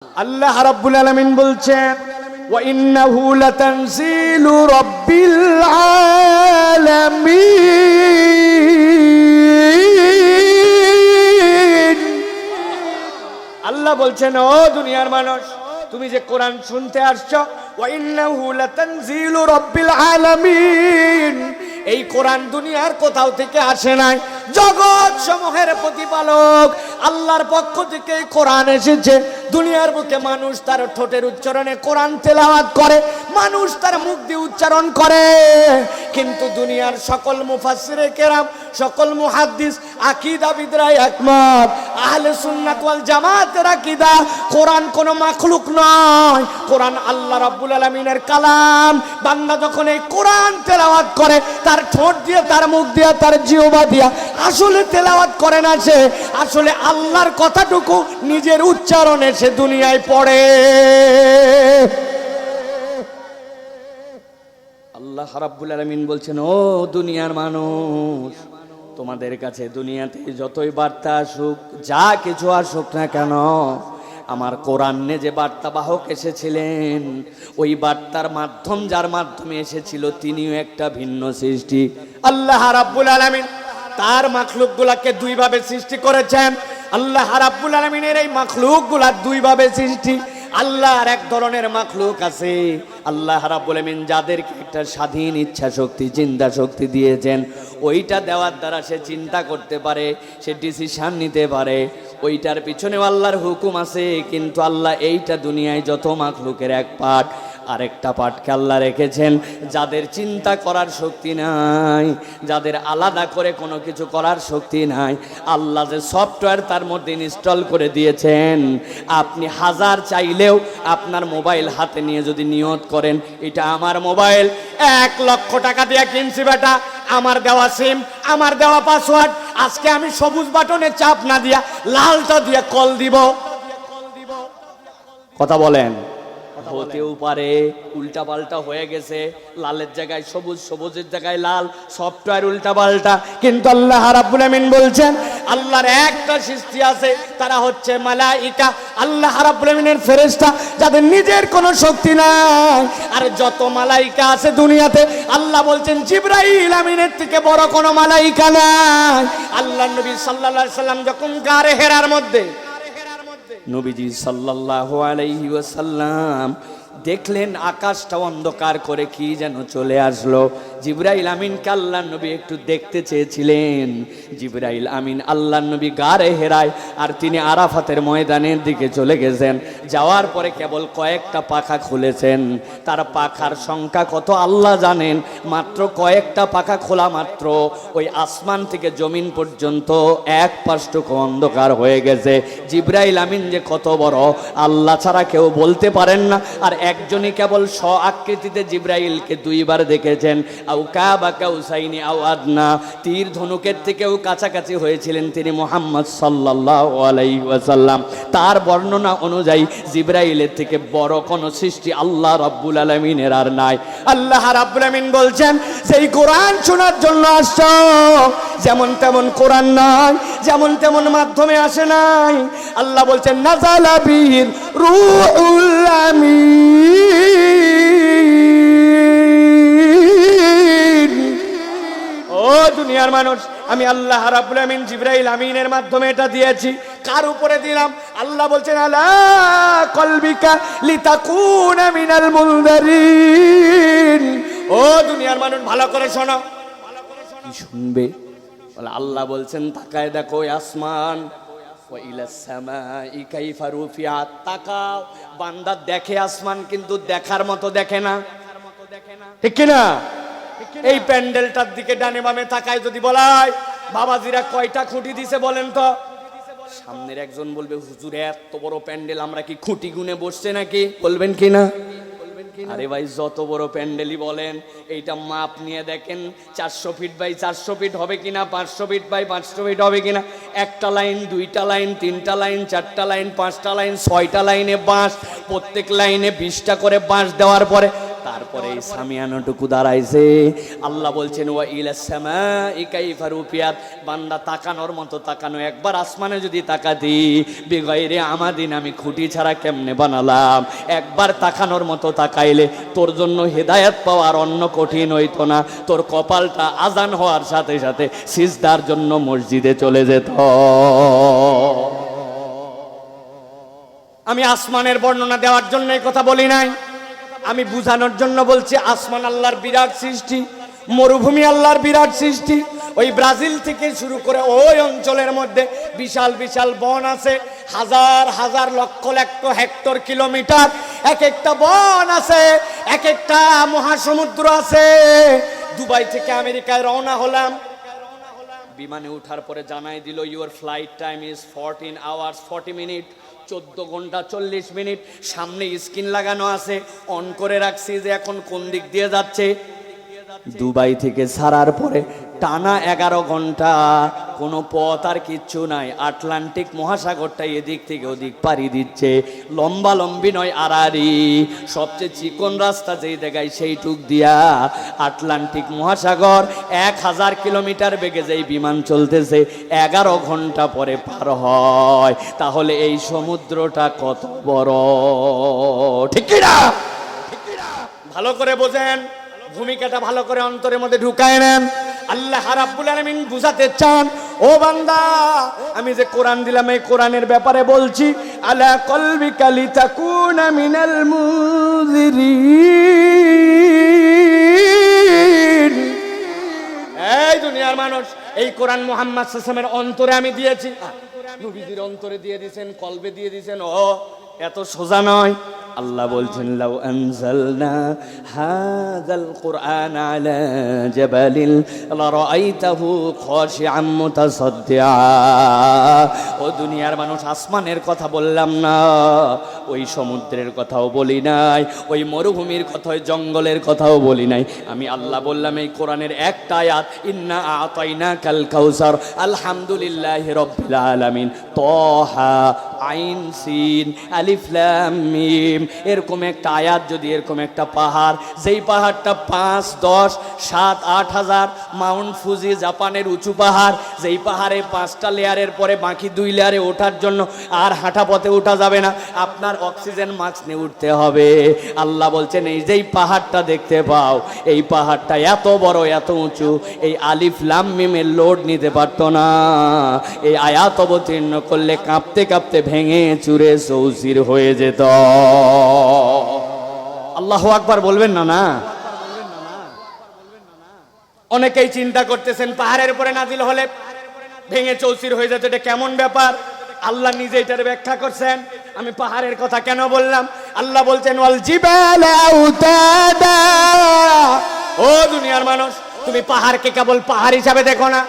আল্লাহ রাব্বুল আলামিন বলছেন ওয়া ইন্নাহু লাতানজিলু রাব্বিল আলামিন। আল্লাহ বলছেন, ও দুনিয়ার মানুষ, তুমি যে কোরআন শুনতে আসছো, ওয়া ইন্নাহু লাতানজিলু রাব্বিল আলামিন, এই কোরআন দুনিয়ার কোথাও থেকে আসে নাই, জগৎ সমূহের প্রতিপালক আল্লাহর পক্ষ থেকে কোরআন এসেছে। দুনিয়ার বুকে মানুষ তার ঠোঁটের উচ্চারণে কোরআন তেলাওয়াত করে, মানুষ তার মুখ দিয়ে উচ্চারণ করে, কিন্তু দুনিয়ার সকল মুফাসসিরে কেরাম, সকল মুহাদ্দিস, আকীদাবিদরা একমত, আহলে সুন্নাত ওয়াল জামাতের আকীদা, কোরআন কোনো মাখলুক নয়, কোরআন আল্লাহ রাব্বুল আলামিনের কালাম। বান্দা যখন এই কোরআন তেলাওয়াত করে, তার ঠোঁট দিয়ে, তার মুখ দিয়ে, তার জিহ্বা দিয়ে আসলে তেলাওয়াত করে না, সে আসলে আল্লাহর কথাটুকু নিজের উচ্চারণে সে দুনিয়ায় পড়ে। আল্লাহ রাব্বুল আলামিন বলছেন, ও দুনিয়ার মানুষ, তোমাদের কাছে দুনিয়াতে যতই বার্তা আসুক, যা কিছু আসুক না কেন, আমার কোরআনে যে বার্তাবাহক এসেছিলেন, ওই বার্তার মাধ্যম যার মাধ্যমে এসেছিল, তিনিও একটা ভিন্ন সৃষ্টি। আল্লাহ রাব্বুল আলামিন তার মাখলুকগুলাকে দুই ভাবে সৃষ্টি করেছেন। আল্লাহ রাব্বুল আলামিনের এই মাখলুকগুলা দুই ভাবে সৃষ্টি। আল্লাহর এক ধরনের মাখলুক আছে, আল্লাহ রাব্বুল আলামিন যাদেরকে একটা স্বাধীন ইচ্ছা শক্তি, চিন্তা শক্তি দিয়েছেন, ওইটা দেওয়ার দ্বারা সে চিন্তা করতে পারে, সে ডিসিশন নিতে পারে, ওইটার পিছনেও আল্লাহর হুকুম আছে। কিন্তু আল্লাহ এইটা দুনিয়ায় যত মাখলুকের এক পার্ট, আরেকটা পার্টকে আল্লাহ রেখেছেন যাদের চিন্তা করার শক্তি নাই, যাদের আলাদা করে কোনো কিছু করার শক্তি নাই। আল্লাহ যে সফটওয়্যার তার মধ্যে ইনস্টল করে দিয়েছেন, আপনি হাজার চাইলেও আপনার মোবাইল হাতে নিয়ে যদি নিয়ত করেন, এটা আমার মোবাইল, 1,00,000 টাকা দিয়ে কিনছি বেটা, আমার দেওয়া সিম, আমার দেওয়া পাসওয়ার্ড, আজকে আমি সবুজ বাটনে চাপ না দিয়া লালটা দিয়ে কল দিব। কথা বলেন, হতেও পারে উল্টা পাল্টা হয়ে গেছে, লালের জায়গায় সবুজ, সবুজের জায়গায় লাল, সফটওয়্যার উল্টা পাল্টা। কিন্তু আল্লাহ রাব্বুল আলামিন বলছেন, আল্লাহর একটা সৃষ্টি আছে, তারা হচ্ছে মালাইকা, আল্লাহ রাব্বুল আলামিনের ফেরেশতা, যাদের নিজের কোনো শক্তি নাই। আর যত মালাইকা আছে দুনিয়াতে, আল্লাহ বলছেন জিবরাইল আমিনের থেকে বড় কোনো মালাইকা নাই। আল্লাহ নবী সাল্লাল্লাহু আলাইহি সাল্লাম যখন গারে হেরার মধ্যে, নবীজি সাল্লাল্লাহু আলাইহি ওয়াসাল্লাম দেখলেন আকাশটা অন্ধকার করে কি যেন চলে আসলো। জিবরাইল আমিনকে আল্লাহর নবী একটু দেখতে চেয়েছিলেন। জিবরাইল আমিন আল্লাহর নবী গারে হেরায়, আর তিনি আরাফাতের ময়দানের দিকে চলে গেছেন। যাওয়ার পরে কেবল কয়েকটা পাখা খুলেছেন, তার পাখার সংখ্যা কত আল্লাহ জানেন। মাত্র কয়েকটা পাখা খোলা মাত্র ওই আসমান থেকে জমিন পর্যন্ত এক পাশটুকু অন্ধকার হয়ে গেছে। জিবরাইল আমিন যে কত বড়, আল্লাহ ছাড়া কেউ বলতে পারেন না। আর একজনই কেবল স্ব আকৃতিতে জিবরাইলকে দুইবার দেখেছেন। আও কাবা কাউসাইনি আও আদনা, তীর ধনুকের থেকেও কাছাকাছি হয়েছিলেন তিনি মুহাম্মদ সাল্লাল্লাহু আলাইহি ওয়াসাল্লাম। তার বর্ণনা অনুযায়ী জিবরাইলের থেকে বড় কোন সৃষ্টি আল্লাহ রাব্বুল আলামিনের আর নাই। আল্লাহ রাব্বুল আলামিন বলছেন, সেই কোরআন শোনার জন্য আসছো, যেমন তেমন কোরআন নয়, যেমন তেমন মাধ্যমে আসে নাই। আল্লাহ বলছেন, নাযালা বিহির রূহুল আমিন। ও দুনিয়ার মানুষ, আমি আল্লাহ রাব্বুল আমিন জিবরাইল আমিনের মাধ্যমে এটা দিয়েছি। কার উপরে দিলাম? আল্লাহ বলছেন, আলা কলবিকা লিতাকুনা মিনাল মুনযারিন। ও দুনিয়ার মানুষ, ভালো করে শোনো। কি শুনবে? বলে আল্লাহ বলছেন, তাকায় দেখো আসমান, ওয়া ইলাস সামাই কাইফা রুফিআত, তাকাও। বান্দা দেখে আসমান, কিন্তু দেখার মতো দেখে না, ঠিক কি না? এই প্যান্ডেলটার দিকে ডানে বামে তাকায় যদি বলায়, বাবাজিরা কয়টা খুঁটি দিছে বলেন তো? সামনের একজন বলবে, হুজুর এত বড় প্যান্ডেল, আমরা কি খুঁটি গুনে বসছে নাকি? বলবেন কি না? আরে ভাই, যত বড় প্যান্ডেলই বলেন, এইটা মাপ নিয়ে দেখেন 400 ফিট বাই 400 ফিট হবে কিনা, 500 ফিট বাই 500 ফিট হবে কিনা। একটা লাইন, দুইটা লাইন, তিনটা লাইন, চারটা লাইন, পাঁচটা লাইন, 6টা লাইনে বাঁশ, প্রত্যেক লাইনে 20টা করে বাঁশ দেওয়ার পরে তারপরে এই সামিয়ানাটুকু দাঁড়াইছে। আল্লাহ বলছেন ওয়া ইলাস সামাই কাইফা রুফিয়াত, বান্দা তাকানোর মতো তাকানো, একবার আসমানে যদি তাকাতি বিগাইরে আমাদিন, আমি খুঁটি ছাড়া কেমনে বানালাম, একবার তাকানোর মতো তাকাইলে তোর জন্য হেদায়েত পাওয়ার অন্য কঠিন হইতো না, তোর কপালটা আজান হওয়ার সাথে সাথে সিজদার জন্য মসজিদে চলে যেত। আমি আসমানের বর্ণনা দেওয়ার জন্য এই কথা বলি নাই, আমি বুঝানোর জন্য বলছি। আসমান আল্লাহর বিরাট সৃষ্টি, মরুভূমি আল্লাহর বিরাট সৃষ্টি। ওই ব্রাজিল থেকে শুরু করে ওই অঞ্চলের মধ্যে বিশাল বিশাল বন আছে, হাজার হাজার লক্ষ লক্ষ হেক্টর কিলোমিটার এক একটা বন আছে, এক একটা মহাসমুদ্র আছে। দুবাই থেকে আমেরিকায় রওনা হলাম, বিমানে উঠার পরে জানাই দিল your flight time is 14 hours 40 minute, 14 ঘন্টা 40 মিনিট। সামনে স্ক্রিন লাগানো আছে, অন করে রাখছি যে এখন কোন দিক দিয়ে যাচ্ছে। দুবাই থেকে ছাড়ার পরে টানা 11 ঘন্টা, কোনো পথ আর কিচ্ছু নাই, আটলান্টিক মহাসাগরটা এদিক থেকে ওদিক পাড়ি দিচ্ছে, লম্বা লম্বি নয় আড়াআড়ি, সবচেয়ে চিকন রাস্তা যেই জায়গায় সেইটুক দিয়া আটলান্টিক মহাসাগর 1000 কিলোমিটার বেগে যেই বিমান চলতেছে 11 ঘন্টা পরে পার হয়। তাহলে এই সমুদ্রটা কত বড়, ঠিক কি না? ভালো করে বোঝেন, ভূমিকাটা ভালো করে অন্তরের মধ্যে ঢুকায় নেন। আল্লাহ রাব্বুল আলামিন বুঝাতে চান, ও বান্দা আমি যে কোরআন দিলাম এই কোরআনের ব্যাপারে বলছি, আলা কলবিকা লিতাকুনা মিনাল মুযিরিন। এই দুনিয়ার মানুষ, এই কোরআন মুহাম্মদ সাল্লাল্লাহু আলাইহি ওয়াসাল্লামের অন্তরে আমি দিয়েছি, নবীজির অন্তরে দিয়ে দিয়েছেন, কলবে দিয়ে দিয়েছেন। ও এত সোজা নয়। আল্লাহ বলছেন লাউ আনজালনা হাযাল কুরআন আলা জাবালিন লারাআইতাহু খাশিআম মুতাসাদ্দিআ। ও দুনিয়ার মানুষ, আসমানের কথা বললাম না, ওই সমুদ্রের কথাও বলি নাই, ওই মরুভূমির কথা, ওই জঙ্গলের কথাও বলি নাই। আমি আল্লাহ বললাম এই কোরআনের একটা আয়াত, ইন্না আতাইনাকাল কাউসার, আলহামদুলিল্লাহি রাব্বিল আলামিন, তাহা আইন সিন আলিফ লাম মিম, এরকম একটা আয়াত যদি, এরকম একটা পাহাড়, যেই পাহাড়টা 5, 10, 7, 8 হাজার, মাউন্ট ফুজি জাপানের উঁচু পাহাড়, যেই পাহাড়ে 5টা লেয়ারের পরে বাকি 2 লেয়ারে ওঠার জন্য আর হাঁটা পথে ওঠা যাবে না, আপনার অক্সিজেন মাস্ক নিয়ে উঠতে হবে। আল্লাহ বলছেন এই যেই পাহাড়টা দেখতে পাও, এই পাহাড়টা এত বড় এত উঁচু, এই আলিফ লাম মিমের লোড নিতে পারতো না। এই আয়াত অবতীর্ণ করলে কাঁপতে কাঁপতে ভেঙে চুরে চৌচির হয়ে যেত। আল্লাহু আকবার বলবেন না? না, অনেকেই চিন্তা করতেছেন পাহাড়ের উপরে নাজিল হলে ভেঙে চৌচির হয়ে যেত, এটা কেমন ব্যাপার? আল্লাহ নিজে এটার ব্যাখ্যা করছেন। আমি পাহাড়ের কথা কেন বললাম? আল্লাহ বলছেন ওয়াল জিবালা আউতাদা। ও দুনিয়ার মানুষ, তুমি পাহাড়কে কেবল পাহাড় হিসাবে দেখো না।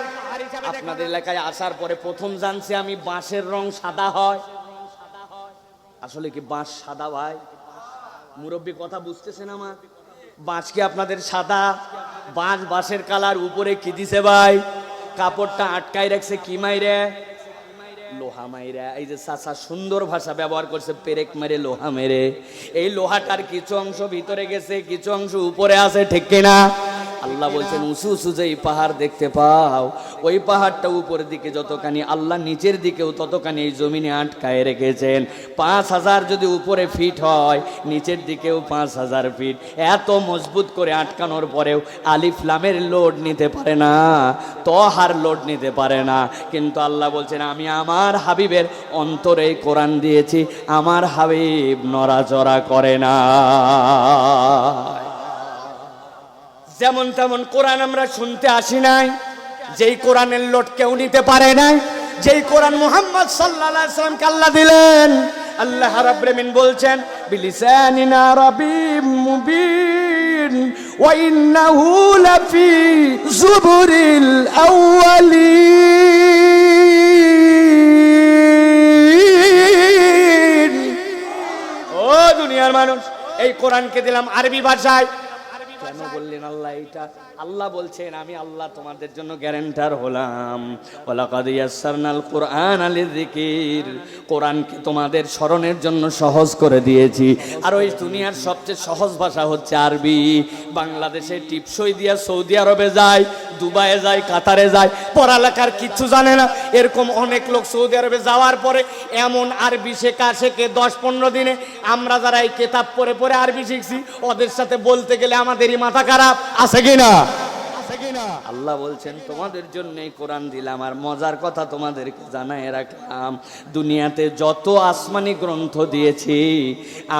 আপনাদের এলাকায় আসার পরে প্রথম জানছি আমি বাঁশের রং সাদা হয়। আসলে কি বাঁশ সাদা ভাই? মুরব্বী কথা বুঝতেছেন আমার? বাঁশ কি আপনাদের সাদা? বাঁশের কালার, উপরে কি দিছে ভাই? কাপড়টা আটকাই রাখছে কি মাইরে? লোহা মাইরা। এই যে চাচা সুন্দর ভাষা ব্যবহার করছে, পেরেক মেরে লোহা মেরে। এই লোহাটার কিছু অংশ ভিতরে গেছে, কিছু অংশ উপরে আছে, ঠিক কিনা? আল্লাহ বলছেন উঁচু উঁচু যে পাহাড় দেখতে পাও, ওই পাহাড়টা উপরের দিকে যতখানি, আল্লাহ নিচের দিকেও ততখানি এই জমিনে আটকায় রেখেছেন। 5000 যদি উপরে ফিট হয়, নিচের দিকেও 5000 ফিট। এত মজবুত করে আটকানোর পরেও আলিফ লামের লোড নিতে পারে না, তহার লোড নিতে পারে না। কিন্তু আল্লাহ বলছেন আমি আমার হাবিবের অন্তরে কোরআন দিয়েছি, আমার হাবিব নড়াচড়া করে না। যেমন তেমন কোরআন আমরা শুনতে আসি নাই, যেই কোরআনের লোড কেউ নিতে পারে নাই, যেই কোরআন মুহাম্মদ সাল্লাল্লাহু আলাইহি ওয়াসাল্লামকে আল্লাহ দিলেন। আল্লাহ রাব্বুল আলামিন বলছেন বিলিসানিন আরাবিয়্যিম মুবিন ওয়া ইন্নাহু লাফি যুবুরিল আউয়ালিন। ও দুনিয়ার মানুষ, এই কোরআনকে দিলাম আরবি ভাষায়। কেন বললেন আল্লাহ এটা? আল্লাহ বলছেন আমি আল্লাহ তোমাদের জন্য গ্যারান্টার হলাম। ওয়ালাকাদ ইয়াসসারনাল কুরআনা লিযিকির, কোরআনকে তোমাদের স্মরণের জন্য সহজ করে দিয়েছি। আর ওই দুনিয়ার সবচেয়ে সহজ ভাষা হচ্ছে আরবি। বাংলাদেশে টিপসই দিয়া সৌদি আরবে যায়, দুবাইয়ে যায়, কাতারে যায়, পড়ালেখার কিচ্ছু জানে না। এরকম অনেক লোক সৌদি আরবে যাওয়ার পরে এমন আরবি শেখে 10-15 দিনে। আমরা যারা এই কিতাব পড়ে পড়ে আরবি শিখছি, ওদের সাথে বলতে গেলে আমাদেরই মাথা খারাপ। আছে কিনা? আল্লাহ বলছেন তোমাদের জন্য এই কোরআন দিলাম। আর মজার কথা তোমাদেরকে জানাই রাখলাম, দুনিয়াতে যত আসমানি গ্রন্থ দিয়েছি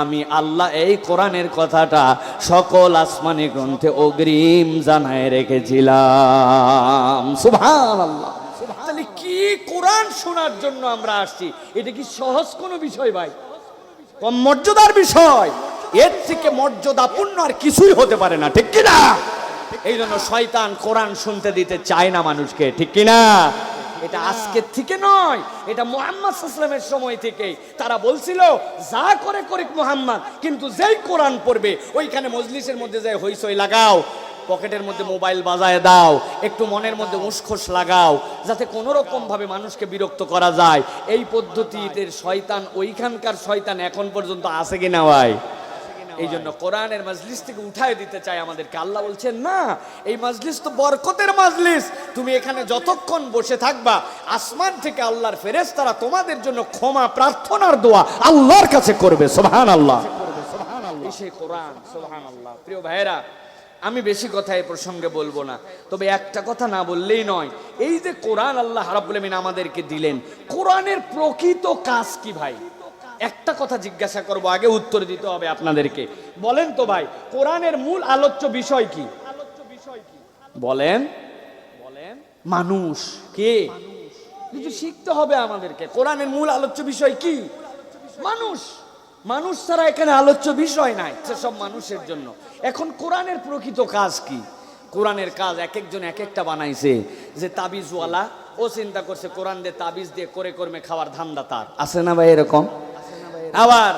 আমি আল্লাহ এই কোরআনের কথাটা সকল আসমানি গ্রন্থে অগ্রিম জানায় রেখেছিলাম। সুবহানাল্লাহ। তাহলে কি কোরআন শোনার জন্য আমরা আসছি, এটা কি সহজ কোনো বিষয় ভাই? কম মর্যাদার বিষয়। এর থেকে মর্যাদাপূর্ণ আর কিছুই হতে পারে না, ঠিক কিনা? এই জন্য শয়তান কোরআন শুনতে দিতে চায় না মানুষকে, ঠিক কিনা? এটা আজকের থেকে নয়, এটা মুহাম্মদ সাল্লাল্লাহু আলাইহি ওয়াসাল্লামের সময় থেকে তারা বলছিল যা করে করুক মুহাম্মদ, কিন্তু যেই কোরআন পড়বে ওইখানে মজলিসের মধ্যে যায় হইচই লাগাও, পকেটের মধ্যে মোবাইল বাজায় দাও, একটু মনের মধ্যে উসখোস লাগাও, যাতে কোনো রকম ভাবে মানুষকে বিরক্ত করা যায়। এই পদ্ধতিতে শয়তান, ওইখানকার শয়তান এখন পর্যন্ত আছে কিনা ভাই? এই জন্য কোরআনের মজলিস থেকে উঠায় দিতে চায় আমাদেরকে। আল্লাহ বলছেন না, এই মজলিস তো বরকতের মজলিস, তুমি এখানে যতক্ষণ বসে থাকবা আসমান থেকে আল্লাহর ফেরেশতারা তোমাদের জন্য ক্ষমা প্রার্থনার দোয়া আল্লাহর কাছে করবে। সুবহানাল্লাহ। এই সেই কোরআন। সুবহানাল্লাহ। প্রিয় ভাইরা, আমি বেশি কথা এই প্রসঙ্গে বলবো না, তবে একটা কথা না বললেই নয়। এই যে কোরআন আল্লাহ রাব্বুল আমিন আমাদেরকে দিলেন, কোরআনের প্রকৃত কাজ কি ভাই? একটা কথা জিজ্ঞাসা করব, আগে উত্তর দিতে হবে আপনাদেরকে। বলেন তো ভাই, কোরআনের মূল আলোচ্য বিষয় কি? বলেন বলেন। মানুষ কে? কিছু শিখতে হবে আমাদেরকে। কোরআনের মূল আলোচ্য বিষয় কি? মানুষ। মানুষ ছাড়া এখানে আলোচ্য বিষয় নাই, সব মানুষের জন্য। এখন কোরআনের প্রকৃত কাজ কি? কোরআনের কাজ এক একজন এক একটা বানাইছে। যে তাবিজওয়ালা, ও চিন্তা করছে কোরআন দিয়ে তাবিজ দিয়ে করে কর্মে খাওয়ার ধান্দা তার, আছে না ভাই এরকম? আবার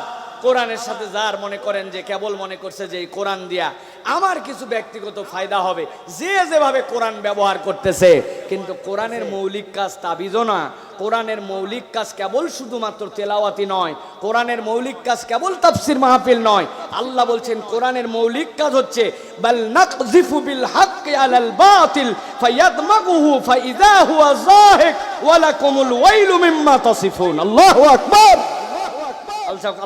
কোরআনের সাথে যার মনে করেন যে কেবল মনে করছে যে এই কোরআন দিয়া আমার কিছু ব্যক্তিগত ফায়দা হবে, যে যেভাবে কোরআন ব্যবহার করতেছে। কিন্তু কোরআনের মৌলিক কাজ তাবিজও না, কোরআনের মৌলিক কাজ কেবল শুধুমাত্র তেলাওয়াতি নয়, কোরআনের মৌলিক কাজ কেবল তাফসির মাহফিল নয়। আল্লাহ বলছেন কোরআনের মৌলিক কাজ হচ্ছে বাল নাকযিফু বিল হাক্কি আলাল বাতিল ফায়াদমাগুহু ফাইযা হুয়া যাহিক ওয়া লাকুমুল ওয়াইলু মিম্মা তাসিফুন। আল্লাহু আকবার।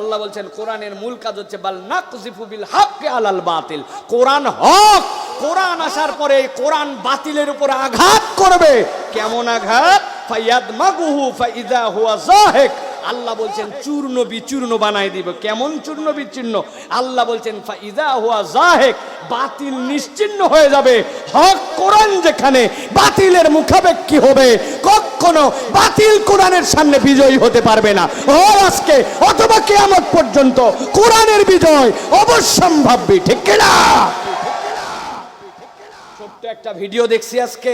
আল্লাহ বলছেন কোরআনের মূল কাজ হচ্ছে বাল নাকযিফু বিল হাক্কি আলাল বাতিল। কোরআন হক, কোরআন আসার পরে কোরআন বাতিলের উপর আঘাত করবে। কেমন আঘাত? ফায়াদমাগুহু ফাইযা হুয়া যাহিক। আল্লাহ বলছেন চূর্ণ বিচূর্ণ বানাই দিব। কেমন চূর্ণ বিচূর্ণ? আল্লাহ বলছেন ফাইযা হুয়া যাহিক, বাতিল নিশ্চিহ্ন হয়ে যাবে। হক কোরআন যেখানে, বাতিলের মুখাপেক্ষী হবে। কখনো বাতিল কোরআনের সামনে বিজয়ী হতে পারবে না। ও আজকে অথবা কিয়ামত পর্যন্ত কোরআনের বিজয় অবশ্যম্ভাবী, ঠিক কিনা? ছোট্ট একটা ভিডিও দেখছি আজকে।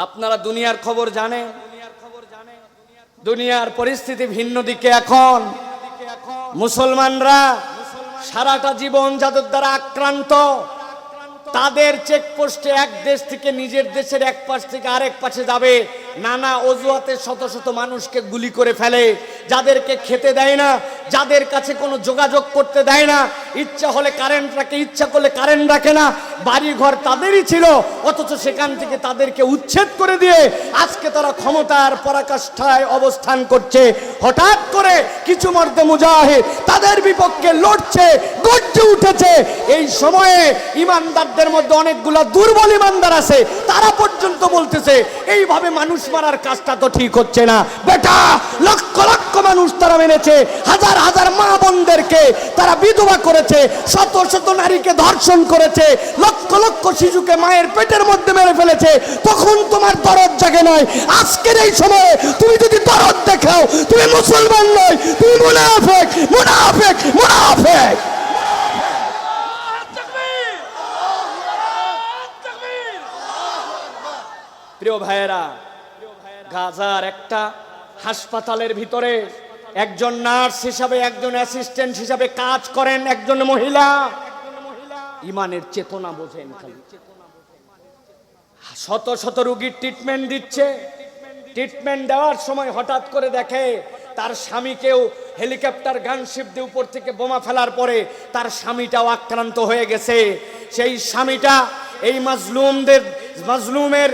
আপনারা দুনিয়ার খবর জানেন, দুনিয়ার পরিস্থিতি ভিন্ন দিকে। এখন মুসলমানরা সারাটা জীবন যাদের দ্বারা আক্রান্ত, তাদের চেকপোস্টে এক দেশ থেকে নিজের দেশের এক পাশ থেকে আরেক পাশে যাবে, নানা অজুহাতে শত শত মানুষকে গুলি করে ফেলে, যাদেরকে খেতে দেয় না, যাদের কাছে কোনো যোগাযোগ করতে দেয় না, ইচ্ছা হলে কারেন্ট রাখে, ইচ্ছা করলে কারেন্ট রাখে না। বাড়ি ঘর তাদেরই ছিল, অথচ সেখান থেকে তাদেরকে উচ্ছেদ করে দিয়ে আজকে তারা ক্ষমতার পরাকাষ্ঠায় অবস্থান করছে। হঠাৎ করে কিছু মর্দে মুজাহিদ তাদের বিপক্ষে লড়ছে, গর্জে উঠেছে। এই সময়ে ইমানদারদের মধ্যে অনেকগুলা দুর্বল ইমানদার আছে, তারা পর্যন্ত বলতেছে এইভাবে মানুষ মারার কাজটা তো ঠিক হচ্ছে না। বেটা, লক্ষ লক্ষ মানুষ তারা মেনেছে, হাজার হাজার মা বোনদেরকে তারা বিধবা করেছে, শত শত নারীকে ধর্ষণ করেছে, লক্ষ লক্ষ শিশুকে মায়ের পেটের মধ্যে মেরে ফেলেছে। তখন তোমার দরদ জাগে নয়। আজকের এই সময়ে তুমি যদি দরদ দেখাও, তুমি মুসলমান নয়, তুমি মুনাফিক, মুনাফিক, মুনাফিক। প্রিয় ভাইয়েরা, গাজার একটা হাসপাতালের ভিতরে একজন নার্স হিসাবে, একজন অ্যাসিস্ট্যান্ট হিসাবে কাজ করেন একজন মহিলা। ইমানের চেতনা বোঝেন খালি। শত শত রোগীর ট্রিটমেন্ট দিচ্ছে, ট্রিটমেন্ট দেওয়ার সময় হঠাৎ করে দেখে তার স্বামীকেও হেলিকপ্টার গানশিপ দিয়ে উপর থেকে বোমা ফেলার পরে তার স্বামীটাও আক্রান্ত হয়ে গেছে। সেই স্বামীটা এই মাজলুমের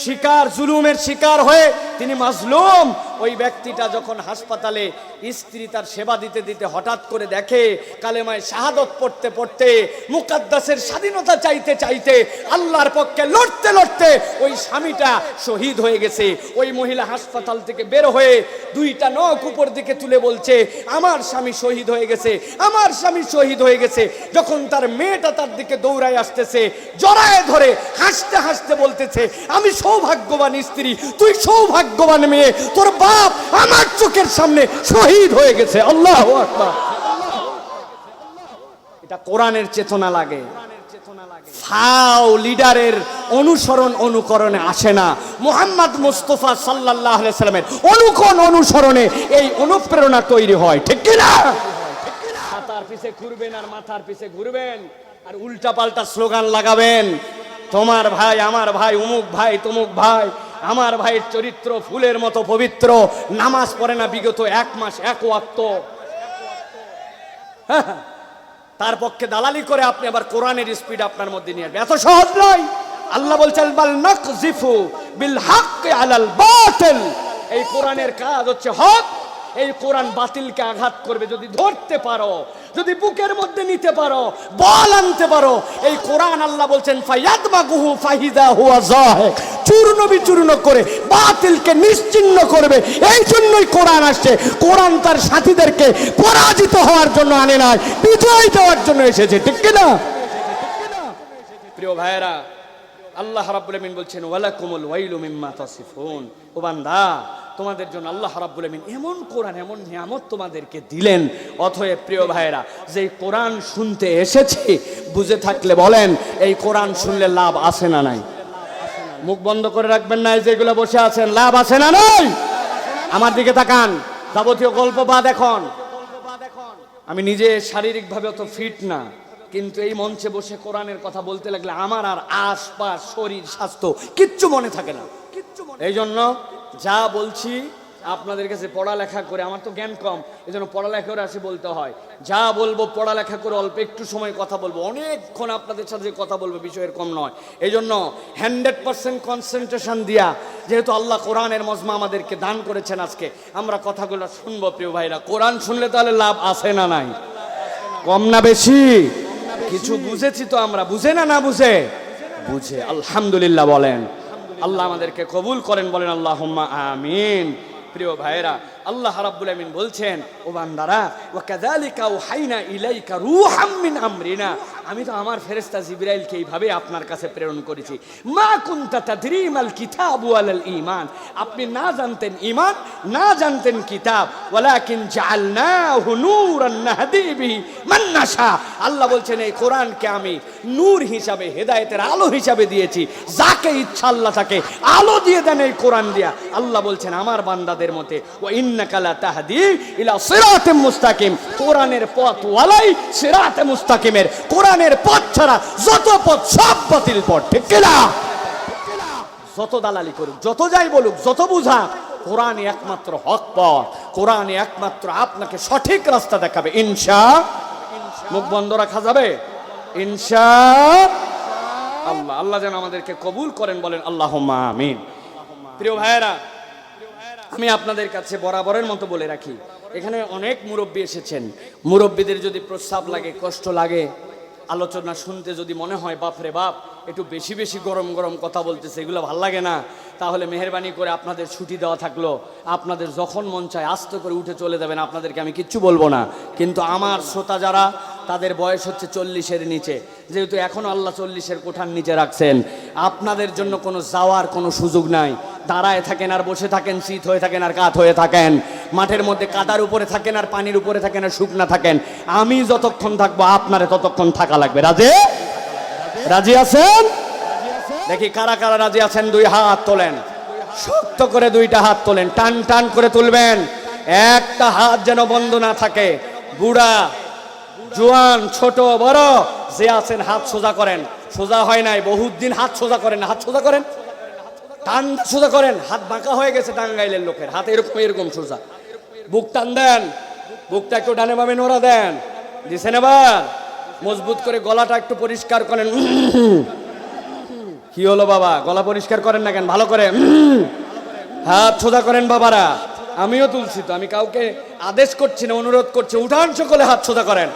শিকার, জুলুমের শিকার হয়ে তিনি মাজলুম। ওই ব্যক্তিটা যখন হাসপাতালে স্ত্রী তার সেবা দিতে দিতে হঠাৎ করে দেখে কালেমায় শাহাদত পড়তে পড়তে, মুকাদ্দাসের স্বাধীনতা চাইতে চাইতে, আল্লাহর পক্ষে লড়তে লড়তে ওই স্বামীটা শহীদ হয়ে গেছে। ওই মহিলা হাসপাতাল থেকে বের হয়ে দুইটা নখ উপর দিকে তুলে বলছে, আমার স্বামী শহীদ হয়ে গেছে, আমার স্বামী শহীদ হয়ে গেছে। যখন তার মেয়েটা তার দিকে দৌড়ায় আসতেছে, জড়ায় ধরে হাসতে হাসতে বলতেছে, আমি সৌভাগ্যবান স্ত্রী, তুই সৌভাগ্যবান মেয়ে, তোর বাপ আমার চোখের সামনে শহীদ হয়ে গেছে। আল্লাহু আকবার। এটা কোরআনের চেতনা লাগে। ফাও লিডারের অনুসরণ অনুকরণে আসে না, মুহাম্মদ মুস্তাফা সাল্লাল্লাহু আলাইহি সাল্লামের অনুসরণে এই অনুপ্রেরণা তৈরি হয়, ঠিক কি না? মাথার পিছে ঘুরবেন আর মাথার পিছে ঘুরবেন আর উল্টাপাল্টা স্লোগান লাগাবেন, তোমার ভাই, আমার ভাই, অমুক ভাই, তমুক ভাই। আমার ভাইয়ের চরিত্র ফুলের মতো পবিত্র, নামাজ পড়ে না বিগত 1 মাস 1 ওয়াক্ত। তার পক্ষে দালালি করে আপনি আবার কোরআনের স্পিড আপনার মধ্যে নিয়ে আসবেন, এত সহজ নয়। আল্লাহ বলছেন বাল নাকযিফু বিল হাক্কি আলাল বাতিল। এই কোরআনের কাজ হচ্ছে হক, এই কোরআন বাতিলকে আঘাত করবে। যদি ধরতে পারো, যদি বুকের মধ্যে নিতে পারো, বল আনতে পারো, এই কোরআন আল্লাহ বলছেন ফায়াদমাগুহু ফাহিদা হুয়া যাহিক, চূর্ণ বিচূর্ণ করে বাতিলকে নিশ্চিহ্ন করবে। এই জন্যই কোরআন আসছে। কোরআন তার সাথীদেরকে পরাজিত হওয়ার জন্য আনে নাই, বিজয় দেওয়ার জন্য এসেছে, ঠিক কি না? প্রিয় ভাইরা, আল্লাহ রাব্বুল আমিন বলছেন ওয়ালাকুমুল ওয়াইলু মিম্মা তাসিফুন। ও বান্দা, তোমাদের জন্য আল্লাহ রাব্বুল আমিন এমন কোরআন, এমন নিয়ামত তোমাদেরকে দিলেন। অতএব প্রিয় ভাইরা, যে কোরআন শুনতে এসেছি বুঝে থাকলে বলেন, এই কোরআন শুনলে লাভ আছে না নাই? মুখ বন্ধ করে রাখবেন না, যেগুলো বসে আছেন, লাভ আছে না নাই? আমার দিকে তাকান, যাবতীয় গল্প বাদ। এখন আমি নিজে শারীরিকভাবে অত ফিট না, কিন্তু এই মঞ্চে বসে কোরআনের কথা বলতে লাগলে আমার আর আশপাশ, শরীর, স্বাস্থ্য কিচ্ছু মনে থাকে না। এই জন্য যা বলছি আপনাদের কাছে পড়ালেখা করে, আমার তো জ্ঞান কম, এই জন্য পড়ালেখা করে আসে বলতে হয়। যা বলবো পড়ালেখা করে অল্প একটু সময় কথা বলবো, অনেকক্ষণ আপনাদের সাথে কথা বলবো, বিষয়ের কম নয়। এই জন্য 100% কনসেন্ট্রেশন দিয়া, যেহেতু আল্লাহ কোরআনের মজমা আমাদেরকে দান করেছেন, আজকে আমরা কথাগুলো শুনবো। প্রিয় ভাইরা, কোরআন শুনলে তাহলে লাভ আছে না নাই? কম না বেশি? কিছু বুঝেছি তো আমরা, বুঝে না না বুঝে? বুঝে। আলহামদুলিল্লাহ বলেন। আল্লাহ আমাদেরকে কবুল করেন, বলেন আল্লাহুম্মা আমিন। প্রিয় ভাইরা, আল্লাহ রাব্বুল আমিন বলছেন, ও বান্দারা, ওয়া কাযালিকা ওয়াহাইনা ইলাইকা রূহাম মিন আমরিনা, আমি তো আমার ফেরেশতা জিবরাইলকে এইভাবে আপনার কাছে প্রেরণ করেছি। মা কুনতা তাদরি মাল কিতাব ওয়ালাল ঈমান, আপনি না জানতেন ঈমান, না জানতেন কিতাব, ওয়ালাকিন জাআলনাহু নূরান নাহদি বিহি মান নাশা। আল্লাহ বলছেন, এই কোরআনকে আমি নূর হিসাবে, হেদায়েতের আলো হিসাবে দিয়েছি। যাকে ইচ্ছা আল্লাহ তাকে আলো দিয়ে দেন এই কোরআন দিয়া। আল্লাহ বলছেন, আমার বান্দাদের মতে ওয়া ইন্নাকা লা তাহদি ইলা সিরাতিম মুস্তাকিম, কোরআনের পথ ওয়ালাই সিরাতে মুস্তাকিমের, কোরআনের পথ ছাড়া যত পথ সব বাতিল পথ, ঠিক কি না? যত দালালি করুক, যত যাই বলুক, যত বুঝা, কোরআনই একমাত্র হক পথ, কোরআনই একমাত্র আপনাকে সঠিক রাস্তা দেখাবে। মুখ বন্ধ রাখা যাবে? ইনশাআল্লাহ। আল্লাহ যেন আমাদেরকে কবুল করেন, বলেন আল্লাহুম্মা আমিন। প্রিয় ভাইয়েরা, আমি আপনাদের কাছে বরাবরের মতো বলে রাখি, এখানে অনেক মুরব্বী এসেছেন। মুরব্বীদের যদি প্রস্তাব লাগে, কষ্ট লাগে, আলোচনা শুনতে যদি মনে হয় বাপরে বাপ একটু বেশি বেশি গরম গরম কথা বলতেছে, এগুলো ভাল লাগে না, তাহলে মেহেরবানি করে আপনাদের ছুটি দেওয়া থাকলো, আপনাদের যখন মন চায় আস্তে করে উঠে চলে যাবেন, আপনাদেরকে আমি কিচ্ছু বলবো না। কিন্তু আমার শ্রোতা যারা, তাদের বয়স হচ্ছে 40-এর নিচে, যেহেতু এখনো আল্লাহ 40-এর কোঠার নিচে রাখছেন, আপনাদের জন্য কোনো যাওয়ার কোনো সুযোগ নাই। দাঁড়ায় থাকেন আর বসে থাকেন, শীত হয়ে থাকেন আর কাত হয়ে থাকেন, মাঠের মধ্যে কাদার উপরে থাকেন আর পানির উপরে থাকেন আর শুকনা থাকেন, আমি যতক্ষণ থাকবো আপনারে ততক্ষণ থাকা লাগবে। রাজি? রাজি আছেন? দেখি কারা কারা রাজি আছেন, 2 হাত তোলেন, শক্ত করে 2টা হাত তোলেন, টান টান করে তুলবেন, একটা হাত যেন বন্ধ না থাকে। বুড়া জোয়ান ছোট বড় যে আছেন হাত সোজা করেন। সোজা হয় নাই, বহুত দিন হাত সোজা করেন না, হাত সোজা করেন, টান সোজা করেন। হাত বাঁকা হয়ে গেছে টাঙ্গাইলের লোকের হাত, এরকম এরকম সোজা। বুক টান দেন, বুকটা একটু ডানে বামে নোড়া দেন, দিছেন। এবার মজবুত করে গলাটা একটু পরিষ্কার করেন। কি হলো বাবা, গলা পরিষ্কার করেন না কেন? ভালো করে হাত সোজা করেন বাবারা। আমিও তুলছি তো, আমি কাউকে আদেশ করছি না, অনুরোধ করছি, উঠান সকলে হাত সোজা করেন।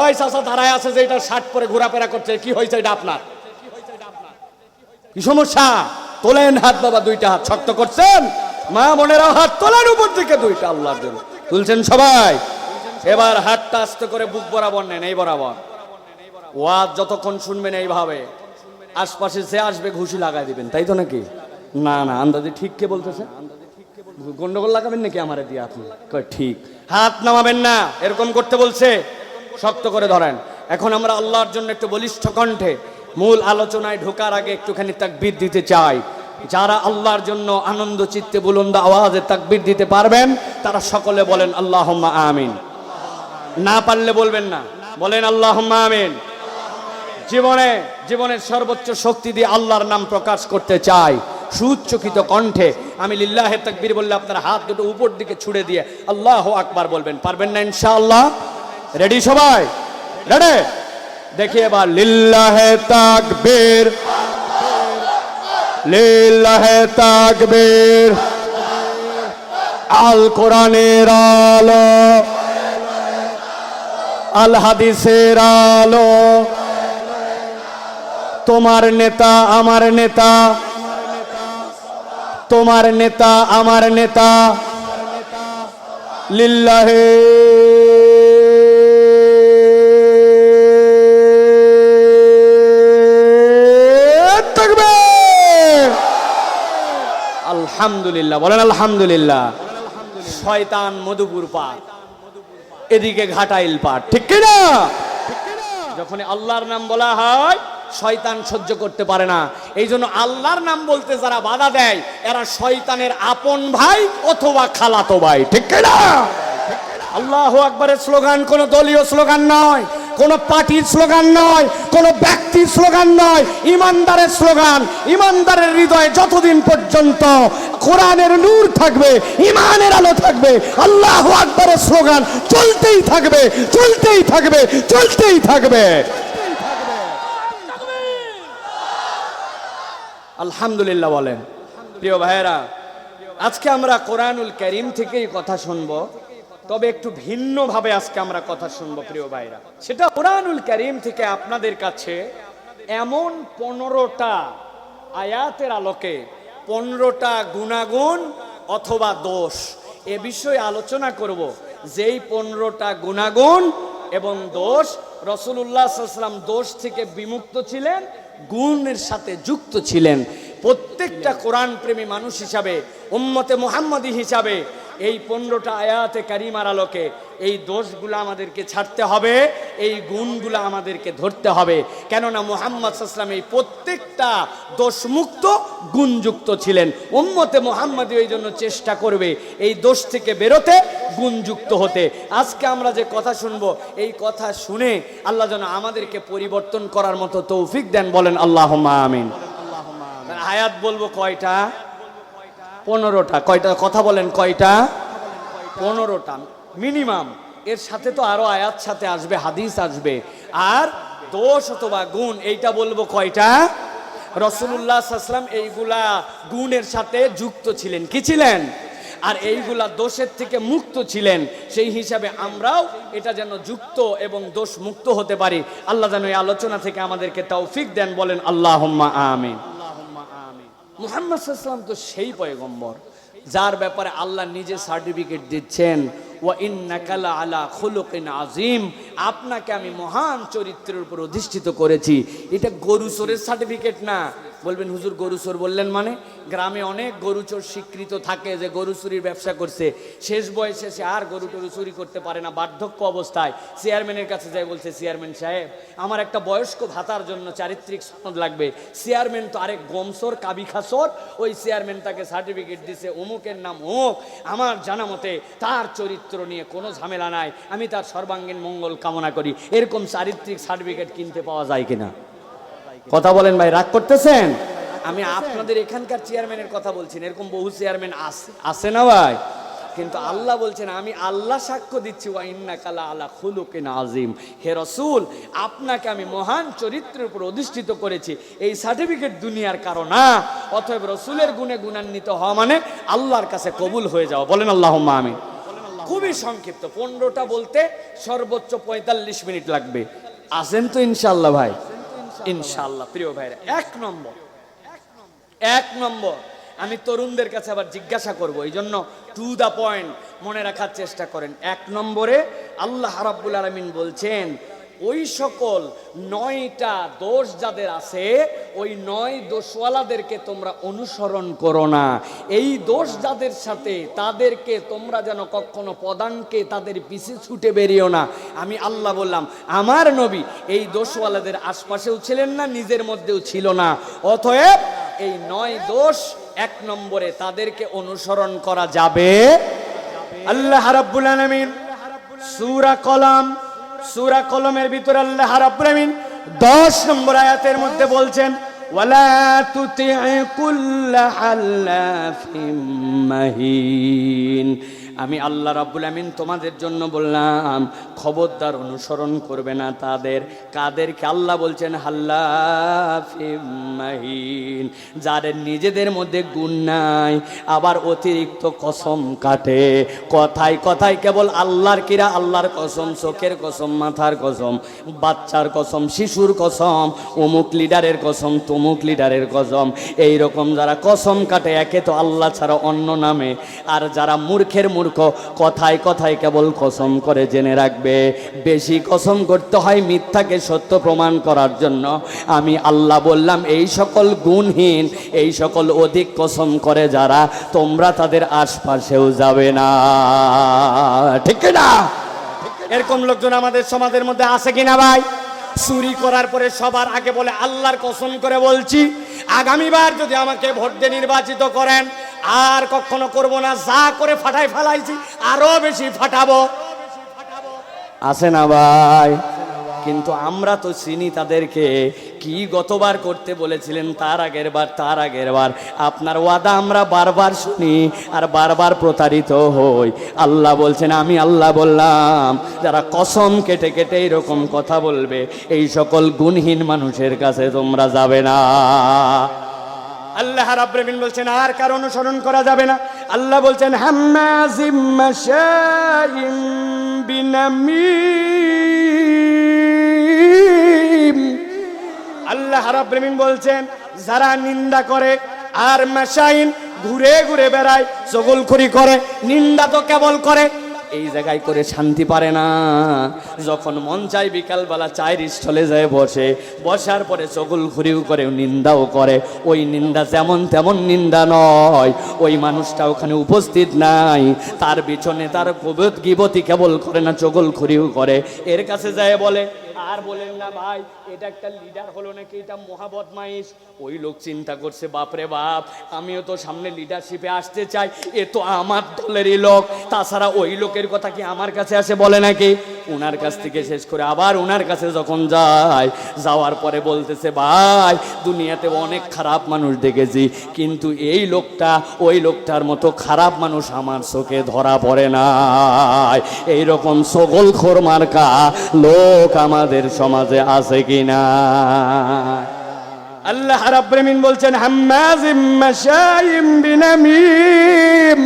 ওই চাচা দাঁড়ায় আছে যে এটা শার্ট পরে ঘোরাফেরা করছে, কি হয়েছে এটা আপনার? কি সমস্যা? তোলেন হাত বাবা, দুইটা হাত শক্ত করছেন। মা বোনেরাও হাত তোলেন উপর থেকে দুইটা, আল্লাহর জন্য তুলছেন সবাই। এবার হাতটা আস্তে করে বুক বরাবর নেন, এই বরাবর। ওয়াজ যতক্ষণ শুনবেন এইভাবে, আশপাশে যে আসবে ঘুষি লাগাই দিবেন, তাই তো নাকি? না না, আন্দাজে ঠিক কে বলতেছে? গন্ডগোল লাগাবেন নাকি আমারে দিয়ে আপনি? ঠিক। হাত নামাবেন না, এরকম করতে বলছে, শক্ত করে ধরেন। এখন আমরা আল্লাহর জন্য একটু বলিষ্ঠ কণ্ঠে মূল আলোচনায় ঢোকার আগে একটুখানি তাকবীর দিতে চাই। যারা আল্লাহর জন্য আনন্দ চিত্তে বুলন্দ আওয়াজে তাকবীর দিতে পারবেন তারা সকলে বলেন আল্লাহুম্মা আমিন। না পারলে বলবেন না, বলেন আল্লাহুম্মা আমিন। জীবনের সর্বোচ্চ শক্তি দিয়ে আল্লাহর নাম প্রকাশ করতে চাই সুউচ্চকিত কণ্ঠে। আমি লিল্লাহে তাকবীর বললে আপনারা হাত দুটো উপর দিকে ছুড়ে দিয়ে আল্লাহু আকবার বলবেন। পারবেন না ইনশাআল্লাহ? রেডি সবাই? রেডি? দেখি এবার লিল্লাহে তাকবীর, লিল্লাহে তাকবীর। আল কোরআনের আলো, আল হাদিসের আলো, তোমার নেতা আমার নেতা, তোমার নেতা আমার নেতা, লিল্লাহে তাকবীর। আলহামদুলিল্লাহ বলেন আলহামদুলিল্লাহ। শয়তান মধুপুর পার, এদিকে ঘাটাইল পার, ঠিক কিনা? যখন আল্লাহর নাম বলা হয় শয়তান সহ্য করতে পারে না। এই জন্য আল্লাহর নাম বলতে যারা বাধা দেয় এরা শয়তানের আপন ভাই অথবা খালাতো ভাই, ঠিক কিনা? আল্লাহু আকবারের স্লোগান কোন দলীয় স্লোগান নয়, কোন পার্টির স্লোগান নয়, কোন ব্যক্তির স্লোগান নয়, ইমানদারের স্লোগান। ইমানদারের হৃদয়ে যতদিন পর্যন্ত কোরআনের নূর থাকবে, ইমানের আলো থাকবে, আল্লাহু আকবারের স্লোগান চলতেই থাকবে, চলতেই থাকবে, চলতেই থাকবে। আলহামদুলিল্লাহ বলেন। প্রিয় ভাইয়েরা, আজকে আমরা কোরআনুল কারীম থেকেই কথা শুনবো, তবে একটু ভিন্ন ভাবে আজকে আমরা কথা শুনবো প্রিয় ভাইরা। সেটা কোরআনুল কারীম থেকে আপনাদের কাছে এমন 15টা আয়াতের আলোকে 15টা গুণাগুণ অথবা দোষ এ বিষয়ে আলোচনা করব। যেই 15টা গুণাগুণ এবং দোষ, রাসূলুল্লাহ সাল্লাল্লাহু আলাইহি ওয়াসাল্লাম দোষ থেকে বিমুক্ত ছিলেন, গুণের সাথে যুক্ত ছিলেন। প্রত্যেকটা কোরআন প্রেমী মানুষ হিসাবে, উম্মতে মুহাম্মাদী হিসাবে এই 15টা আয়াতে কারিমার আলোকে এই দোষগুলো আমাদেরকে ছাড়তে হবে, এই গুণগুলো আমাদেরকে ধরতে হবে। কেননা মুহাম্মদ সাল্লাল্লাহু আলাইহি ওয়াসাল্লাম এই প্রত্যেকটা দোষমুক্ত গুণযুক্ত ছিলেন। উম্মতে মুহাম্মাদী এই জন্য চেষ্টা করবে এই দোষ থেকে বেরোতে, গুণযুক্ত হতে। আজকে আমরা যে কথা শুনবো এই কথা শুনে আল্লাহ যেন আমাদেরকে পরিবর্তন করার মতো তৌফিক দেন, বলেন আল্লাহুম্মা আমিন। আয়াত বলবো কয়টা? 15টা। কয়টা? কথা বলেন কয়টা? 15টা মিনিমাম। এর সাথে তো আরো আয়াত সাথে আসবে, হাদিস আসবে। আর দোষ অথবা গুণ এইটা বলবো কয়টা? রাসূলুল্লাহ সাল্লাল্লাহু আলাইহি ওয়াসাল্লাম এইগুলা গুণের সাথে যুক্ত ছিলেন, কি ছিলেন? আর এইগুলা দোষের থেকে মুক্ত ছিলেন। সেই হিসাবে আমরাও এটা যেন যুক্ত এবং দোষ মুক্ত হতে পারি। আল্লাহ যেন এই আলোচনা থেকে আমাদেরকে তৌফিক দেন, বলেন আল্লাহুম্মা আমিন। মুহাম্মদ সাল্লাল্লাহু আলাইহি ওয়াসাল্লাম তো সেই পয়গম্বর যার ব্যাপারে আল্লাহ নিজে সার্টিফিকেট দিচ্ছেন, ওয়া ইন্নাকা লা আলা খুলুকিন আযীম, আপনাকে আমি মহান চরিত্রের উপর অধিষ্ঠিত করেছি। এটা গরু চোরের সার্টিফিকেট না, বলবেন হুজুর গরু চোর বললেন মানে? গ্রামে অনেক গরু চোর স্বীকৃত থাকে যে গরু চুরির ব্যবসা করছে, শেষ বয়সে সে আর গরু টরু চুরি করতে পারে না, বার্ধক্য অবস্থায় চেয়ারম্যানের কাছে যায়, বলছে চেয়ারম্যান সাহেব আমার একটা বয়স্ক ভাতার জন্য চারিত্রিক সনদ লাগবে। চেয়ারম্যান তো আরেক গমসোর কাবিখাসোর, ওই চেয়ারম্যান তাকে সার্টিফিকেট দিছে অমুকের নাম অমুক, আমার জানা মতে তার চরিত্র নিয়ে কোনো ঝামেলা নাই, আমি তার সর্বাঙ্গীন মঙ্গল কামনা করি। এরকম চারিত্রিক সার্টিফিকেট কিনতে পাওয়া যায় কিনা? কথা বলেন ভাই, রাগ করতেছেন? আমি আপনাদের এখানকার চেয়ারম্যানের কথা বলছি, এরকম বহু চেয়ারম্যান আছে না ভাই? কিন্তু আল্লাহ বলছেন, আমি আল্লাহ সাক্ষ্য দিচ্ছি, ওয়া ইন্নাকা লাআলা খুলুকিন আযীম, হে রাসূল আপনাকে আমি মহান চরিত্রের উপর অধিষ্ঠিত করেছি। এই সার্টিফিকেট দুনিয়ার কারণ না, অতএব রাসূলের গুণে গুণান্বিত হওয়া মানে আল্লাহর কাছে কবুল হয়ে যাওয়া। বলেন আল্লাহুম্মা আমিন। খুবই সংক্ষিপ্ত, 15টা বলতে সর্বোচ্চ 45 মিনিট লাগবে। আসেন তো ইনশাআল্লাহ ভাই? ইনশাআল্লাহ। প্রিয় ভাইরা, এক নম্বর আমি তরুণদের কাছে আবার জিজ্ঞাসা করব, এই জন্য টু দা পয়েন্ট মনে রাখার চেষ্টা করেন। 1 নম্বরে আল্লাহ রাব্বুল আলামিন বলছেন, ওই সকল 9টা দোষ যাদের আছে ওই 9 দোষওয়ালাদেরকে তোমরা অনুসরণ করো না। এই দোষ যাদের সাথে তাদেরকে তোমরা যেন কখনো পদাঙ্কে তাদের পিছে ছুটে বেরিও না। আমি আল্লাহ বললাম, আমার নবী এই দোষওয়ালাদের আশপাশেও ছিলেন না, নিজের মধ্যেও ছিল না। অতএব এই 9 দোষ 1 নম্বরে তাদেরকে অনুসরণ করা যাবে। আল্লাহ রাব্বুল আলামিন সূরা কলমের ভিতরে আল্লাহ রাব্বুল আলামিন 10 নম্বর আয়াতের মধ্যে বলছেন, ওয়ালা তুতি'ই কুল্লা হাল্লাফিম মাহিন। আমি আল্লাহ রাব্বুল আমিন তোমাদের জন্য বললাম, খবরদার অনুসরণ করবে না তাদের। কাদেরকে আল্লাহ বলছেন? হাল্লাফিম মাহিন, যাদের নিজেদের মধ্যে গুণ নাই, আবার অতিরিক্ত কসম কাটে। কথায় কথায় কেবল আল্লাহর কিরা, আল্লাহর কসম, চোখের কসম, মাথার কসম, বাচ্চার কসম, শিশুর কসম, অমুক লিডারের কসম, তমুক লিডারের কসম, এইরকম যারা কসম কাটে একে তো আল্লাহ ছাড়া অন্য নামে, আর যারা মূর্খের মূর্খ কথায় কথায় কেবল কসম করে, জেনে রাখবে বেশি কসম করতে হয় মিথ্যাকে সত্য প্রমাণ করার জন্য। আমি আল্লাহ বললাম, এই সকল গুণহীন, এই সকল অধিক কসম করে যারা, তোমরা তাদের আশপাশেও যাবে না। ঠিক না? এরকম লোকজন আমাদের সমাজের মধ্যে আছে কিনা ভাই? চুরি করার পরে সবার আগে বলে, আল্লাহর কসম করে বলছি আগামীবার যদি আমাকে ভোট দিয়ে নির্বাচিত করেন আর কখনো করব না, যা করে ফাটাই ফেলাইছি আরো বেশি ফাটাবো। আছে না ভাই? কিন্তু আমরা তো চিনি তাদেরকে, কি গতবার করতে বলেছিলেন, তার আগের বার আপনার ওয়াদা আমরা বারবার শুনি আর বারবার প্রতারিত হই। আল্লাহ বলছেন, আমি আল্লাহ বললাম, যারা কসম কেটে কেটে এরকম কথা বলবে, এই সকল গুণহীন মানুষের কাছে তোমরা যাবে না। আল্লাহ রাব্বুল আলামিন বলছেন, আর কার অনুসরণ করা যাবে না। আল্লাহ বলছেন, হাম্মাজিম মাশাইম বিনামিম। আল্লাহ রাব্বুল আলামিন বলছেন, যারা নিন্দা করে আর মাশাইন ঘুরে ঘুরে বেড়ায়, চগলখড়ি করে, নিন্দা তো কেবল করে, এই জায়গায় করে শান্তি পারে না। যখন মন চাই বিকালবেলা চায়ের স্টলে যায় বসে, বসার পরে চগলখড়িও করে, নিন্দাও করে। ওই নিন্দা যেমন তেমন নিন্দা নয়, ওই মানুষটা ওখানে উপস্থিত নাই, তার পিছনে তার গীবতি কেবল করে না, চগলখড়িও করে। এর কাছে যায় বলে, আর বলেন না ভাই, এটা একটা লিডার হলো নাকি, এটা মহাবদমাইশ। ওই লোক চিন্তা করছে, বাপরে বাপ, আমিও তো সামনে লিডারশিপে আসতে চাই, এ তো আমার দলেরই লোক, তাছাড়া ওই লোকের কথা কি আমার কাছে আসে বলে নাকি? ওনার কাছ থেকে শেষ করে আবার ওনার কাছে যখন যায়, যাওয়ার পরে বলতেছে, ভাই দুনিয়াতে অনেক খারাপ মানুষ দেখেছি, কিন্তু এই লোকটা ওই লোকটার মতো খারাপ মানুষ আমার চোখে ধরা পড়ে না। এইরকম চগলখোর মার্কা লোক আমাদের সমাজে আছে কিনা? আল্লাহ রাব্বুল আলামিন বলছেন, হাম্মাজিম মাশাইম বিনামিম।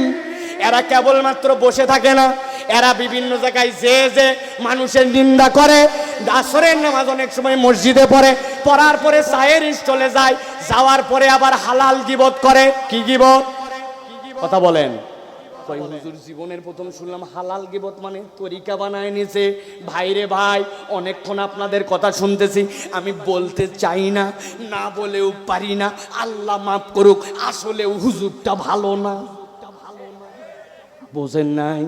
এরা কেবলমাত্র বসে থাকে না, এরা বিভিন্ন জায়গায় যে মানুষের নিন্দা করে। আসরের নামাজ অনেক সময় মসজিদে পড়ে, পড়ার পরে চায়ের স্টলে যায়, যাওয়ার পরে আবার হালাল গীবত করে। কি গীবত? কথা বলেন। কই হুজুর জীবনের প্রথম শুনলাম হালাল গিবত মানে তরিকা বানায় নিছে। ভাইরে ভাই, অনেকক্ষণ আপনাদের কথা শুনতেছি, আমি বলতে চাই না, না বলেও পারি না, আল্লাহ মাফ করুক, আসলে হুজুরটা ভালো না। বোঝেন নাই?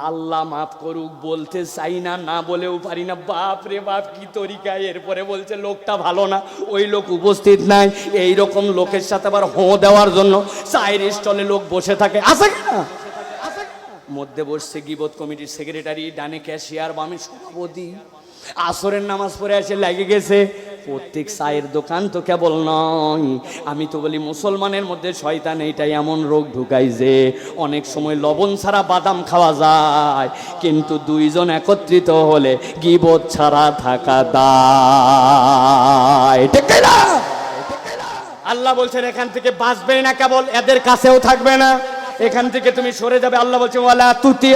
আল্লাহ মাফ করুক, বলতে চাই না, না বলেও পারি না। বাপ রে বাপ, কি তরিকা! এরপরে বলছে লোকটা ভালো না, ওই লোক উপস্থিত নাই। এই রকম লোকের সাথে আবার দেওয়ার জন্য চায়ের স্টলে লোক বসে থাকে, আছে কিনা? মধ্যে বসছে গিবত কমিটির সেক্রেটারি, ডানে ক্যাশিয়ার, বামে সভাপতি। আসরের নামাজ পড়ে এসে লেগে গেছে। প্রত্যেক চায়ের দোকান তো কেবল নয়, আমি তো বলি মুসলমানের মধ্যে শয়তান এইটাই এমন রোগ ঢুকাই যে অনেক সময় লবণ ছাড়া বাদাম খাওয়া যায়, কিন্তু দুইজন একত্রিত হলে গিবত ছাড়া থাকা দায়। ঠিক না? আল্লাহ বলছেন এখান থেকে বাঁচবে না, কেবল এদের কাছেও থাকবে না, এখান থেকে তুমি সরে যাবে। আল্লাহ বলছেন ওয়ালা তুতি,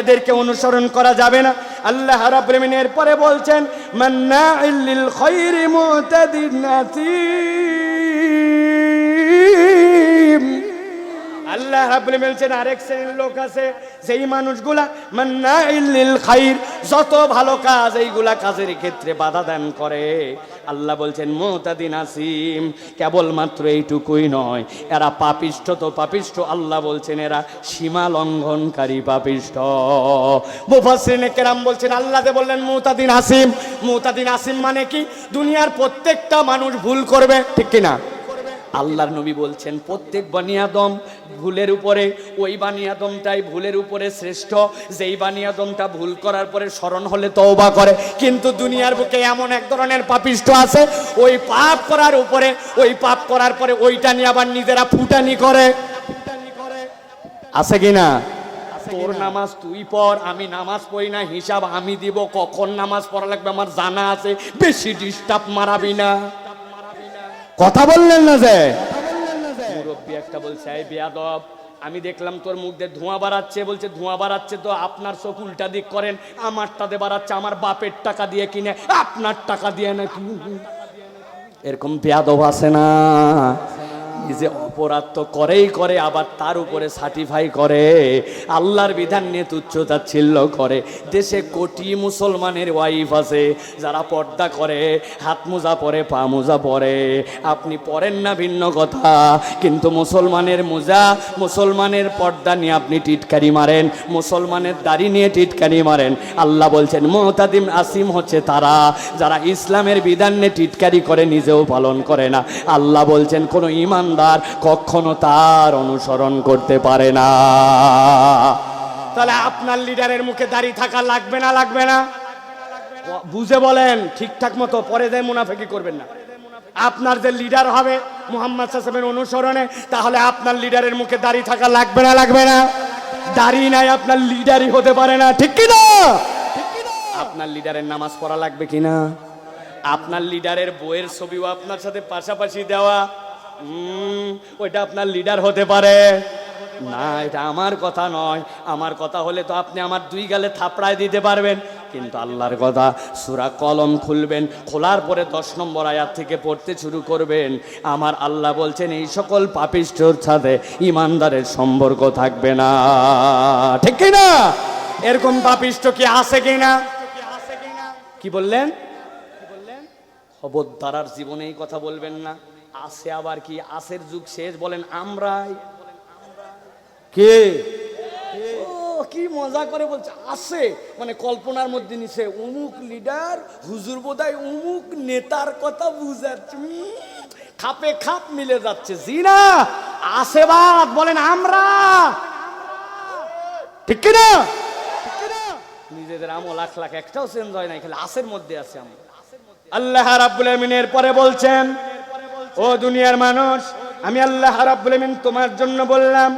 এদেরকে অনুসরণ করা যাবে না। আল্লাহ রাব্বুল আলামিন এরপরে বলছেন মান্নাইল লিল খায়রি মুতাদিন নাসিম। আল্লাহ রাব্বুল আলামিন বলছেন আরেক শ্রেণীর লোক আছে, যেই মানুষগুলা মান্নাইল লিল খায়র, যত ভালো কাজ এইগুলা কাজের ক্ষেত্রে বাধা দান করে। আল্লাহ বলছেন মুতাদিন নাসিম, কেবলমাত্র এইটুকুই নয়, এরা পাপিষ্ঠ তো পাপিষ্ঠ, আল্লাহ বলছেন এরা সীমা লঙ্ঘনকারী পাপিষ্ঠ। মুফাসসিরিনে কেরাম বলছেন আল্লাহ যে বললেন মুতাদিন নাসিম, মুতাদিন নাসিম মানে কি? দুনিয়ার প্রত্যেকটা মানুষ ভুল করবে, ঠিক কিনা? আল্লাহর নবী বলছেন প্রত্যেক বানি আদম ভুলের উপরে, ওই বানি আদমটাই ভুলের উপরে শ্রেষ্ঠ, যেই বানি আদমটা ভুল করার পরে স্মরণ হলে তওবা করে। কিন্তু দুনিয়ার বুকে এমন এক ধরনের পাপিষ্ঠ আছে, ওই পাপ করার উপরে, ওই পাপ করার পরে ওইটা নিয়ে আবার নিজেরা ফুটানি করে, আছে কিনা? তোর নামাজ তুই পড়, আমি নামাজ পড়ি না, হিসাব আমি দিব, কখন নামাজ পড়া লাগবে আমার জানা আছে, বেশি ডিস্টার্ব মারাবি না। কথা বললেন না যে? মুরব্বী একটা বলছে এই বেয়াদব, আমি দেখলাম তোর মুখ দিয়ে ধোঁয়া বাড়াচ্ছে, বলছে ধোঁয়া বাড়াচ্ছে তো আপনার চোখ উল্টা দিক করেন, আমারটাতে বাড়াচ্ছে, আমার বাপের টাকা দিয়ে কিনে আপনার টাকা দিয়ে নাকি। এরকম বেয়াদব আছে না, যে অপরাধ তো করেই করে, আবার তার উপরে সার্টিফাই করে, আল্লাহর বিধান নিয়ে তুচ্ছতাচ্ছিল্য করে। দেশে কোটি মুসলমানের ওয়াইফ আছে যারা পর্দা করে, হাত মোজা পরে, পা মোজা পরে, আপনি পরেন না ভিন্ন কথা, কিন্তু মুসলমানের মোজা, মুসলমানের পর্দা নিয়ে আপনি টিটকারি মারেন, মুসলমানের দাড়ি নিয়ে টিটকারি মারেন। আল্লাহ বলছেন মুতাদিন আসিম হচ্ছে তারা যারা ইসলামের বিধান নিয়ে টিটকারি করে, নিজেও পালন করে না। আল্লাহ বলছেন কোনো ইমান কখনো তার অনুসরণ করতে পারে না। তাহলে আপনার লিডারের মুখে দাঁড়িয়ে থাকা লাগবে না, লাগবে না? বুঝে বলেন ঠিকঠাক মতো, পরে যায় মুনাফিকি করবেন না। আপনার যে লিডার হবে মুহাম্মদ সাল্লাল্লাহু আলাইহি ওয়াসাল্লামের অনুসরণে, তাহলে আপনার লিডারের মুখে দাঁড়িয়ে থাকা লাগবে না, লাগবে না? দাঁড়িয়ে নাই আপনার লিডারই হতে পারে না, ঠিক কিনা? আপনার লিডারের নামাজ পড়া লাগবে কিনা? আপনার লিডারের বইয়ের ছবিও আপনার সাথে পাশাপাশি দেওয়া, ওইটা আপনার লিডার হতে পারে না? এটা আমার কথা নয়। আমার কথা হলে তো আপনি আমার দুই গালে থাপড়ায় দিতে পারবেন, কিন্তু আল্লাহর কথা, সূরা কলম খুলবেন, খোলার পরে 10 নম্বর আয়াত থেকে পড়তে শুরু করবেন। আমার আল্লাহ বলছেন এই সকল পাপিষ্ঠর সাথে ইমানদারের সম্পর্ক থাকবে না, ঠিক কিনা? এরকম পাপিষ্ঠ কি আছে কিনা? কি বললেন? খবরদার আর জীবনে এই কথা বলবেন না। আছে আবার কি? আসের যুগ শেষ, বলেন আমরাই। কে? ও কি মজা করে বলছে আছে, মানে কল্পনার মধ্যে নিছে অমুক লিডার, হুজুর বোধহয় অমুক নেতার কথা বুঝাচ্ছে, খাপে খাপ মিলে যাচ্ছে। জি না, আশেবাদ, বলেন আমরা, ঠিক কিনা? নিজেদের আমল লাখ লাখ একটাও চেঞ্জ হয় না, খালি আসের মধ্যে আছে আমরা। আল্লাহ রাব্বুল আমিনের পরে বলছেন ও দুনিয়ার মানুষ, আমি আল্লাহ রাব্বুল আমিন তোমার জন্য বললাম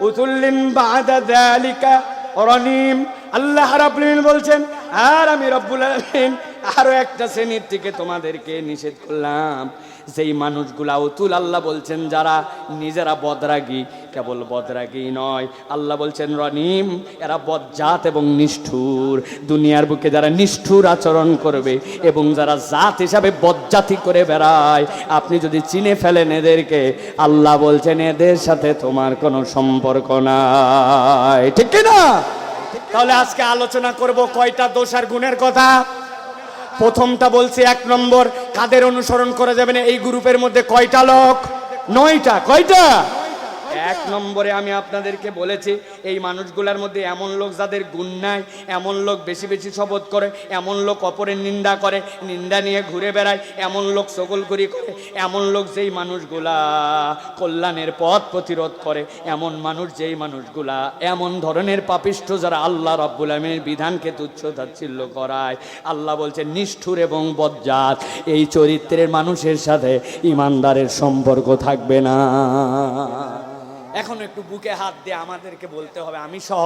উতুল্লিন বাদা যালিকা রানিম। আল্লাহ রাব্বুল আমিন বলছেন আর আমি রব্বুল আলামিন আরো একটা শ্রেণীর থেকে তোমাদেরকে নিষেধ করলাম, যেই মানুষগুলা উতুল, আল্লাহ বলছেন যারা নিজেরা বদরাগী, কেবল বদরাগী নয়, আল্লাহ বলছেন রনিম, এরা বজ্জাত এবং নিষ্ঠুর। দুনিয়ার বুকে যারা নিষ্ঠুর আচরণ করবে এবং যারা জাত হিসাবে বজ্জাতি করে বেড়ায়, আপনি যদি চিনে ফেলেন এদেরকে, আল্লাহ বলছেন এদের সাথে তোমার কোনো সম্পর্ক নাই। ঠিক না? তাহলে আজকে আলোচনা করব কয়টা দোষ আর গুণের কথা। প্রথমটা বলছি, 1 নম্বর, কাদের অনুসরণ করা যাবে না? এই গ্রুপের মধ্যে কয়টা লোক? 9টা। কয়টা? 1 নম্বরে আমি আপনাদেরকে বলেছি, এই মানুষগুলোর মধ্যে এমন লোক যাদের গুণ নাই, এমন লোক বেশি বেশি শপথ করে, এমন লোক অপরের নিন্দা করে, নিন্দা নিয়ে ঘুরে বেড়ায়, এমন লোক চগলখড়ি করে, এমন লোক যেই মানুষগুলা কল্যাণের পথ প্রতিরোধ করে, এমন মানুষ যেই মানুষগুলা এমন ধরনের পাপিষ্ঠ যারা আল্লাহ রাব্বুল আমিনের বিধানকে তুচ্ছ তাচ্ছিল্য করায়। আল্লাহ বলছেন নিষ্ঠুর এবং বজ্জাত এই চরিত্রের মানুষের সাথে ইমানদারের সম্পর্ক থাকবে না। এখন একটু বুকে হাত দিয়ে আমাদেরকে বলতে হবে, আমি সহ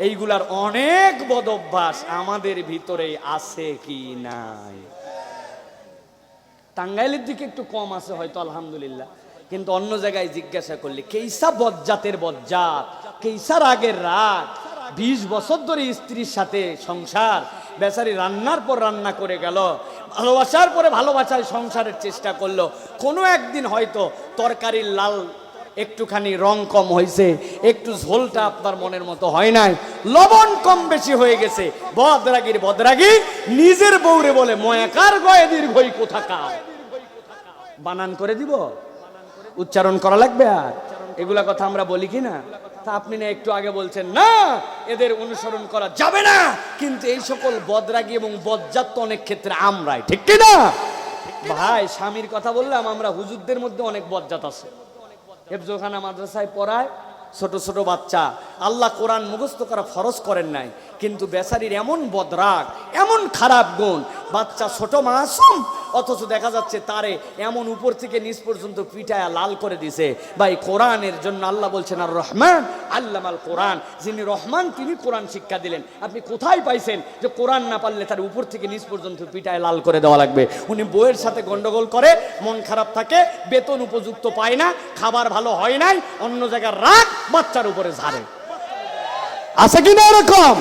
এইগুলার অনেক বদ অভ্যাস আমাদের ভিতরে আছে কি নাই? টাঙ্গাইলের দিকে একটু কম আছে হয়তো, আলহামদুলিল্লাহ, কিন্তু অন্য জায়গায় জিজ্ঞাসা করলে কেইসা বজ্জাতের বজ্জাত, কেইসা রাগের রাগ। 20 বছর ধরে স্ত্রীর সাথে সংসার, বেচারি রান্নার পর রান্না করে গেল, ভালোবাসার পরে ভালোবাসায় সংসারের চেষ্টা করলো, কোনো একদিন হয়তো তরকারির লাল একটুখানি রং কম হয়েছে, একটু ঝোলটা আপনার মনের মতো হয় নাই, লবণ কম বেশি হয়ে গেছে, বদরাগীর বদরাগী নিজের বউরে বলে ময়াকার গয়ে দীর্ঘই কোথাকার। বানান করে দিব, উচ্চারণ করা লাগবে। আর এগুলা কথা আমরা বলি কি না? তা আপনি না একটু আগে বলছেন না এদের অনুসরণ করা যাবে না, কিন্তু এই সকল বদরাগী এবং বজ্জাত তো অনেক ক্ষেত্রে আমরাই। ঠিক কি না ভাই? স্বামীর কথা বললাম, আমরা হুজুরদের মধ্যে অনেক বজ্জাত আছে। হেফজোখানা মাদ্রাসায় পড়ায় ছোট ছোট বাচ্চা, আল্লাহ কোরআন মুখস্থ করা ফরজ করেন নাই, কিন্তু বেচারির এমন বদরাগ, এমন খারাপ গুণ, বাচ্চা ছোট মাসুম, অথচ দেখা যাচ্ছে তারে এমন উপর থেকে নিচ পর্যন্ত পিটায়া লাল করে দিছে। ভাই কোরআনের জন্য আল্লাহ বলছেন আর রহমান আল্লামাল কোরআন, যিনি রহমান তিনি কোরআন শিক্ষা দিলেন। আপনি কোথায় পাইছেন যে কোরআন না পারলে তার উপর থেকে নিচ পর্যন্ত পিটায় লাল করে দেওয়া লাগবে? উনি বইয়ের সাথে গন্ডগোল করে, মন খারাপ থাকে, বেতন উপযুক্ত পায় না, খাবার ভালো হয় নাই, অন্য জায়গার রাগ বাচ্চার উপরে ঝাড়ে। আছে কিনা এরকম?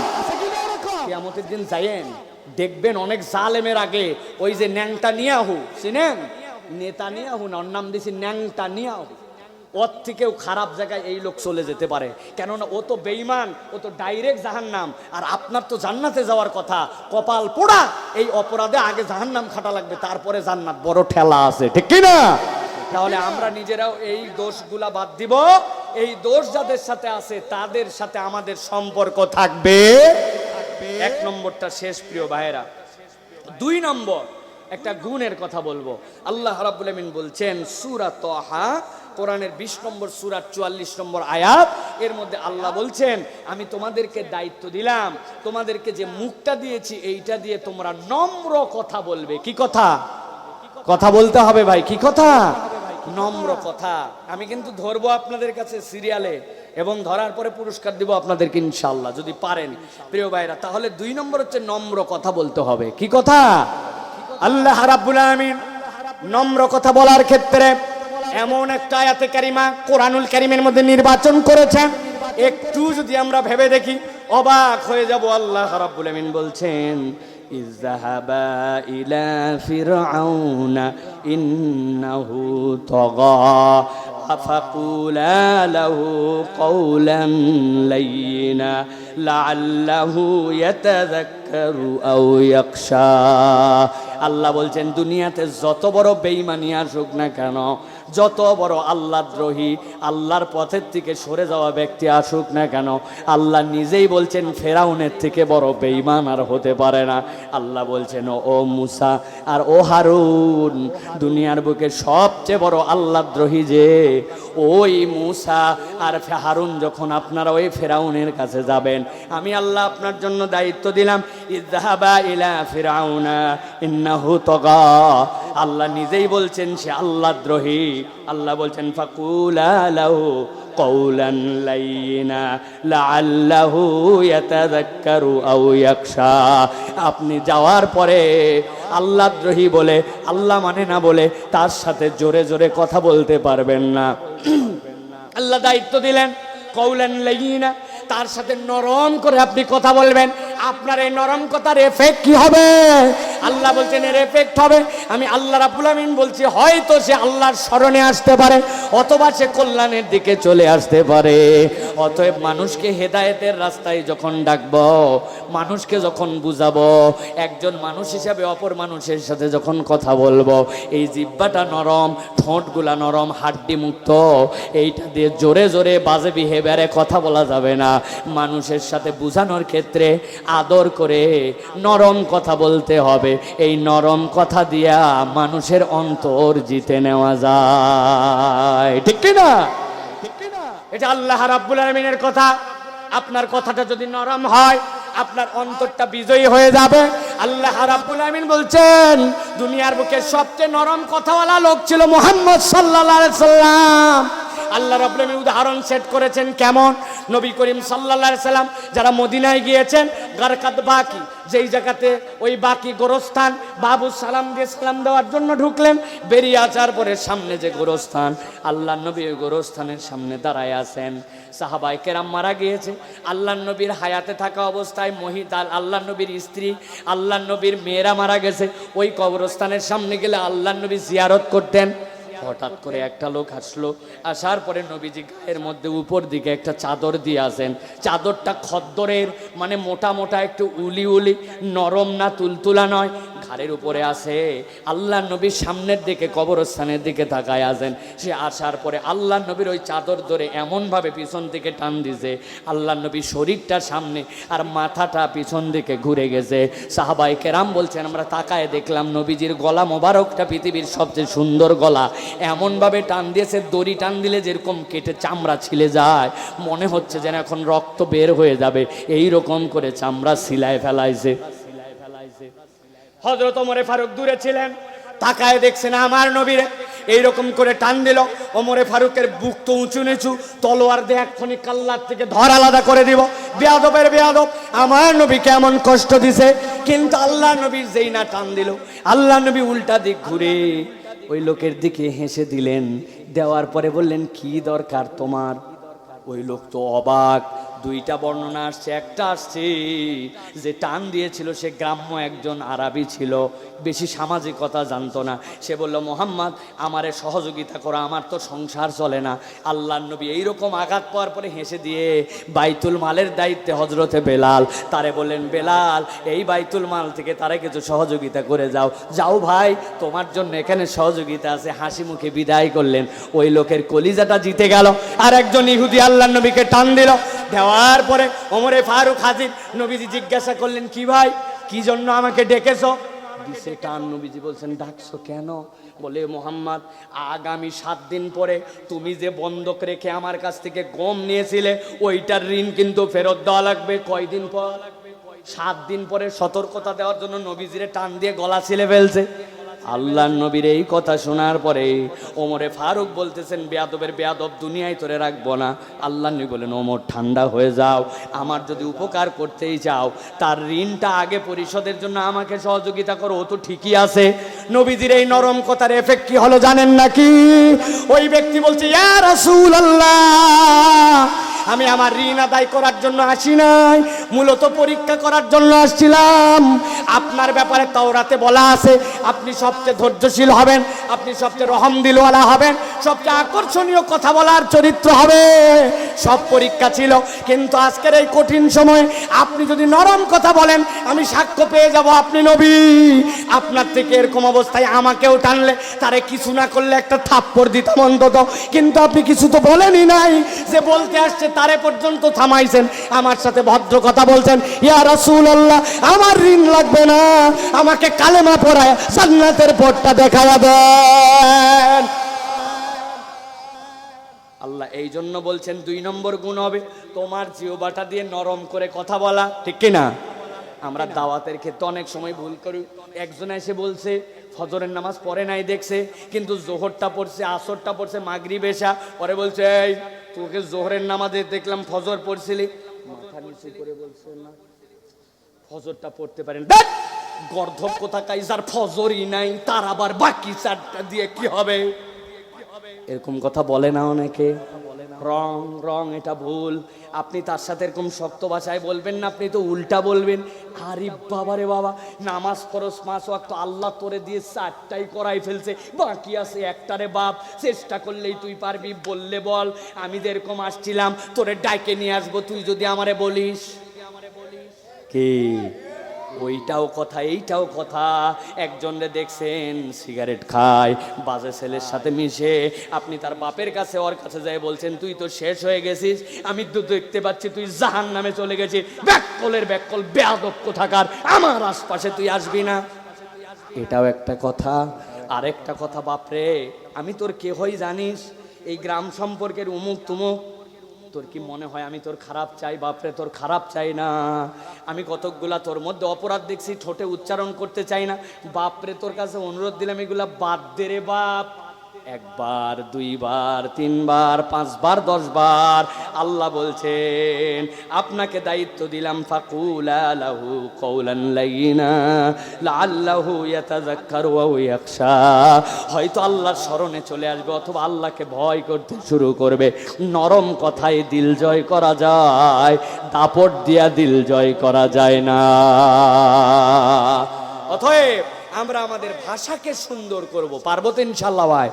কিয়ামতের দিন যায়েন দেখবেন অনেক জালেমের আগে ওই যে ন্যাংটানিয়াহু, চিনেন? নেতানিয়াহু না, ওর নাম দিয়েছি ন্যাংটানিয়াহু, ওর থেকেও খারাপ জায়গায় এই লোক চলে যেতে পারে। কেননা ও তো বেঈমান, ও তো ডাইরেক্ট জাহান্নাম, আর আপনার তো জান্নাতে যাওয়ার কথা। কপাল পোড়া, এই অপরাধে আগে জাহান্নাম খাটা লাগবে, তারপরে জান্নাত। বড় ঠেলা আছে, ঠিক কি না? তাহলে আমরা নিজেরাও এই দোষগুলা বাদ দিব। এই দোষ যাদের সাথে আছে তাদের সাথে আমাদের সম্পর্ক থাকবে। 1 নম্বরটা শেষ প্রিয় ভাইয়েরা। 2 নম্বর একটা গুণের কথা বলবো। আল্লাহ রাব্বুল আমিন বলছেন সূরা তাহা, কোরআনের 20 নম্বর সূরার 44 নম্বর আয়াত, এর মধ্যে আল্লাহ বলছেন আমি তোমাদেরকে দায়িত্ব দিলাম, তোমাদেরকে যে মুখটা দিয়েছি এইটা দিয়ে তোমরা নম্র কথা বলবে। কি কথা? কথা বলতে হবে ভাই। কি কথা? নম্র কথা। আমি কিন্তু ধরবো আপনাদের কাছে সিরিয়ালে, এবং ধরার পরে পুরস্কার দিব আপনাদেরকে ইনশাআল্লাহ, যদি পারেন প্রিয় ভাইরা। তাহলে 2 নম্বর হচ্ছে নম্র কথা বলতে হবে। কি কথা? আল্লাহ রাব্বুল আমিন নম্র কথা বলার ক্ষেত্রে এমন একটা আয়াতে কারিমা কোরআনুল কারীমের মধ্যে নির্বাচন করেছেন, একটু যদি আমরা ভেবে দেখি অবাক হয়ে যাব। আল্লাহ রাব্বুল আমিন বলছেন ইযহাবা ইলা ফিরআউনা ইন্নাহু তাগা ফাকুলা লাহু কওলান লাইয়িনা লাআল্লাহু ইয়াতাযাক্কারু আও ইয়াখশা। আল্লাহ বলছেন দুনিয়াতে যত বড় বেঈমানি আসুক না কেন, যত বড় আল্লাহদ্রোহী, আল্লাহর পথের থেকে সরে যাওয়া ব্যক্তি আসুক না কেন, আল্লাহ নিজেই বলছেন ফেরাউনের থেকে বড় বেঈমান আর হতে পারে না। আল্লাহ বলছেন ও মুসা আর ও হারুন, দুনিয়ার বুকে সবচেয়ে বড় আল্লাহদ্রোহী যে ওই মুসা আর হারুন। যখন আপনারা ওই ফেরাউনের কাছে যাবেন, আমি আল্লাহ আপনার জন্য দায়িত্ব দিলাম ইযহাবা ইলা ফিরআউনা ইন্নাহু তাগা। আল্লাহ নিজেই বলছেন সে আল্লাহদ্রোহী। আল্লাহ বলছেন ফাকুলা লাহু কওলান লাইয়িনা লাআল্লাহু ইয়াতাযাক্কারু আও ইয়াখশা। আপনি যাওয়ার পরে আল্লাহদ্রোহী বলে, আল্লাহ মানে না বলে তার সাথে জোরে জোরে কথা বলতে পারবেন না। আল্লাহ দায়িত্ব দিলেন কওলান লাইয়িনা, তার সাথে নরম করে আপনি কথা বলবেন। আপনার এই নরম কথার এফেক্ট কি হবে? আল্লাহ বলছেন এর এফেক্ট হবে, আমি আল্লাহ রাব্বুল আমিন বলছি, হয়তো সে আল্লাহর শরণে আসতে পারে অথবা সে কল্যাণের দিকে চলে আসতে পারে। অতএব মানুষকে হেদায়েতের রাস্তায় যখন ডাকবো, মানুষকে যখন বুঝাবো, একজন মানুষ হিসাবে অপর মানুষের সাথে যখন কথা বলবো, এই জিহ্বাটা নরম, ঠোঁটগুলা নরম, হাড্ডি মুক্ত, এইটা দিয়ে জোরে জোরে বাজে বিহেভিয়ারে কথা বলা যাবে না। মানুষের সাথে বুঝানোর ক্ষেত্রে আদর করে নরম কথা বলতে হবে। এই নরম কথা দিয়া মানুষের অন্তর জিতে নেওয়া যায়, ঠিক কি না? এটা আল্লাহ রাব্বুল আলামিনের কথা। আপনার কথাটা যদি নরম হয়, আপনার অন্তরটা বিজয়ী হয়ে যাবে। আল্লাহ রাব্বুল আলামিন বলছেন দুনিয়ার বুকে সবচেয়ে নরম কথাওয়ালা লোক ছিল মুহাম্মদ সাল্লাল্লাহু আলাইহি সাল্লাম। আল্লাহ রাব্বুল আলামিন উদাহরণ সেট করেছেন কেমন? নবী করিম সাল্লাল্লাহু আলাইহি সাল্লাম যারা মদিনায় গিয়েছেন, গারকাত বাকি, যেই জায়গাতে ওই বাকি গোরস্থান, বাবু সালাম দিয়ে সালাম দেওয়ার জন্য ঢুকলেন, বেরিয়ে আসার পরে সামনে যে গোরস্থান, আল্লাহ নবী ওই গোরস্থানের সামনে দাঁড়ায় আছেন। সাহাবায়ে কেরাম মারা গিয়েছে, আল্লাহ নবীর হায়াতে থাকা অবস্থায় মহিলা, আল্লাহ নবীর স্ত্রী, আল্লাহ নবীর মেয়েরা মারা গেছে। ওই কবরস্থানের সামনে গেলে আল্লাহ নবী জিয়ারত করতেন। হঠাৎ করে একটা লোক আসলো, আসার পরে নবীজি গায়ের মধ্যে উপর দিকে একটা চাদর দিয়ে আসেন। চাদরটা খদ্দরের, মানে মোটা মোটা, একটু উলি উলি, নরম না, তুলতুলা নয়, ঘাড়ের উপরে আসে। আল্লাহ নবীর সামনের দিকে কবরস্থানের দিকে তাকায় আসেন। সে আসার পরে আল্লাহ নবীর ওই চাদর ধরে এমনভাবে পিছন দিকে টান দিছে, আল্লাহ নবীর শরীরটা সামনে আর মাথাটা পিছন দিকে ঘুরে গেছে। সাহাবায়ে কেরাম বলছেন আমরা তাকায় দেখলাম নবীজির গলা মোবারকটা পৃথিবীর সবচেয়ে সুন্দর গলা, এমনভাবে টান দিয়েছে, দড়ি টান দিলে যেরকম কেটে চামড়া ছিলে যায়, মনে হচ্ছে যেন এখন রক্ত বের হয়ে যাবে, এই রকম করে চামড়া সিলায় ফেলাইছে। হযরত ওমর ফারুক দূরে ছিলেন, তাকায় দেখছেন আমার নবীরে এইরকম করে টান দিল। ওমর ফারুকের বুক তো উঁচু নিচু, তলোয়ার দিয়ে এক্ষুনি কাল্লার থেকে ধর আলাদা করে দিব। বেয়াদবের বেয়াদব, আমার নবী কেমন কষ্ট দিছে। কিন্তু আল্লাহ নবী যেই না টান দিল, আল্লাহ নবী উল্টা দিক ঘুরে ওই লোকের দিকে হেসে দিলেন। দেওয়ার পরে বললেন কি দরকার তোমার? ওই লোক তো অবাক। দুইটা বর্ণনা আসছে, একটা আসছে যে টান দিয়েছিল সে গ্রাম্য একজন আরবি ছিল, বেশি সামাজিকতা জানতো না। সে বলল মুহাম্মদ আমারে সহযোগিতা করো, আমার তো সংসার চলে না। আল্লাহর নবী এইরকম আঘাত পাওয়ার পরে হেসে দিয়ে বাইতুল মালের দায়িত্বে হজরতে বেলাল, তারে বললেন বেলাল এই বাইতুল মাল থেকে তারে কিছু সহযোগিতা করে যাও। যাও ভাই, তোমার জন্য এখানে সহযোগিতা আছে। হাসি মুখে বিদায় করলেন। ওই লোকের কলিজাটা জিতে গেল। আর একজন ইহুদি আল্লাহর নবীকে টান দিল। দেওয়ার পরে ওমরে ফারুক হাজির। নবীজি জিজ্ঞাসা করলেন কি ভাই, কি জন্য আমাকে ডেকেছো? দিছে টান। নবীজি বলছেন ডাকছো কেন? বলে মুহাম্মদ আগামী 7 দিন পরে তুমি যে বন্ধক রেখে আমার কাছ থেকে গম নিয়েছিলে ওইটার ঋণ কিন্তু ফেরত দেওয়া লাগবে। কয়দিন পর? 7 দিন পরে। সতর্কতা দেওয়ার জন্য নবীজিরে টান দিয়ে গলা ছিলে ফেলছে। আল্লাহ নবীর এই কথা শোনার পরে ওমরে ফারুক বলতেছেন বেয়াদবের বেয়াদব, দুনিয়ায় তোরে রাখবো না। আল্লাহ নবী বলেন ওমর ঠান্ডা হয়ে যাও, আমার যদি উপকার করতেই চাও তার ঋণটা আগে পরিশোধের জন্য আমাকে সহযোগিতা করো। ও তো ঠিকই আছে। নবীজির এই নরম কথার এফেক্ট কি হলো জানেন নাকি? ওই ব্যক্তি বলছে ইয়া রাসূলুল্লাহ, আমি আমার ঋণ আদায় করার জন্য আসি নাই, মূলত পরীক্ষা করার জন্য আসছিলাম। আপনার ব্যাপারে তাওরাতে বলা আছে আপনি সবচেয়ে ধৈর্যশীল হবেন, আপনি সবচেয়ে রহম দিলওয়ালা হবেন, সবচেয়ে আকর্ষণীয় কথা বলার চরিত্র হবে। সব পরীক্ষা ছিল, কিন্তু আজকের এই কঠিন সময়ে আপনি যদি নরম কথা বলেন আমি সাক্ষ্য পেয়ে যাব আপনি নবী। আপনার থেকে এরকম অবস্থায় আমাকেও টানলে তারে কিছু না করলে একটা থাপ্পড় দিতাম অন্তত। কিন্তু আপনি কিছু তো বলেনই নাই। যে বলতে আসছে তারে পর্যন্ত থামাইছেন, আমার সাথে ভদ্র কথা বলছেন। ইয়া রাসূলুল্লাহ আমার ঋণ লাগবে না, আমাকে কালেমা পড়ায় জান্নাতের পথটা দেখায়া দেন। আল্লাহ এই জন্য বলছেন 2 নম্বর গুণ হবে তোমার জিহ্বাটা দিয়ে নরম করে কথা বলা, ঠিক কিনা? আমরা দাওয়াতের ক্ষেত্রে অনেক সময় ভুল করি। একজন এসে বলছে ফজরের নামাজ পড়ে নাই দেখছে, কিন্তু জোহরটা পড়ছে, আসরটা পড়ছে, মাগরিব এশা, পরে বলছে এই তোকে জোহরের নামাজে দেখলাম ফজর পড়ছিলি, মাথা নিচু করে বলছে না ফজরটা পড়তে পারেন। গর্ধব কোথাকার, যার ফজরই নাই তার আবার বাকি চারটা দিয়ে কি হবে? এরকম কথা বলে না অনেকে। রং রং এটা ভুল। আপনি তার সাথে এরকম শক্ত ভাষায় বলবেন না, আপনি তো উল্টা বলবেন। আরে বাবা রে বাবা, নামাজ ফরজ 5 ওয়াক্ত আল্লাহ তোরে দিয়ে 4টাই করাই ফেলছে, বাকি আছে একটারে বাপ, চেষ্টা করলেই তুই পারবি, বললে বল। আমি যেরকম আসছিলাম তোরে ডাইকে নিয়ে আসবো, তুই যদি আমারে বলিস কি? ওইটাও কথা এইটাও কথা। একজনরে দেখছেন সিগারেট খায়, বাজে ছেলের সাথে মিশে, আপনি তার বাপের কাছে ওর কাছে যাই বলছেন তুই তো শেষ হয়ে গেছিস, আমি তো দেখতে পাচ্ছি তুই জাহান্নামে চলে গেছিস, ব্যাককলের ব্যাককল বেয়াদব কোথাকার, আমার আশপাশে তুই আসবি না। এটাও একটা কথা। আরেকটা কথা, বাপরে আমি তোর কে হই জানিস? এই গ্রাম সম্পর্কের উমুক তুমুক। তোর কি মনে হয় আমি তোর খারাপ চাই? বাপরে তোর খারাপ চাই না, আমি কতকগুলা তোর মধ্যে অপরাধ দেখছি ঠোঁটে উচ্চারণ করতে চাই না। বাপরে তোর কাছে অনুরোধ দিলাম এগুলা বাদ দে রে বাপ। 1 বার 2 বার 3 বার 5 বার 10 বার আল্লাহ বলছেন আপনাকে দায়িত্ব দিলাম, ফাকুলা লাহু কওলান লাইয়িনা লাআল্লাহু ইয়াতাযাক্কারু ওয়া ইয়াখশা। হয়তো আল্লাহর স্মরণে চলে আসবে অথবা আল্লাহকে ভয় করতে শুরু করবে। নরম কথায় দিল জয় করা যায়, দাপট দিয়া দিল জয় করা যায় না। অতএব আমরা আমাদের ভাষাকে সুন্দর করব, পারবো তো ইনশাআল্লাহ ভাই।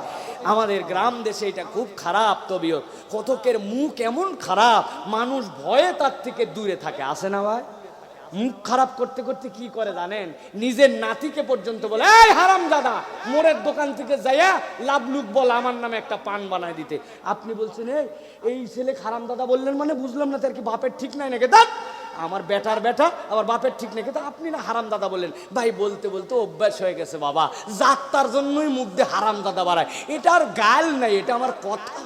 আমাদের গ্রাম দেশে এটা খুব খারাপ তবিয়ত, কতকের মুখ এমন খারাপ মানুষ ভয়ে তার থেকে দূরে থাকে, আসে না ভাই? মুখ খারাপ করতে করতে কি করে জানেন? নিজের নাতিকে পর্যন্ত বলে এই হারামজাদা, মোড়ের দোকান থেকে যাইয়া লাভলুক বল আমার নামে একটা পান বানায় দিতে। আপনি বলছেন এই ছেলে হারামজাদা বললেন মানে বুঝলাম না, তার কি বাপের ঠিক নাই নাকি? দাঁত আমার বেটার বেটা আবার বাপের ঠিক নাকি? তা আপনি না হারামজাদা বললেন। ভাই বলতে বলতে অভ্যাস হয়ে গেছে বাবা, যাত্রার জন্যই মুখ দিয়ে হারামজাদা বাড়ায়। এটা আর গাল নাই, এটা আমার কথা,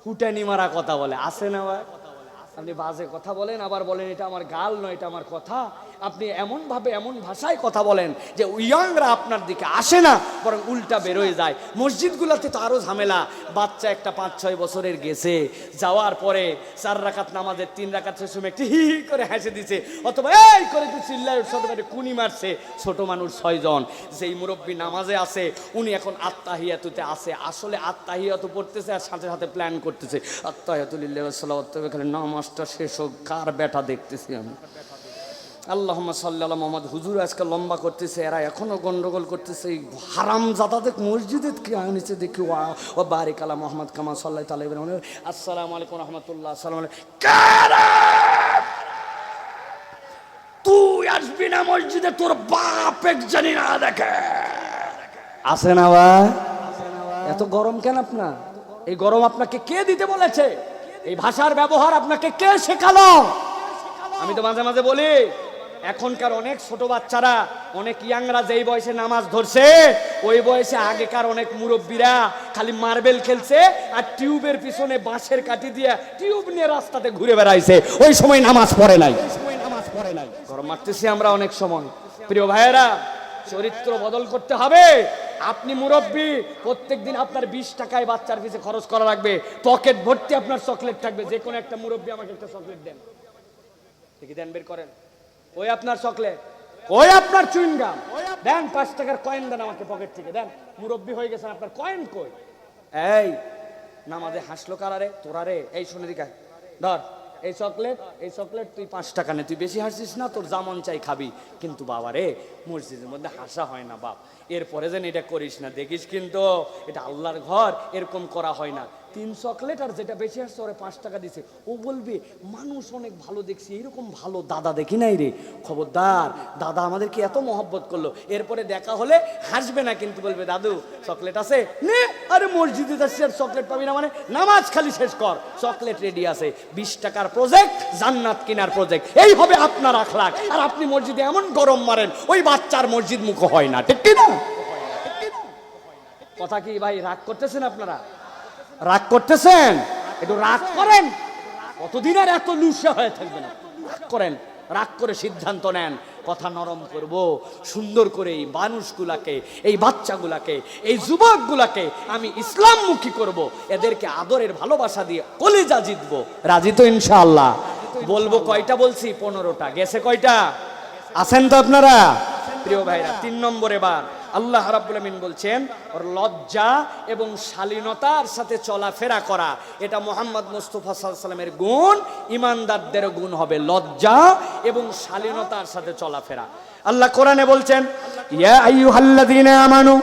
ফুটানি মারা কথা বলে, আসে না ভাই? আপনি বাজে কথা বলেন, আবার বলেন এটা আমার গাল নয়, এটা আমার কথা। আপনি এমন ভাবে এমন ভাষায় কথা বলেন যে ইয়াংরা আপনার দিকে আসে না, বরং উল্টা বেরোয় যায়। মসজিদগুলোতে তো আরো ঝামেলা। বাচ্চা একটা 5-6 বছরের গেছে, যাওয়ার পরে 4 রাকাত নামাজের 3 রাকাত শেষ সময় একটি হি হি করে হেসে দিছে, অথবা এই করে একটু চিল্লায় সদরে কুনি মারছে। ছোট মানুষ 6 জন, যেই মুরব্বী নামাজে আছে উনি এখন আত্তাহিয়াতুতে আছে, আসলে আত্তাহিয়াতু পড়তেছে আর সাথে সাথে প্ল্যান করতেছে আত্তাহিয়াতুলিল্লাহি ওয়া সালাওয়াতু খালি নামাজটা শেষ হোক, কার বেটা দেখতেছি আমি। আল্লাহুম্মা সাল্লি আলা মুহাম্মদ। হুজুর আজকে লম্বা করতেছে, এরা এখনো গন্ডগোল করতেছে। হারামজাদাদের মসজিদে কি আনিছে দেখি, ও বারিক আলা মুহাম্মদ কামা সাল্লাল্লাহু আলাইহি ওয়া সাল্লাম। আসসালামু আলাইকুম ওয়া রাহমাতুল্লাহ। আসসালামু আলাইকুম। তুই আসবি না মসজিদে, তোর বাপ এক জানি না দেখে, আসে না ভাই? এত গরম কেন আপনার? এই গরম আপনাকে কে দিতে বলেছে? এই ভাষার ব্যবহার আপনাকে কে শেখালো? আমি তো মাঝে মাঝে বলি এখনকার অনেক ছোট বাচ্চারা, অনেক ইয়াংরা যেই বয়সে নামাজ ধরছে ওই বয়সে আগেকার অনেক মুরব্বীরা খালি মার্বেল খেলছে আর টিউবের পিছনে বাঁশের কাঠি দিয়ে টিউব নিয়ে রাস্তাতে ঘুরে বেড়াইছে, ওই সময় নামাজ পড়ে নাই। গরম মারতেছি আমরা অনেক সময়। প্রিয় ভাইয়েরা, চরিত্র বদল করতে হবে। আপনি মুরব্বী, প্রত্যেকদিন আপনার 20 টাকায় বাচ্চার পিছে খরচ করা লাগবে, পকেট ভর্তি আপনার চকলেট থাকবে। যে কোনো একটা মুরব্বী আমাকে একটা চকলেট দেন, দেখি দেন, বের করেন। ওই আপনার চকলেট, ওই আপনার চুইংগাম দেন, 5 টাকার কয়েন দেন আমাকে পকেট থেকে দেন। মুরব্বী হয়ে গেছেন, আপনার কয়েন কই? এই নামাজে হাসলো কারারে? তোরা রে, এই শুনে দিকা ধর এই চকলেট তুই 5 টাকা নে, তুই বেশি হাসিস না, তোর যেমন চাই খাবি, কিন্তু বাবা রে মসজিদের মধ্যে হাসা হয় না বাপ। এরপরে যেন এটা করিস না, দেখিস কিন্তু এটা আল্লাহর ঘর, এরকম করা হয় না। 3 চকলেট আর যেটা বেশি আসছে ওরে 5 টাকা দিছে, ও বলবে মানুষ অনেক ভালো দেখছি, এরকম ভালো দাদা দেখি নাই রে, খবরদার দাদা আমাদেরকে এত মহব্বত করলো। এরপরে দেখা হলে হাসবে না, কিন্তু বলবে দাদু চকলেট আছে নে। আরে মসজিদে যাচ্ছি আর চকলেট পাবি না মানে? নামাজ খালি শেষ কর, চকলেট রেডি আছে। 20 টাকার প্রজেক্ট, জান্নাত কেনার প্রজেক্ট, এই হবে আপনার আখলাক। আর আপনি মসজিদে এমন গরম মারেন ওই বাচ্চার মসজিদ মুখ হয় না, ঠিক কি না? কথা কি ভাই রাগ করতেছেন আপনারা? রাগ করতেছেন? একটু রাগ করেন, কতদিন আর এত লুসা হয়ে থাকবেন? রাগ করেন, রাগ করে সিদ্ধান্ত নেন, কথা নরম করব, সুন্দর করে এই মানুষগুলাকে, এই বাচ্চাগুলাকে, এই যুবকগুলাকে আমি ইসলামমুখী করব, এদেরকে আদরের ভালোবাসা দিয়ে কলিজা জিতবো। রাজি তো ইনশাআল্লাহ? বলবো কয়টা বলছি? 15টা। গেছে কয়টা? আছেন তো আপনারা? প্রিয় ভাইরা, 3 নম্বরে বার আল্লাহ রাব্বুল আমিন বলছেন ওর লজ্জা এবং শালীনতার সাথে চলাফেরা করা, এটা মুহাম্মদ মুস্তাফা সাল্লাল্লাহু আলাইহি ওয়াসাল্লামের গুণ, ঈমানদারদের গুণ হবে লজ্জা এবং শালীনতার সাথে চলাফেরা। আল্লাহ কোরআনে বলছেন, ইয়া আইয়ুহাল্লাযীনা আমানু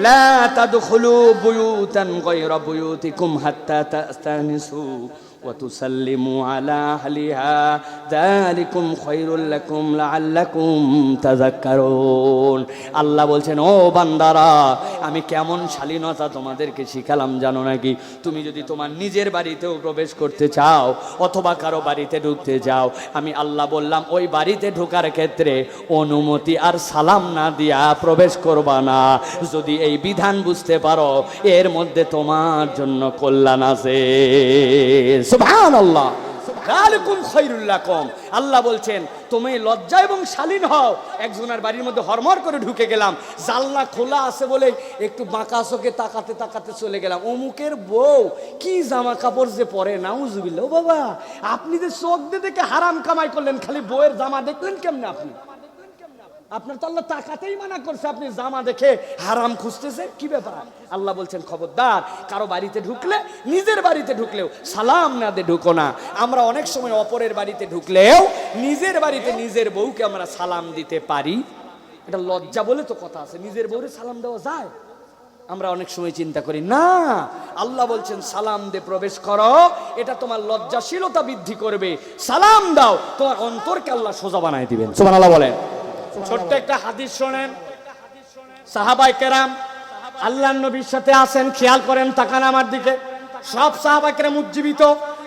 লা তাদখুলু বুয়ুতান গায়রা বুয়ুতিকুম হাত্তা তাস্তানিসু ওয়া তুসাল্লিমু আলা আহলিহা যালিকুম খায়রুল লাকুম লাআল্লাকুম তাযাক্কারুন। আল্লাহ বলছেন, ও বান্দারা, আমি কেমন শালীনতা তোমাদেরকে শিখালাম জানো নাকি? তুমি যদি তোমার নিজের বাড়িতেও প্রবেশ করতে চাও অথবা কারো বাড়িতে ঢুকতে যাও, আমি আল্লাহ বললাম ওই বাড়িতে ঢোকার ক্ষেত্রে অনুমতি আর সালাম না দিয়া প্রবেশ করবা না। যদি এই বিধান বুঝতে পারো, এর মধ্যে তোমার জন্য কল্যাণ আছে। সুবহানাল্লাহ। যালিকুম খায়রুল লাকুম। আল্লাহ বলছেন তুমি লজ্জা এবং শালীন হও। একজনের বাড়ির মধ্যে হরমর করে ঢুকে গেলাম, জানলা খোলা আছে বলে একটু বাঁকা চোখে তাকাতে তাকাতে চলে গেলাম, অমুকের বউ কি জামা কাপড় যে পরে, নাউজুবিল্লাহ। ও বাবা, আপনি যে চোখ দিয়ে দেখে হারাম কামাই করলেন, খালি বউয়ের জামা দেখলেন কেমনে? আপনার তো আল্লাহ তাকাতেই মানা করছে, আপনি জামা দেখে হারাম খুঁজতেছেন, কি ব্যাপার? আল্লাহ বলছেন খবরদার, কারো বাড়িতে ঢুকলে, নিজের বাড়িতে ঢুকলেও সালাম না দিয়ে ঢুকো না। আমরা অনেক সময় অপরের বাড়িতে ঢুকলেও নিজের বাড়িতে নিজের বউকে আমরা সালাম দিতে পারি, এটা লজ্জা বলে তো কথা আছে। নিজের বউরে সালাম দেওয়া যায়? আমরা অনেক সময় চিন্তা করি না। আল্লাহ বলছেন সালাম দিয়ে প্রবেশ করো, এটা তোমার লজ্জাশীলতা বৃদ্ধি করবে। সালাম দাও, তোমার অন্তরকে আল্লাহ সোজা বানায় দিবেন। সুবহানাল্লাহ বলেন। ছোট্ট একটা হাদিস শোনেন। সাহাবায়ে কেরাম আল্লাহর নবীর সাথে আছেন, খেয়াল করেন, তাকান আমার দিকে। সব সাহাবায়ে কেরাম উজ্জীবিত,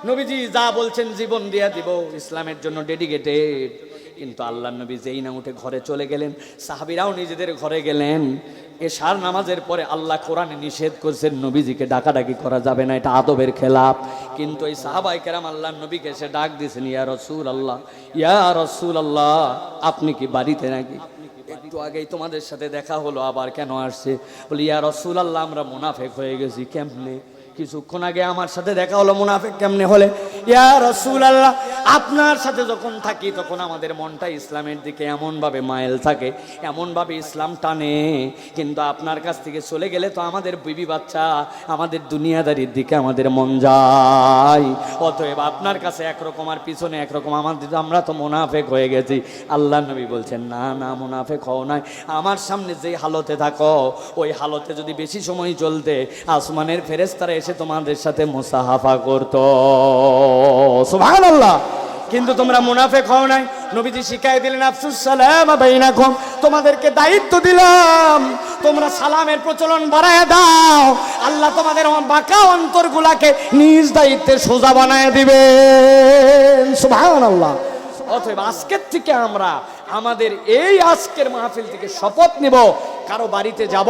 নবীজি যা বলছেন জীবন দিয়ে দিব, ইসলামের জন্য ডেডিকেটেড। কিন্তু আল্লাহর নবী যেই না উঠে ঘরে চলে গেলেন, সাহাবীরাও নিজেদের ঘরে গেলেন। এশার নামাজের পরে আল্লাহ কোরআনে নিষেধ করেছেন নবীজিকে ডাকাডাকি করা যাবে না, এটা আদবের খেলাফ। কিন্তু এই সাহাবায়ে কেরাম আল্লাহর নবীকে এসে ডাক দিয়েছেন, ইয়া রাসূলুল্লাহ, ইয়া রাসূলুল্লাহ, আপনি কি বাড়িতে নাকি? একটু আগেই তোমাদের সাথে দেখা হলো, আবার কেন আসছে? বলি, ইয়া রাসূলুল্লাহ, আমরা মুনাফিক হয়ে গেছি। কেমনে? কিছুক্ষণ আগে আমার সাথে দেখা হলো, মুনাফিক কেমনে হলে? ইয়া রাসূলুল্লাহ, আপনার সাথে যখন থাকি তখন আমাদের মনটা ইসলামের দিকে এমন ভাবে মাইল থাকে, এমন ভাবে ইসলাম টানে, কিন্তু আপনার কাছ থেকে চলে গেলে তো আমাদের বিবি বাচ্চা, আমাদের দুনিয়াদারির দিকে আমাদের মন যায়। অতএব আপনার কাছে একরকম আর পিছনে একরকম, আমরা তো মুনাফিক হয়ে গেছি। আল্লাহ নবী বলছেন, না না, মুনাফিক হও নাই। আমার সামনে যেই হালতে থাকো, ওই হালতে যদি বেশি সময় চলতে, আসমানের ফেরেশতারা এসে তোমাদের সাথে মুসাহাফা করত। সুবহানাল্লাহ। কিন্তু তোমরা মুনাফিক হও নাই। নবীজি শিখাই দিলেন, আফসুস সালাম বাইনাকুম, তোমাদেরকে দায়িত্ব দিলাম, তোমরা সালামের প্রচলন বাড়ায় দাও, আল্লাহ তোমাদের বাঁকা অন্তরগুলাকে নিজ দায়িত্বে সোজা বানায় দিবেন। সুবহানাল্লাহ। অতএব আজকের থেকে আমরা আমাদের এই আজকের মাহফিল থেকে শপথ নিব, কারো বাড়িতে যাব,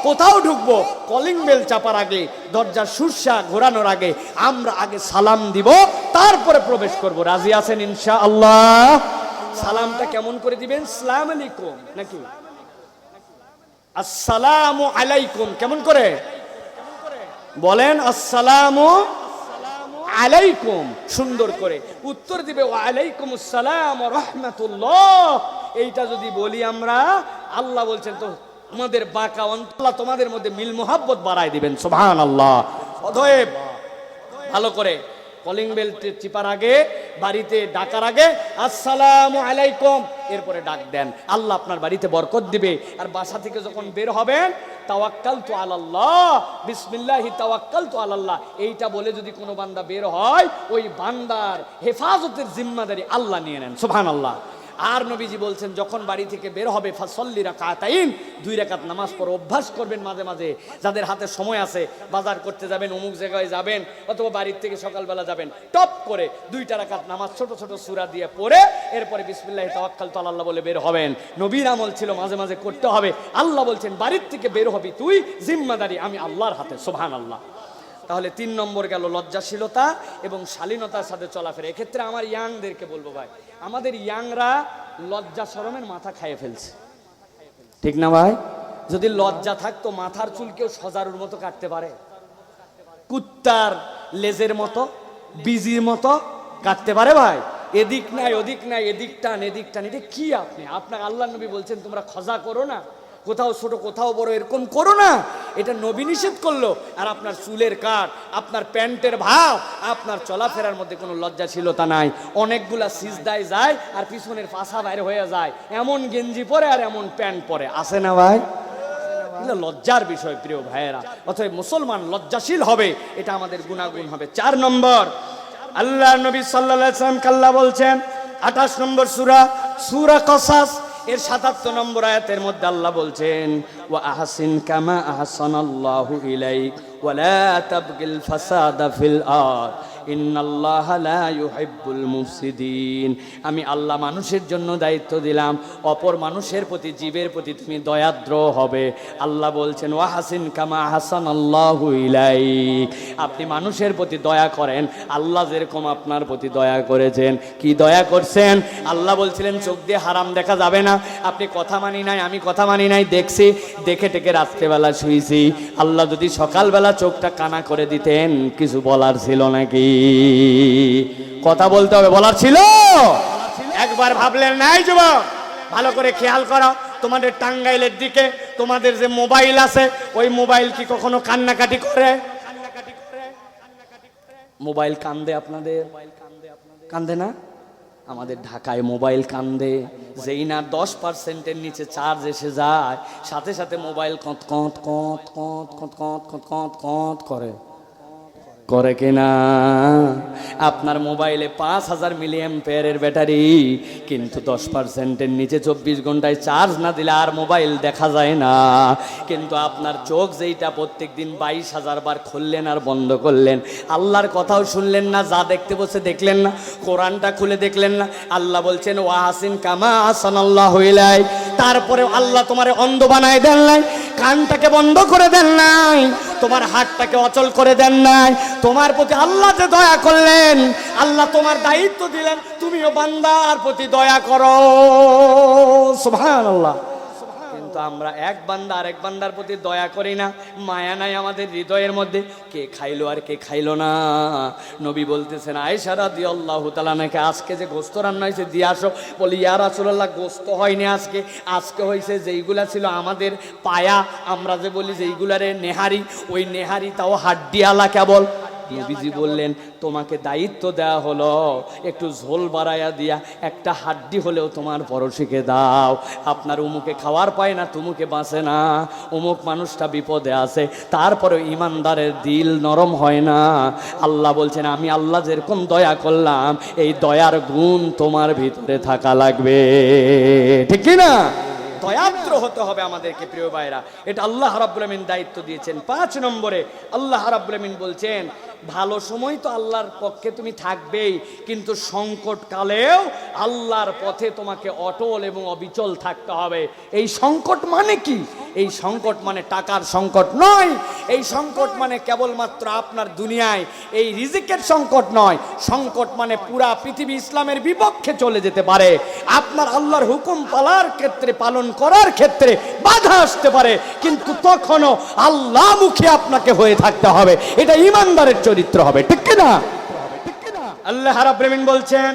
কোথাও ঢুকবো, কলিং বেল চাপার আগে, দরজার সুরসা ঘোরানোর আগে আমরা আগে সালাম দিব, তারপরে প্রবেশ করব। রাজি আছেন ইনশাআল্লাহ? সালামটা কেমন করে দিবেন? আসসালামু আলাইকুম নাকি আসসালামু আলাইকুম? কেমন করে বলেন? আসসালামু আলাইকুম। সুন্দর করে উত্তর দিবে ওয়া আলাইকুমুস সালাম ওয়া রাহমাতুল্লাহ। এইটা যদি বলি আমরা, আল্লাহ বলছেন তো তোমাদের বাঁকা অন্তর তোমাদের মধ্যে মিল মোহাব্বত বাড়ায় দিবেন। সুবহানাল্লাহ। অতএব ভালো করে কলিং বেল টিপার আগে, বাড়িতে ডাকার আগে আসসালামু আলাইকুম, এরপরে ডাক দেন, আল্লাহ আপনার বাড়িতে বরকত দিবে। আর বাসা থেকে যখন বের হবেন, তাওয়াক্কালতু আলাল্লাহ, বিসমিল্লাহি তাওয়াক্কালতু আলাল্লাহ, এইটা বলে যদি কোনো বান্দা বের হয়, ওই বান্দার হেফাজতের জিম্মাদারি আল্লাহ নিয়ে নেন। সুবহানাল্লাহ। আর নবীজি বলছেন, যখন বাড়ি থেকে বের হবে, ফাসল্লি রাকাতাইন, 2 রাকাত নামাজ পড়ো। অভ্যাস করবেন মাঝে মাঝে, যাদের হাতে সময় আছে, বাজার করতে যাবেন, অমুক জায়গায় যাবেন, অথবা বাড়ির থেকে সকালবেলা যাবেন, টপ করে 2টা রাকাত নামাজ ছোট ছোট সূরা দিয়ে পড়ে এরপরে বিসমিল্লাহি তাওয়াক্কালতু আলাল্লাহ বলে বের হবেন। নবীর আমল ছিল মাঝে মাঝে করতে হবে। আল্লাহ বলছেন, বাড়ির থেকে বের হবি তুই, জিম্মাদারি আমি আল্লাহর হাতে। সুবহানাল্লাহ। তাহলে 3 নম্বর গেল লজ্জাশীলতা এবং শালীনতার সাথে চলাফেরা। এক্ষেত্রে আমার ইয়াংদেরকে বলবো, ভাই আমাদের ইয়াংরা লজ্জা শরমের মাথা খাইয়ে ফেলছে, ঠিক না ভাই? যদি লজ্জা থাকতো মাথার চুল কেউ সজারুর মতো কাটতে পারে? কুত্তার লেজের মতো, বিজির মতো কাটতে পারে ভাই? এদিক নাই ওদিক নাই, এদিক টান এদিক টান, এটা কি? আপনার আল্লাহ নবী বলছেন তোমরা খজা করো না, কোথাও ছোট কোথাও বড় এরকম করো না, এটা নবী নিষেধ করলো। আর আপনার চুলের কাট, আপনার প্যান্টের ভাব, আপনার চলাফেরার মধ্যে কোনো লজ্জাশীলতা নাই। অনেকগুলা সিজদায় যায় আর পিছনের পাছা বাইর হয়ে যায়, এমন গেঞ্জি পরে আর এমন প্যান্ট পরে, আছে না ভাই? লজ্জার বিষয় প্রিয় ভাইয়েরা। অতএব মুসলমান লজ্জাশীল হবে, এটা আমাদের গুণাগুণ হবে। 4 নম্বর, আল্লাহ নবী সাল্লাল্লাহু আলাইহি ওয়াসাল্লাম আল্লাহ বলছেন 28 নম্বর সূরা কসাস এর 77 নম্বর আয়াতের মধ্যে আল্লাহ বলছেন, ওয়া আহসিন কামা আহসানাল্লাহু ইলাইক ওয়া লা তাবগিল ফাসাদা ফিল আরদ ইন্নাল্লাহা লা ইউহিব্বুল মুফসিদিন। আমি আল্লাহ মানুষের জন্য দায়িত্ব দিলাম, অপর মানুষের প্রতি, জীবের প্রতি তুমি দয়াদ্র হবে। আল্লাহ বলছেন ওয়া হাসিন কামা আহসানাল্লাহু ইলাইক, আপনি মানুষের প্রতি দয়া করেন, আল্লাহ যেরকম আপনার প্রতি দয়া করেছেন। কি দয়া করছেন? আল্লাহ বলছিলেন চোখ দিয়ে হারাম দেখা যাবে না, আপনি কথা মানি নাই, আমি কথা মানি নাই, দেখছি, দেখে টেকে রাত্রেবেলা শুয়েছি। আল্লাহ যদি সকালবেলা চোখটা কানা করে দিতেন, কিছু বলার ছিল নাকি? কথা বলতে হবে, বলার ছিল? একবার ভাবলেন নাই? যুবক ভালো করে খেয়াল করো, তোমাদের টাঙ্গাইলের দিকে তোমাদের যে মোবাইল আছে, ওই মোবাইল কি কখনো কান্নাকাটি করে? মোবাইল কান্দে আপনাদের? কান্দে না? আমাদের ঢাকায় মোবাইল কান্দে, যেই না 10%-এর নিচে চার্জ এসে যায়, সাথে সাথে মোবাইল কত কত কত কত কত কত কত কত করে, করে কিনা? আপনার মোবাইলে 5000 মিলিঅ্যাম্পিয়ারের ব্যাটারি, কিন্তু 10%-এর নিচে 24 ঘন্টায় চার্জ না দিলে আর মোবাইল দেখা যায় না। কিন্তু আপনার চোখ যেইটা প্রত্যেক দিন 22,000 বার খুললেন আর বন্ধ করলেন, আল্লাহর কথাও শুনলেন না, যা দেখতে বসে দেখলেন না, কোরআনটা খুলে দেখলেন না। আল্লাহ বলছেন ওয়া হাসিন কামা আহসানাল্লাহু ইলাইক, তারপরে আল্লাহ তোমারে অন্ধ বানায় দেন নাই, কানটাকে বন্ধ করে দেন নাই, তোমার হাতটাকে অচল করে দেন নাই। তোমার প্রতি আল্লাহ যে দয়া করলেন, আল্লাহ তোমার দায়িত্ব দিলেন, তুমিও বান্দার প্রতি দয়া করো। সুবহানাল্লাহ। কিন্তু আমরা এক বান্দা আরেক বান্দার প্রতি দয়া করি না, মায়া নাই আমাদের হৃদয়ের মধ্যে। কে খাইলো আর কে খাইলো না? নবী বলতেছেন আয়েশা রাদিয়াল্লাহু তাআলা নাকি আজকে যে গোশত রান্না হয়েছে দিয়ে আসো, বলি ইয়া রাসূলুল্লাহ গোশত হয়নি আজকে, আজকে হয়েছে যেইগুলা ছিল আমাদের পায়া, আমরা যে বলি যেইগুলারে নেহারি, ওই নেহারি তাও হাড্ডিয়ালা কেবল। নবীজি বললেন তোমাকে দায়িত্ব দেওয়া হলো, একটু ঝোল বাড়াইয়া দিয়া একটা হাড্ডি হলেও তোমার পরশিকে দাও। আপনার উমুকে খাওয়ার পায় না, তুমুকে বাঁচে না, অমুক মানুষটা বিপদে আছে, তারপরে ইমানদারের দিল নরম হয় না। আল্লাহ বলছেন আমি আল্লাহ যেরকম দয়া করলাম, এই দয়ার গুণ তোমার ভিতরে থাকা লাগবে, ঠিক কি না? দয়াদ্র হতে হবে আমাদেরকে প্রিয় ভাইরা, এটা আল্লাহ রাব্বুল আমিন দায়িত্ব দিয়েছেন। 5 নম্বরে আল্লাহ রাব্বুল আমিন বলছেন ভালো সময় তো আল্লাহর পক্ষে তুমি থাকবেই, কিন্তু সংকট কালেও আল্লাহর পথে তোমাকে অটল এবং অবিচল থাকতে হবে। এই সংকট মানে কি? এই সংকট মানে টাকার সংকট নয়, এই সংকট মানে কেবলমাত্র আপনার দুনিয়ায় এই রিজিকের সংকট নয়, সংকট মানে পুরা পৃথিবী ইসলামের বিপক্ষে চলে যেতে পারে। আপনার আল্লাহর হুকুম পালন করার ক্ষেত্রে বাধা আসতে পারে, কিন্তু তখনও আল্লাহমুখী আপনাকে হয়ে থাকতে হবে, এটা ঈমানদারের চরিত্র হবে, ঠিক কি না? আল্লাহ রাব্বুল আমিন বলছেন,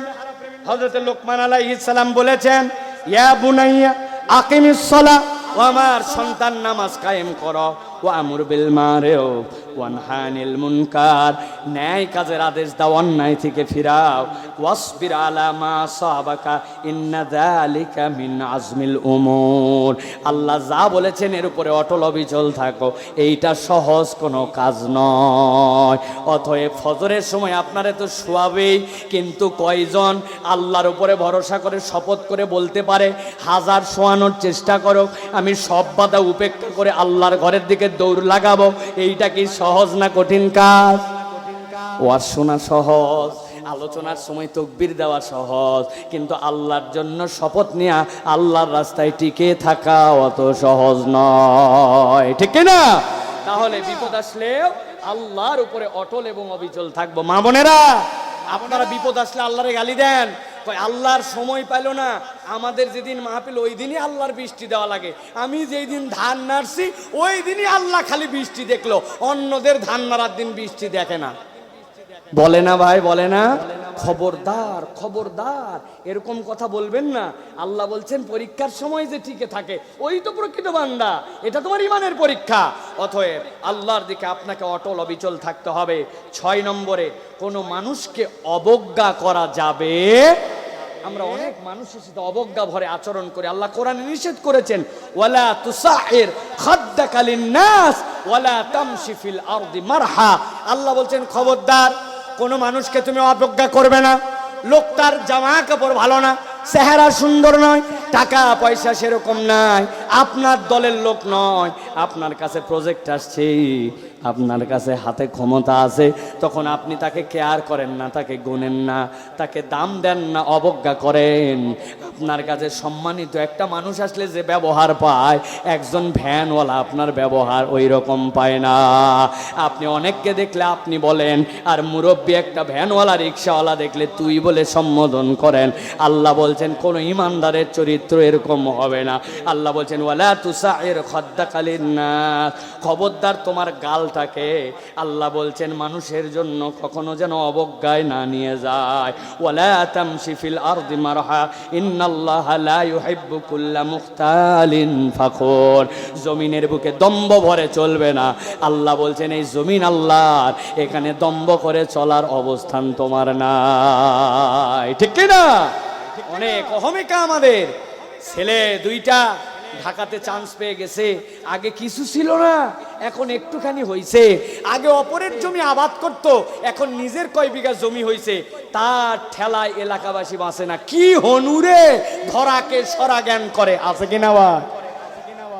হযরত লোকমান আলাইহিস সালাম বলেছেন ইয়া বুনাইয়া আকিমিস সালাহ, ও আমার সন্তান নামাজ কায়েম করো, ওয়া আমুর বিল মারুফ ওয়া নাহি আনিল মুনকার, ন্যায় কাজের আদেশ দাও, অন্যায় থেকে ফিরাও, ওয়াসবির আলা মা সাবাকা ইন্না যালিকা মিন আজমিল উমুর। আল্লাহ যা বলেছেন এর উপরে অটল অবিচল থাকো, এইটা সহজ কোনো কাজ নয়। অতএব ফজরের সময় আপনারা তো শোয়াবেই, কিন্তু কয়জন আল্লাহর উপরে ভরসা করে শপথ করে বলতে পারে 1000 শোয়ানোর চেষ্টা করো, আমি সব বাধা উপেক্ষা করে আল্লাহর ঘরের দিকে দৌড় লাগাবো? এইটা কি সহজ না কঠিন কাজ? ওয়াজ শোনা সহজ, আলোচনার সময় তাকবীর দেওয়া সহজ, কিন্তু আল্লাহর জন্য শপথ নেওয়া, আল্লাহর রাস্তায় টিকে থাকা অত সহজ নয়, ঠিক না? তাহলে বিপদ আসলেও আল্লাহর উপরে অটল এবং অবিচল থাকবো। মা বোনেরা, আপনারা বিপদ আসলে আল্লাহরে গালি দেন, কয় আল্লাহর সময় পাইল না। আমাদের যেদিন মাহফিল ওই দিনই আল্লাহর বৃষ্টি দেওয়া লাগে। আমি যেই দিন ধান নাড়ছি ওই দিনই আল্লাহ খালি বৃষ্টি দেখলো, অন্যদের ধান নাড়ার দিন বৃষ্টি দেখে না। বলে না ভাই, বলে না? খবরদার, খবরদার, এরকম কথা বলবেন না। আল্লাহ বলছেন পরীক্ষার সময় যে টিকে থাকে ওই তো প্রকৃত বান্দা, এটা তোমার ইমানের পরীক্ষা। অতএব আল্লাহর দিকে আপনাকে অটল অবিচল থাকতে হবে। 6 নম্বরে, কোনো মানুষকে অবজ্ঞা করা যাবে। আমরা অনেক মানুষের সাথে অবজ্ঞা ভরে আচরণ করি। আল্লাহ কোরআনে নিষেধ করেছেন, ওয়ালা তুসাইর খাদ্দাকা লিন-নাস ওয়ালা তামশি ফিল আরদি মারহা। আল্লাহ বলছেন খবরদার, কোন মানুষকে তুমি অবজ্ঞা করবে না। লোকটার জামা কাপড় ভালো না, চেহারা সুন্দর নয়, টাকা পয়সা সেরকম নাই, আপনার দলের লোক নয়, আপনার কাছে প্রজেক্ট আসছে, আপনার কাছে হাতে ক্ষমতা আছে, তখন আপনি তাকে কেয়ার করেন না, তাকে গুনেন না, তাকে দাম দেন না, অবজ্ঞা করেন। আপনার কাছে সম্মানিত একটা মানুষ আসলে যে ব্যবহার পায়, একজন ভ্যানওয়ালা আপনার ব্যবহার ওই রকম পায় না। আপনি অনেককে দেখলে আপনি বলেন, আর মুরব্বী একটা ভ্যানওয়ালা রিক্সাওয়ালা দেখলে তুই বলে সম্বোধন করেন। আল্লাহ বলছেন কোন ইমানদারের চরিত্র এরকম হবে না। আল্লাহ বলছেন ওয়ালা তুসাইর খাদ্দাকা লিন-নাস, খবরদার তোমার গালটাকে আল্লাহ বলছেন মানুষের জন্য কখনো যেন অবজ্ঞায় না নিয়ে যায়। ওয়ালা তামশি ফিল আরদি মারহা ইন্নাল্লাহা লা ইউহিব্বু কুল্লা মুখতালিন ফাখুর, জমিনের বুকে দম্ভ ভরে চলবে না। আল্লাহ বলছেন এই জমিন আল্লাহর, এখানে দম্ভ করে চলার অবস্থান তোমার নাই। ঠিক কি না? অনেক অহমিকা আমাদের। ছেলে 2টা ঢাকাতে চান্স পেয়ে গেছে, আগে কিছু ছিল না, এখন একটুখানি হইছে। আগে অপরের জমি আবাদ করত, এখন নিজের কয় বিঘা জমি হইছে, তার ঠেলায় এলাকাবাসী বাঁচে না। কি হনুরে ধরাকে সরা জ্ঞান করে, আছে কিনা?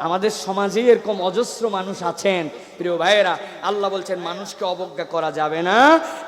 আমাদের সমাজে এরকম অজস্র মানুষ আছেন। প্রিয় ভাইয়েরা, আল্লাহ বলছেন মানুষকে অবজ্ঞা করা যাবে না,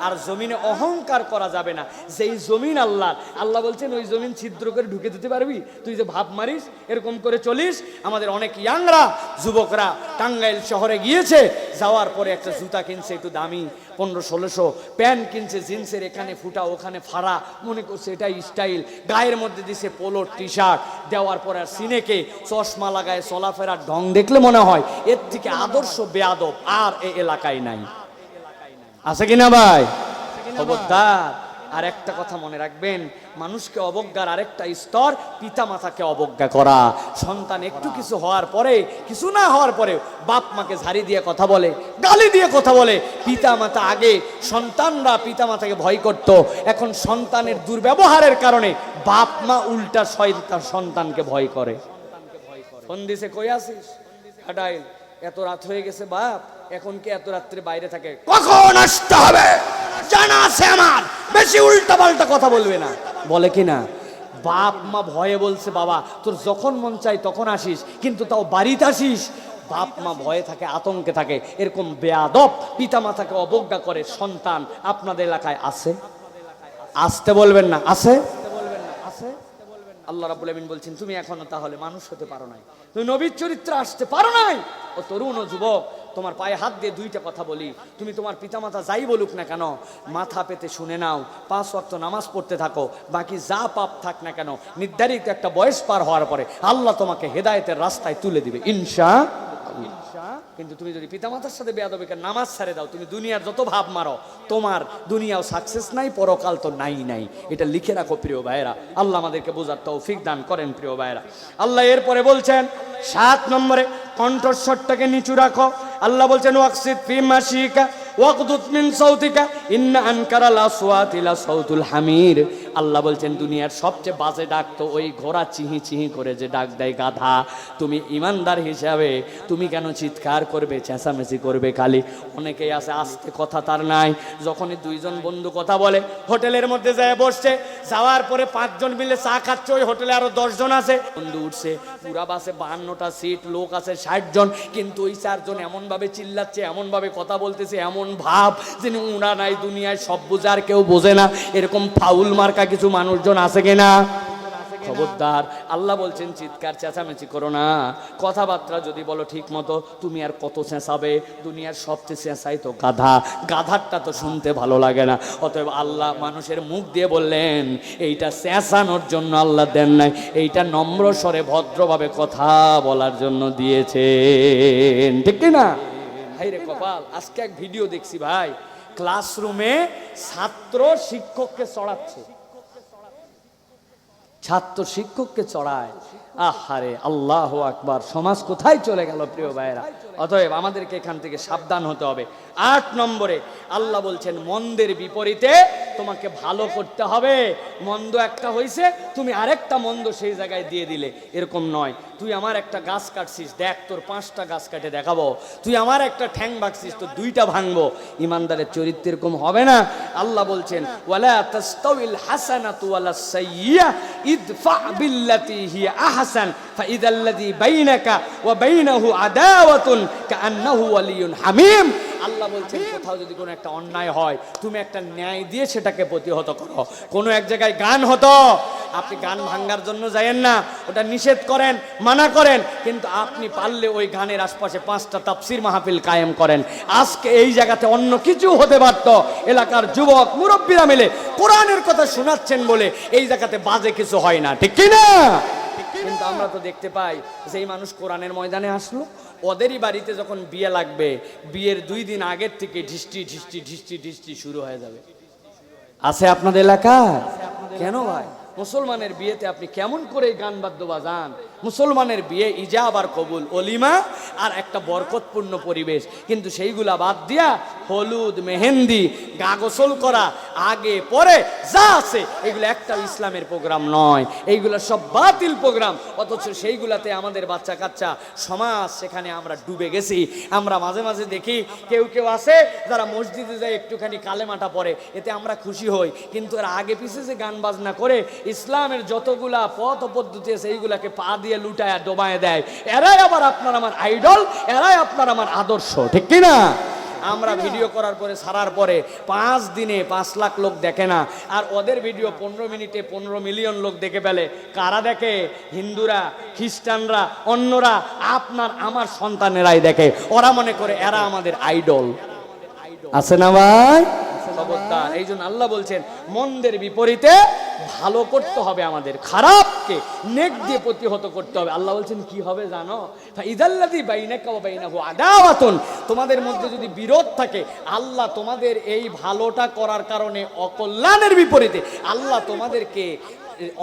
আর জমিনে অহংকার করা যাবে না। যেই জমিন আল্লাহ, আল্লাহ বলছেন ওই জমিন ছিদ্র করে ঢুকে দিতে পারবি? তুই যে ভাব মারিস, এরকম করে চলিস। আমাদের অনেক ইয়াংরা, যুবকরা টাঙ্গাইল শহরে গিয়েছে, যাওয়ার পরে একটা জুতা কিনছে একটু দামি, 1500-1600, প্যান্ট কিনছে জিন্সের, এখানে ফুটা ওখানে ফাড়া, মনে করছে এটাই স্টাইল। গায়ের মধ্যে দিছে পোলো টি-শার্ট, দেওয়ার পরে আর সিনেকে চশমা লাগায় চলাফেরার ঢং দেখলে মনে হয় এর থেকে আদর্শ বেয়াদব আর এই এলাকায় নাই। আছে কিনা ভাই? খবরদার। আর একটা কথা মনে রাখবেন, মানুষকে অবজ্ঞার আরেকটা স্তর পিতা মাতাকে অবজ্ঞা করা। সন্তান একটু কিছু হওয়ার পরে, কিছু না হওয়ার পরে বাপ মাকে ঝাড়ি দিয়ে কথা বলে, গালি দিয়ে কথা বলে। পিতা মাতা, আগে সন্তানরা পিতা মাতাকে ভয় করত, এখন সন্তানের দুর্ব্যবহারের কারণে বাপ মা উল্টা সন্তানকে ভয় করে। ফোন দিছে, কই আছিস? হাটাইল, এত রাত হয়ে গেছে বাপ, এখন কি এত রাত্রে বাইরে থাকে? কখন আসতে হবে জানা আছে আমার, বেশি উল্টা পাল্টা কথা বলবে না। বলে কি না? বাপ মা ভয়ে বলছে বাবা তোর যখন মন চাই তখন আসিস, কিন্তু তাও বাড়িতে আসিস। বাপ মা ভয়ে থাকে, আতঙ্কে থাকে। এরকম বেয়াদব পিতা মাতাকে অবজ্ঞা করে সন্তান আপনাদের এলাকায় আছে? আসতে বলবেন না, আছে? আল্লাহ রাব্বুল আমিন বলছেন তুমি এখনো তাহলে মানুষ হতে পারো নাই, তুমি নবীর চরিত্রে আসতে পারো নাই। ও তরুণ ও যুবক, তোমার পায়ে হাত দিয়ে 2টা কথা বলি, তুমি তোমার পিতামাতা যাই বলুক না কেন, মাথা পেতে শুনে নাও, 5 ওয়াক্ত নামাজ পড়তে থাকো, বাকি যা পাপ থাক না কেন নির্ধারিত একটা বয়স পার হওয়ার পরে আল্লাহ তোমাকে হেদায়েতের রাস্তায় তুলে দিবে ইনশাআল্লাহ। কিন্তু তুমি যদি পিতামাতার সাথে বেয়াদবি করে নামাজ ছেড়ে দাও, তুমি দুনিয়ার যত ভাব মারো, তোমার দুনিয়াও সাকসেস নাই, পরকাল তো নাই। এটা লিখে রাখো প্রিয় ভাইয়েরা। আল্লাহ আমাদেরকে বোঝার তৌফিক দান করেন প্রিয় ভাইয়েরা। আল্লাহ এরপরে বলছেন 7 নম্বরে, কণ্ঠস্বরটাকে নিচু রাখো। আল্লাহ বলছেন ওয়াকসিদ ফি মাশিকা ওয়াকদুত মিন সাউতিকা ইন্না আনকারাল আসওয়াতি লা সাউতুল হামির। আল্লাহ বলছেন দুনিয়ার সবচেয়ে বাজে ডাক তো ওই ঘোড়া চিহি চিহি করে যে ডাক দেয় গাধা। তুমি ইমানদার হিসাবে তুমি কেন চিৎকার করবে, চেঁচামেচি করবে খালি? অনেকেই আছে আস্তে কথা তার নাই, যখনই 2 জন বন্ধু কথা বলে, হোটেলের মধ্যে যায় বসছে, যাওয়ার পরে 5 জন মিলে চা খাচ্ছে, ওই হোটেলে আরো 10 জন আছে, বন্ধু উঠছে, পুরা বাসে 52টা সিট, লোক আছে 60 জন, কিন্তু ওই 4 জন এমন ভাবে চিল্লাচ্ছে, এমন ভাবে কথা বলতেছে, এমন ভাব যেন উনা নাই দুনিয়ায়, সব বোঝার কেউ বোঝে না। এরকম ফাউল মার্কা কিছু মানুষজন আছে কিনা? খবরদার, আল্লাহ বলছেন চিৎকার চেঁচামেচি করো না, কথাবার্তা যদি বলো ঠিক মতো, তুমি আর কত চেঁচাবে? দুনিয়ার সবচেয়ে চেঁচাই তো গাধা, গাধারটা তো শুনতে ভালো লাগে না। অতএব আল্লাহ মানুষের মুখ দিয়ে বললেন এইটা চেঁচানোর জন্য আল্লাহ দেন নাই, এইটা নম্র স্বরে ভদ্রভাবে কথা বলার জন্য দিয়েছেন, ঠিক না? ভাই রে কপাল, আজকে এক ভিডিও দেখছি ভাই, ক্লাসরুমে ছাত্র শিক্ষককে চড়াচ্ছে, ছাত্র শিক্ষককে চড়ায়। আহারে আল্লাহু আকবার, সমাজ কোথায় চলে গেল প্রিয় ভাইরা? অতএব আমাদেরকে এখান থেকে সাবধান হতে হবে। 8 নম্বরে আল্লাহ বলছেন মন্দের বিপরীতে তোমাকে ভালো করতে হবে। মন্দ একটা হইছে, তুমি আরেকটা মন্দ সেই জায়গায় দিয়ে দিলে, এরকম নয়। তুই আমার একটা গাছ কাটছিস, দেখ তোর 5টা গাছ কাটে দেখাবো। তুই আমার একটা ঠ্যাং ভাঙছিস, তো 2টা ভাঙবো। ইমানদারের চরিত্র এরকম হবে না। আল্লাহ বলছেন ওয়ালা তাস্তাউল হাসানাতু ওয়ালাস সাইয়্যা ইদফা বিল্লাতি হিয়া আহসান ফাইদাল্লাযী বাইনাকা ওয়া বাইনাহু আদাওয়াতুন কাআন্নাহু ওয়ালিয়্যুন হামীম। আল্লাহ বলছেন কোথাও যদি কোনো একটা অন্যায় হয়, তুমি একটা ন্যায় দিয়ে সেটাকে প্রতিহত করো। কোনো এক জায়গায় গান হতো, আপনি গান ভাঙ্গার জন্য যায়েন না, ওটা নিষেধ করেন, মানা করেন, কিন্তু আপনি পারলে ওই গানের আশপাশে 5টা তাফসীর মাহফিল কায়েম করেন। আজকে এই জায়গাতে অন্য কিছু হতে পারত, এলাকার যুবক মুরব্বীরা মিলে কোরআনের কথা শোনাচ্ছেন বলে এই জায়গাতে বাজে কিছু হয় না, ঠিক কি না? কিন্তু আমরা তো দেখতে পাই যে এই মানুষ কোরআনের ময়দানে আসলো, ওদেরই বাড়িতে যখন বিয়ে লাগবে, বিয়ের 2 দিন আগের থেকে ঢিষ্টি ঢিষ্টি ঢিষ্টি ঢিষ্টি শুরু হয়ে যাবে। আছে আপনাদের এলাকায়? কেন ভাই? মুসলমানের বিয়েতে আপনি কেমন করে গান বাদ্য বাজান? মুসলমানের বিয়ে ইজাব আর কবুল, অলিমা আর একটা বরকতপূর্ণ পরিবেশ, কিন্তু সেইগুলা বাদ দিয়া হলুদ মেহেন্দি গা গোসল করা আগে পরে যা আছে এগুলো একটা ইসলামের প্রোগ্রাম নয়, এইগুলো সব বাতিল প্রোগ্রাম। অথচ সেইগুলাতে আমাদের বাচ্চা কাচ্চা সমাজ, সেখানে আমরা ডুবে গেছি। আমরা মাঝে মাঝে দেখি কেউ কেউ আছে যারা মসজিদে যায় একটুখানি কালেমাটা পড়ে, এতে আমরা খুশি হই, কিন্তু এর আগে পিছে যে গান বাজনা করে ইসলামের যতগুলা পথ পদ্ধতি আছে এইগুলাকে পা দিয়ে লুটায় ডোবায় দেয়, এরাই আবার আপনার আমার আইডল, এরাই আপনার আমার আদর্শ, ঠিক কি না? আমরা ভিডিও করার পরে ছাড়ার পরে 5 দিনে 5 লাখ লোক দেখে না, আর ওদের ভিডিও 15 মিনিটে 15 মিলিয়ন লোক দেখে ফেলে। কারা দেখে? হিন্দুরা, খ্রিস্টানরা, অন্যরা, আপনার আমার সন্তানেরাই দেখে। ওরা মনে করে এরা আমাদের আইডল। আছে না ভাই? খবরদার। এই জন্য আল্লাহ বলছেন মন্দের বিপরীতে ভালো করতে হবে, আমাদের খারাপকে নেক দিয়ে প্রতিহত করতে হবে। আল্লাহ বলছেন কি হবে জানো? ফাইদাল্লাযী বাইনাকা ওয়া বাইনাহু আদাওয়াতুন, তোমাদের মধ্যে যদি বিরোধ থাকে, আল্লাহ তোমাদের এই ভালোটা করার কারণে অকল্যাণের বিপরীতে আল্লাহ তোমাদেরকে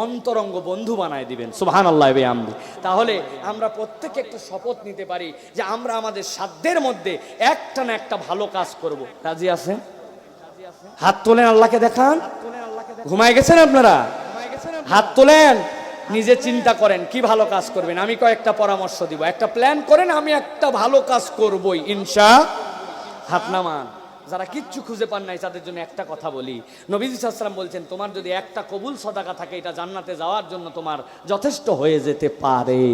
অন্তরঙ্গ বন্ধু বানায় দিবেন। সুবহানাল্লাহ বিহামদি। তাহলে আমরা প্রত্যেকে একটা শপথ নিতে পারি যে আমরা আমাদের সাধ্যের মধ্যে একটা না একটা ভালো কাজ করব। রাজি আছেন? হাত তোলেন, আল্লাহকে দেখান। ঘুমায় গেছেন আপনারা? হাত তোলেন, নিজে চিন্তা করেন কি ভালো কাজ করবেন। আমি কয়েকটা পরামর্শ দিব, একটা প্ল্যান করেন, আমি একটা ভালো কাজ করবই ইনশাআল্লাহ। হাত নামান। যারা কিচ্ছু খুঁজে পান নাই তাদের জন্য একটা কথা বলি, নবী সাল্লাল্লাহু আলাইহি ওয়াসাল্লাম বলছেন তোমার যদি একটা কবুল সদাকা থাকে, এটা জান্নাতে যাওয়ার জন্য তোমার যথেষ্ট হয়ে যেতে পারে।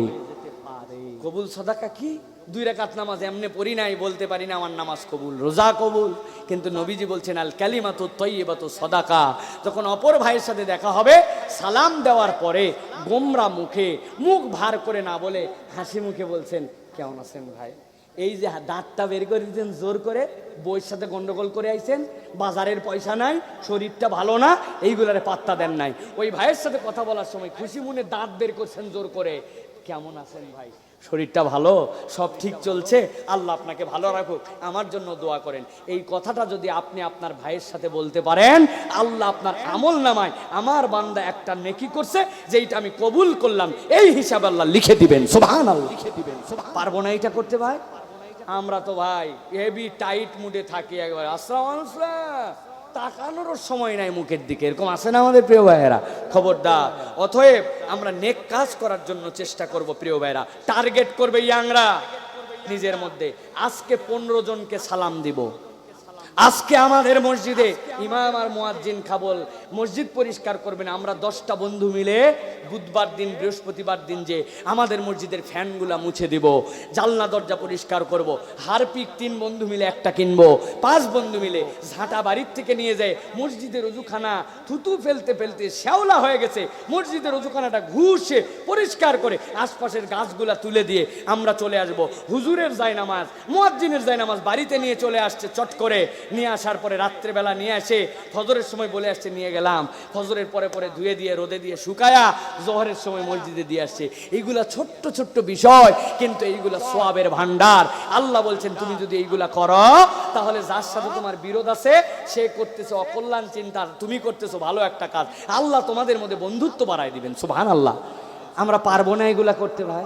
কবুল সদাকা কি? 2 রাকাত নামাজ এমনি পড়ি নাই, বলতে পারি না আমার নামাজ কবুল, রোজা কবুল, কিন্তু নবীজি বলছেন আল কালিমাতু তাইয়্যিবাতু সদাকা। যখন অপর ভাইয়ের সাথে দেখা হবে, সালাম দেওয়ার পরে গোমরা মুখে, মুখ ভার করে না বলে হাসি মুখে বলছেন কেমন আছেন ভাই। এই যে দাঁতটা বের করে দিতেন জোর করে, বইয়ের সাথে গন্ডগোল করে আইছেন, বাজারের পয়সা নাই, শরীরটা ভালো না, এইগুলারে পাত্তা দেন নাই। ওই ভাইয়ের সাথে কথা বলার সময় খুশি মনে দাঁত বের করছেন জোর করে, কেমন আছেন ভাই, শরীরটা ভালো, সব ঠিক চলছে, আল্লাহ আপনাকে ভালো রাখুক, আমার জন্য দোয়া করেন। এই কথাটা যদি আপনি আপনার ভাইয়ের সাথে বলতে পারেন, আল্লাহ আপনার আমল নামায় আমার বান্দা একটা নেকি করছে যেইটা আমি কবুল করলাম, এই হিসাবে আল্লাহ লিখে দিবেন। সুবহানাল্লাহ। লিখে দিবেন। পারবো না এটা করতে ভাই? আমরা তো ভাই হেভি টাইট মুডে থাকি, একবার আসসালামু আলাইকুম তাকানোর সময় নাই মুখের দিকে, এরকম আছে না আমাদের প্রিয় ভাইয়েরা? খবরদার। অতএব আমরা নেক কাজ করার জন্য চেষ্টা করব প্রিয় ভাইয়েরা। টার্গেট করবে ইয়াংরা নিজের মধ্যে, আজকে 15 জনকে সালাম দিব, আজকে আমাদের মসজিদে ইমাম আর মুয়াজ্জিন খাবল মসজিদ পরিষ্কার করবেন। আমরা 10টা বন্ধু মিলে বুধবার দিন বৃহস্পতিবার দিন যে আমাদের মসজিদের ফ্যানগুলা মুছে দিব, জানলা দরজা পরিষ্কার করব। হারপিক 3 বন্ধু মিলে একটা কিনবো, 5 বন্ধু মিলে ঝাঁটা বাড়ির থেকে নিয়ে যায় মসজিদের অজুখানা থুতু ফেলতে ফেলতে শ্যাওলা হয়ে গেছে, মসজিদের অজুখানাটা ঘুষে পরিষ্কার করে আশপাশের গাছগুলা তুলে দিয়ে আমরা চলে আসব। হুজুরের জায়নামাজ মুয়াজ্জিনের জায়নামাজ বাড়িতে নিয়ে চলে আসছে, চট করে নিয়ে আসার পরে রাত্রেবেলা নিয়ে আসে, ফজরের সময় বলে আসছে নিয়ে গেলাম, ফজরের পরে পরে ধুয়ে দিয়ে রোদে দিয়ে শুকায়া জোহরের সময় মসজিদে দিয়ে আসছে। এইগুলা ছোট্ট ছোট্ট বিষয়, কিন্তু এইগুলা সওয়াবের ভান্ডার। আল্লাহ বলছেন তুমি যদি এইগুলা করো তাহলে যার সাথে তোমার বিরোধ আছে সে করতেছে অকল্যাণ চিন্তা, তুমি করতেছো ভালো একটা কাজ, আল্লাহ তোমাদের মধ্যে বন্ধুত্ব বাড়ায় দিবেন। সুবহানাল্লাহ। আমরা পারবো না এগুলা করতে ভাই?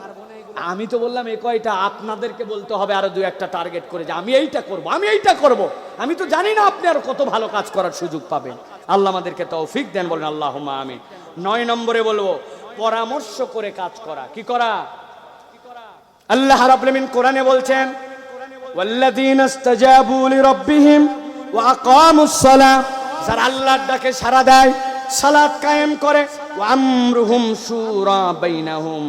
আমি তো বললাম এই কয়টা, আপনাদেরকে বলতে হবে আরো 2-1টা টার্গেট করে যে আমি এইটা করব, আমি এইটা করব। আমি তো জানি না আপনি আর কত ভালো কাজ করার সুযোগ পাবেন। আল্লাহ আমাদেরকে তৌফিক দেন, বলেন আল্লাহুম্মা আমিন। 9 নম্বরে বলবো পরামর্শ করে কাজ করা। কি করা? আল্লাহ রাব্বুল আলামিন কোরআনে বলছেন ওয়াল্লাযীনা ইসতাজাবু লিরাব্বিহিম ওয়া আকামুস সালাহ, যারা আল্লাহর ডাকে সাড়া দেয়, সালাত কায়েম করে, ওয়া আমরুহুম শুরা বাইনাহুম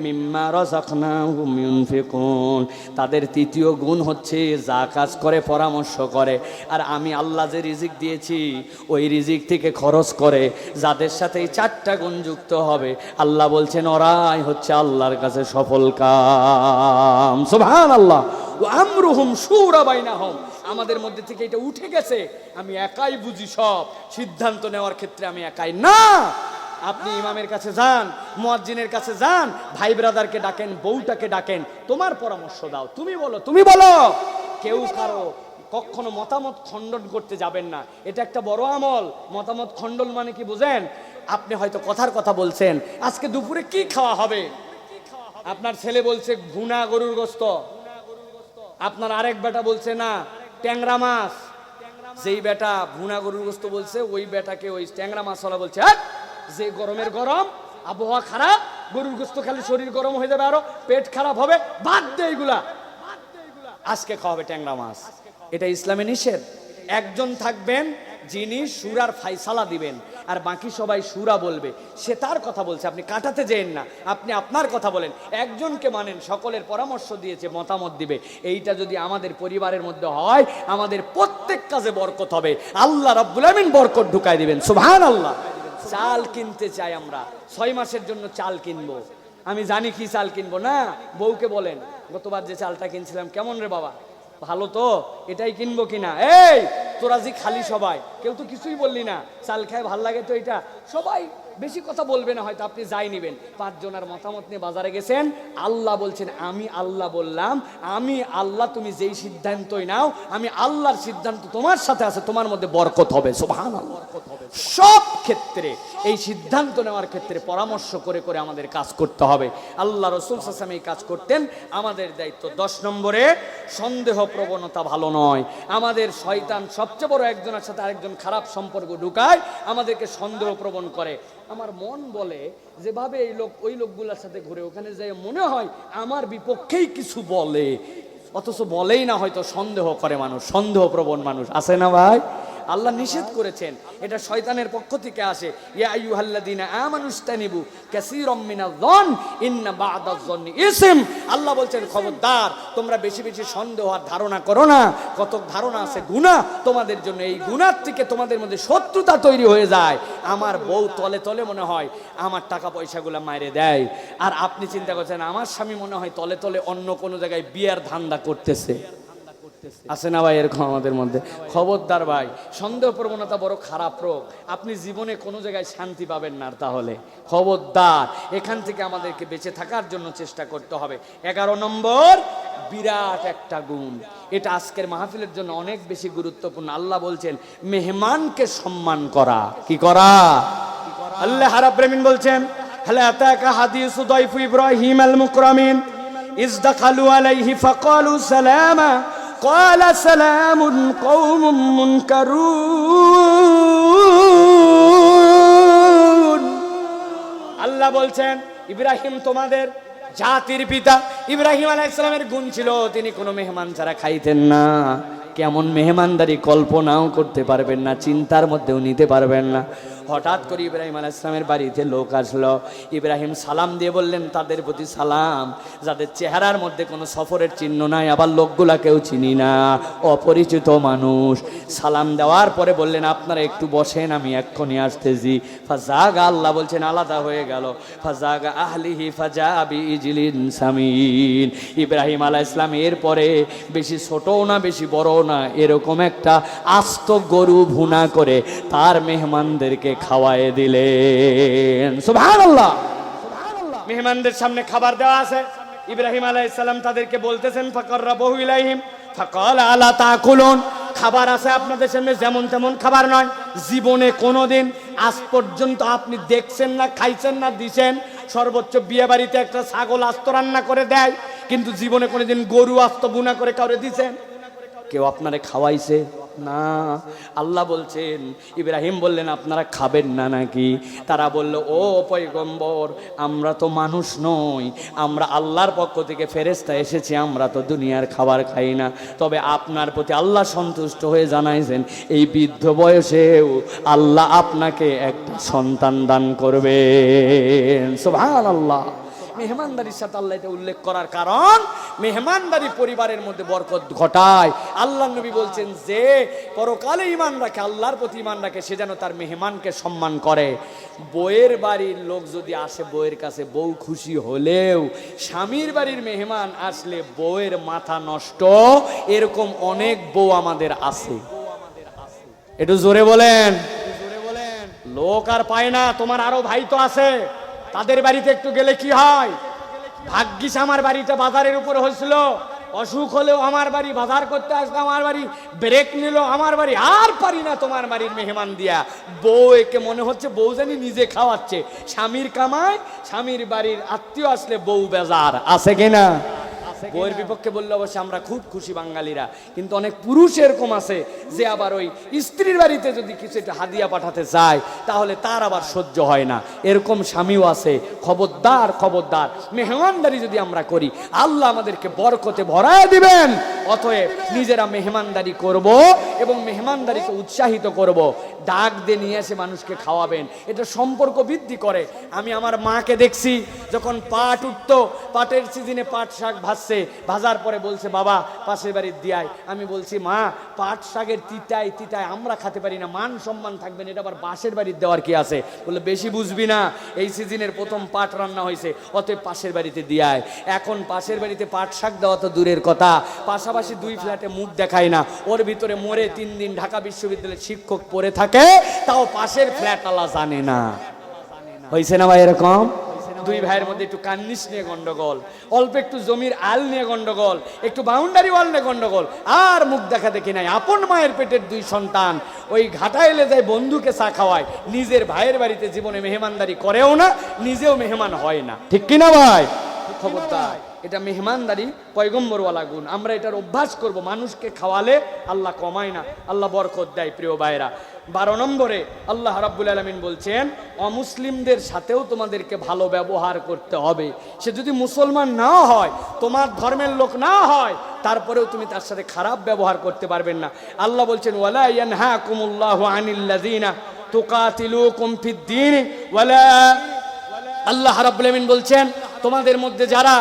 মিম্মা রাযাকনাহুম ইউনফিকুন, তাদের তৃতীয় গুণ হচ্ছে যা কাজ করে পরামর্শ করে, আর আমি আল্লাহ যে রিজিক দিয়েছি ওই রিজিক থেকে খরচ করে। যাদের সাথে এই 4টা গুণ যুক্ত হবে আল্লাহ বলছেন ওরাই হচ্ছে আল্লাহর কাছে সফল কাম। সুবহানাল্লাহ। ওয়া আমরুহুম শুরা বাইনাহুম, আমাদের মধ্যে থেকে এটা উঠে গেছে, আমি একাই বুঝি সব, সিদ্ধান্ত নেওয়ার ক্ষেত্রে আমি একাই না। আপনি ইমামের কাছে যান, মুয়াজ্জিনের কাছে যান, ভাই ব্রাদারকে ডাকেন, বউটাকে ডাকেন, তোমার পরামর্শ দাও, তুমি বলো, তুমি বলো। কেউ কারো কখনো মতামত খণ্ডন করতে যাবেন না, এটা একটা বড় আমল। মতামত খণ্ডন মানে কি বুঝেন? আপনি হয়তো কথার কথা বলছেন, আজকে দুপুরে কি খাওয়া হবে, আপনার ছেলে বলছে ভুনা গরুর গোশত, আপনার আরেক বেটা বলছে না ট্যাংরা মাছ। যেই বেটা ভুনা গরুর গোশত বলছে ওই বেটাকে ওই ট্যাংরা মাছওয়ালা বলছে যে গরমের গরম, আবহাওয়া খারাপ, গরুর গোশত খালি শরীর গরম হয়ে যাবে, আরো পেট খারাপ হবে, বাদ দে এগুলা, আজকে খাওয়াবে ট্যাংরা মাছ। এটা ইসলামে নিষেধ। একজন থাকবেন যিনি সুরার ফায়সালা দিবেন, আর বাকি সবাই সুরা বলবে, সে তার কথা বলছে, আপনি কাটাতে যেন না, আপনি আপনার কথা বলেন, একজনকে মানেন, সকলের পরামর্শ দিয়েছে, মতামত দিবে। এইটা যদি আমাদের পরিবারের মধ্যে হয় আমাদের প্রত্যেক কাজে বরকত হবে, আল্লাহ রাব্বুল আমিন বরকত ঢুকায় দিবেন। সুবহানাল্লাহ। চাল কিনতে চাই আমরা, 6 মাসের জন্য চাল কিনবো, আমি জানি কি চাল কিনবো না, বউকে বলেন গতবার যে চালটা কিনছিলাম কেমন রে বাবা, ভালো তো, এটাই কিনবো কিনা? এই তোরা যে খালি সবাই, কেউ তো কিছুই বললি না, চাল খায় ভাল লাগে তো, এটা সবাই বেশি কথা বলবে না, হয়তো আপনি যাই নিবেন, 5 জনের মতামত নিয়ে বাজারে গেছেন, আল্লাহ বলছেন আমি আল্লাহ বললাম, আমি আল্লাহ, তুমি যেই সিদ্ধান্তই নাও, আমি আল্লাহর সিদ্ধান্ত তোমার সাথে আছে, তোমার মধ্যে বরকত হবে। সুবহানাল্লাহ। সব ক্ষেত্রে এই সিদ্ধান্ত নেওয়ার ক্ষেত্রে পরামর্শ করে করে আমাদের কাজ করতে হবে। আল্লাহ রাসূল সাল্লাল্লাহু আলাইহি ওয়াসাল্লাম এই কাজ করতেন, আমাদের দায়িত্ব। 10 নম্বরে সন্দেহ প্রবণতা ভালো নয়। আমাদের শয়তান সবচেয়ে বড়, একজনের সাথে আরেকজন খারাপ সম্পর্ক ঢুকায়, আমাদেরকে সন্দেহ প্রবণ করে। আমার মন বলে যেভাবে এই লোক ওই লোকগুলোর সাথে ঘুরে, ওখানে যাই মনে হয় আমার বিপক্ষেই কিছু বলে, অথচ বলেই না, হয়তো সন্দেহ করে মানুষ, সন্দেহ প্রবণ মানুষ আছে না ভাই? আল্লাহ নিষেধ করেছেন, এটা শয়তানের পক্ষ থেকে আসে। ইয়া আইয়ুহাল্লাযীনা আমানুস্তানিবু কাসীরাম মিনায-যন ইন্না বা'দায-যন্নি ইসম। আল্লাহ বলছেন খবরদার তোমরা বেশি বেশি সন্দেহ আর ধারণা করো না, কত ধারণা আছে গুনাহ তোমাদের জন্য, এই গুনাহ থেকে তোমাদের মধ্যে শত্রুতা তৈরি হয়ে যায়। আমার বউ তলে তলে মনে হয় আমার টাকা পয়সাগুলো মাইরে দেয়, আর আপনি চিন্তা করছেন আমার স্বামী মনে হয় তলে তলে অন্য কোনো জায়গায় বিয়ার ধান্দা করতেছে। আছে না ভাই এরকম আমাদের মধ্যে? খবরদার ভাই, সন্দেহ প্রবণতা বড় খারাপ রোগ, আপনি জীবনে কোনো জায়গায় শান্তি পাবেন না। তাহলে খবরদার, এখান থেকে আমাদেরকে বেঁচে থাকার জন্য চেষ্টা করতে হবে। 11 নম্বর বিরাট একটা গুণ, এটা আজকের মাহফিলের জন্য অনেক বেশি গুরুত্বপূর্ণ। আল্লাহ বলছেন মেহমানকে সম্মান করা। কি করা? আল্লাহ রাব্বুল আমিন বলছেন হাল আতাকা হাদিসু দাইফু ইব্রাহিম আল মুকরামিন ইজ দাখালু আলাইহি ফাকালু সালামা قال سلام قوم منكرون। আল্লাহ বলছেন ইব্রাহিম তোমাদের জাতির পিতা, ইব্রাহিম আলাইহিস সালামের গুণ ছিল তিনি কোনো মেহমান ছাড়া খাইতেন না। কেমন মেহমানদারি কল্পনাও করতে পারবেন না, চিন্তার মধ্যেও নিতে পারবেন না। হঠাৎ করে ইব্রাহিম আলাইহিস সালামের বাড়িতে লোক আসলো। ইব্রাহিম সালাম দিয়ে বললেন, তাদের প্রতি সালাম যাদের চেহারার মধ্যে কোনো সফরের চিহ্ন নাই, আবার লোকগুলাকেও চিনি না, অপরিচিত মানুষ। সালাম দেওয়ার পরে বললেন, আপনারা একটু বসেন, আমি এক্ষুনি আসতেছি। ফাজাগা, আল্লাহ বলছেন আলাদা হয়ে গেল। ফাজাগা আহলিহি ফাজা বিইজলিন সামিন। ইব্রাহিম আলাইহিস সালাম এরপরে বেশি ছোটও না বেশি বড়ও না, এরকম একটা আস্ত গরু ভুনা করে তার মেহমানদেরকে খাওয়ায় দিলেন। সুবহানাল্লাহ। মেহমানদের সামনে খাবার দেওয়া আছে। ইব্রাহিম আলাইহিস সালাম তাদেরকে বলতেছেন, ফাকাররাবহু ইলাইহিম ফাকাল আলা তাকুলুন, খাবার আছে আপনাদের সামনে, যেমন তেমন খাবার নয়। জীবনে কোনোদিন আজ পর্যন্ত আপনি দেখছেন না, খাইছেন না, দিছেন। সর্বোচ্চ বিয়ে বাড়িতে একটা ছাগল আস্ত রান্না করে দেয়, কিন্তু জীবনে কোনোদিন গরু আস্ত বুনা করে কাউরে দিছেন? কেউ আপনারে খাওয়াইছে না। আল্লাহ বলছেন, ইব্রাহিম বললেন আপনারা খাবেন না নাকি? তারা বলল, ও পয়গম্বর, আমরা তো মানুষ নই, আমরা আল্লাহর পক্ষ থেকে ফেরেশতা এসেছি, আমরা তো দুনিয়ার খাবার খাই না। তবে আপনার প্রতি আল্লাহ সন্তুষ্ট হয়ে জানাইছেন এই বৃদ্ধ বয়সেও আল্লাহ আপনাকে একটা সন্তান দান করবেন। সুবহানাল্লাহ। মেহমানদারির সাথে আল্লাহ এটা উল্লেখ করার কারণ, মেহমানদারি পরিবারের মধ্যে বরকত ঘটায়। আল্লাহ নবী বলছেন, যে পরকালে ঈমান রাখে, আল্লাহর প্রতি ঈমান রাখে, সে যেন তার মেহমানকে সম্মান করে। বউয়ের বাড়ির লোক যদি আসে বউয়ের কাছে, বউ খুশি হলেও স্বামীর বাড়ির মেহমান আসলে বউয়ের মাথা নষ্ট, এরকম অনেক বউ আমাদের আছে। একটু জোরে বলেন। লোক আর পায় না। তোমার আরো ভাই তো আছে, তাদের বাড়িতে একটু গেলে কি হয়? ভাগ্যিস আমার বাড়িটা বাজারের উপরে হয়েছিল, অসুখ হলেও আমার বাড়ি, বাজার করতে আসলে আমার বাড়ি, ব্রেক নিল আমার বাড়ি, আর পারি না তোমার বাড়ির মেহমান দিয়া। বউ একে মনে হচ্ছে বউ জানি নিজে খাওয়াচ্ছে। স্বামীর কামায়, স্বামীর বাড়ির আত্মীয় আসলে বউ বেজার। আছে কিনা? বউয়ের বিপক্ষে বললে অবশ্যই আমরা খুব খুশি বাঙালিরা, কিন্তু অনেক পুরুষ এরকম আছে যে আবার ওই স্ত্রীর বাড়িতে যদি কিছু একটা হাদিয়া পাঠাতে চায় তাহলে তার আবার সহ্য হয় না। এরকম স্বামীও আছে। খবরদার, খবরদার, মেহমানদারি যদি আমরা করি আল্লাহ আমাদেরকে বরকতে ভরায় দিবেন। অতএব নিজেরা মেহমানদারি করব এবং মেহমানদারিকে উৎসাহিত করব। ডাক দিয়ে নিয়ে এসে মানুষকে খাওয়াবেন, এটা সম্পর্ক বৃদ্ধি করে। আমি আমার মাকে দেখছি, যখন পাট উঠতো, পাটের সিজনে পাট শাক ভাজছে, ভাজার পরে বলছে, বাবা পাশের বাড়ির দিয়াই। আমি বলছি, মা পাট শাকের তিতায় তিতায় আমরা খেতে পারি না, মান সম্মান থাকবেন, এটা আবার পাশের বাড়ির দেওয়ার কি আছে? বললে, বেশি বুঝবি না, এই সিজনের প্রথম পাট রান্না হয়েছে, অতএব পাশের বাড়িতে দিয়ায়। এখন পাশের বাড়িতে পাট শাক দেওয়া তো দূরের কথা, পাশাপাশি 2 ফ্ল্যাটে মুখ দেখায় না, ওর ভিতরে মরে 3 দিন ঢাকা বিশ্ববিদ্যালয়ের শিক্ষক পড়ে থাকে, তাও পাশের ফ্ল্যাট আলা জানে না। হয়েছে না ভাই এরকম? 2 ভাইয়ের মধ্যে একটু কান্নিস নিয়ে গন্ডগোল, অল্প একটু জমির আল নিয়ে গন্ডগোল, একটু বাউন্ডারি ওয়াল নিয়ে গন্ডগোল, আর মুখ দেখা দেখি নাই। আপন মায়ের পেটের 2 সন্তান ওই ঘাটা এলে যায় বন্ধুকে চা খাওয়ায়, নিজের ভাইয়ের বাড়িতে জীবনে মেহমানদারি করেও না, নিজেও মেহমান হয় না। ঠিক কিনা ভাই? খবরদার, এটা মেহমানদারি পয়গম্বরওয়ালা গুণ। আমরা এটার অভ্যাস করব। মানুষকে খাওয়ালে আল্লাহ কমায় না, আল্লাহ বরকত দেয়। প্রিয় ভাইরা, 12 নম্বরে আল্লাহ রাব্বুল আলামিন বলছেন, অমুসলিমদের সাথেও তোমাদেরকে ভালো ব্যবহার করতে হবে। সে যদি মুসলমান না হয়, তোমার ধর্মের লোক না হয়, তারপরেও তুমি তার সাথে খারাপ ব্যবহার করতে পারবেন না। আল্লাহ বলছেন, ওয়ালা ইয়ানহাকুমুল্লাহু আনিল্লাযিনা তুকাতিলুকুম ফিদ-দীন ওয়ালা, আল্লাহ রাব্বুল আলামিন বলছেন, তোমাদের মধ্যে যারা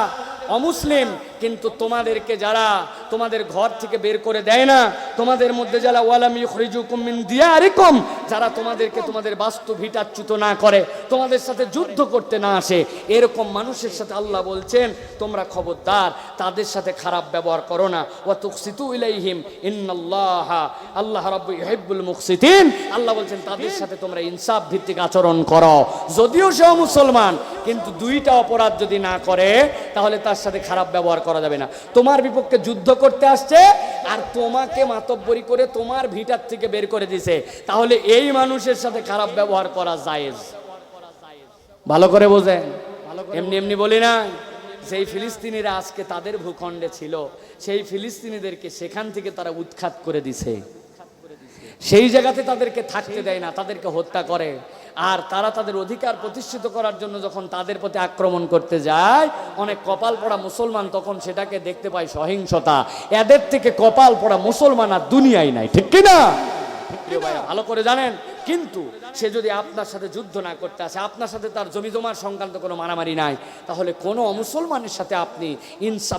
অমুসলিম কিন্তু তোমাদেরকে যারা তোমাদের ঘর থেকে বের করে দেয় না, তোমাদের মধ্যে যারা ওয়ালাম ইখরিজুকুম মিন দিয়ারিকুম, যারা তোমাদেরকে তোমাদের বাস্তু ভিটাচ্যুত না করে, তোমাদের সাথে যুদ্ধ করতে না আসে, এরকম মানুষের সাথে আল্লাহ বলছেন তোমরা খবরদার তাদের সাথে খারাপ ব্যবহার করো না। ওয়া তুকসিতু ইলাইহিম ইন্নাল্লাহা, আল্লাহ রাব্বুল ইউহিব্বুল মুকসিতিন, আল্লাহ বলছেন তাদের সাথে তোমরা ইনসাফ ভিত্তিক আচরণ করো। যদিও সে মুসলমান, কিন্তু 2টা অপরাধ যদি না করে তাহলে তার সাথে খারাপ ব্যবহার করা যাবে না। তোমার বিপক্ষে যুদ্ধ করতে আসছে আর তোমাকে মাতব্বরি করে তোমার ভিটার থেকে বের করে দিছে, তাহলে এই মানুষের সাথে খারাপ ব্যবহার করা জায়েজ। ভালো করে বোঝেন, এমনি এমনি বলি না। যেই ফিলিস্তিনিরা আজকে তাদের ভূখণ্ডে ছিল, সেই ফিলিস্তিনিদেরকে সেখান থেকে তারা উৎখাত করে দিছে, সেই জায়গাতে তাদেরকে থাকতে দেয় না, তাদেরকে হত্যা করে। আর তারা তাদের অধিকার প্রতিষ্ঠিত করার জন্য যখন তাদের প্রতি আক্রমণ করতে যায়, অনেক কপাল পড়া মুসলমান তখন সেটাকে দেখতে পায় সহিংসতা। এদের থেকে কপাল পড়া মুসলমান আর দুনিয়ায় নাই, ঠিক কিনা? প্রিয় ভাইরা, ভালো করে জানেন, কিন্তু সে যদি আপনার সাথে যুদ্ধ না করতে আসে, আপনার সাথে তার জমি জমার সংক্রান্ত কোনো মারামারি নাই, তাহলে কোনো অমুসলমানের সাথে আপনি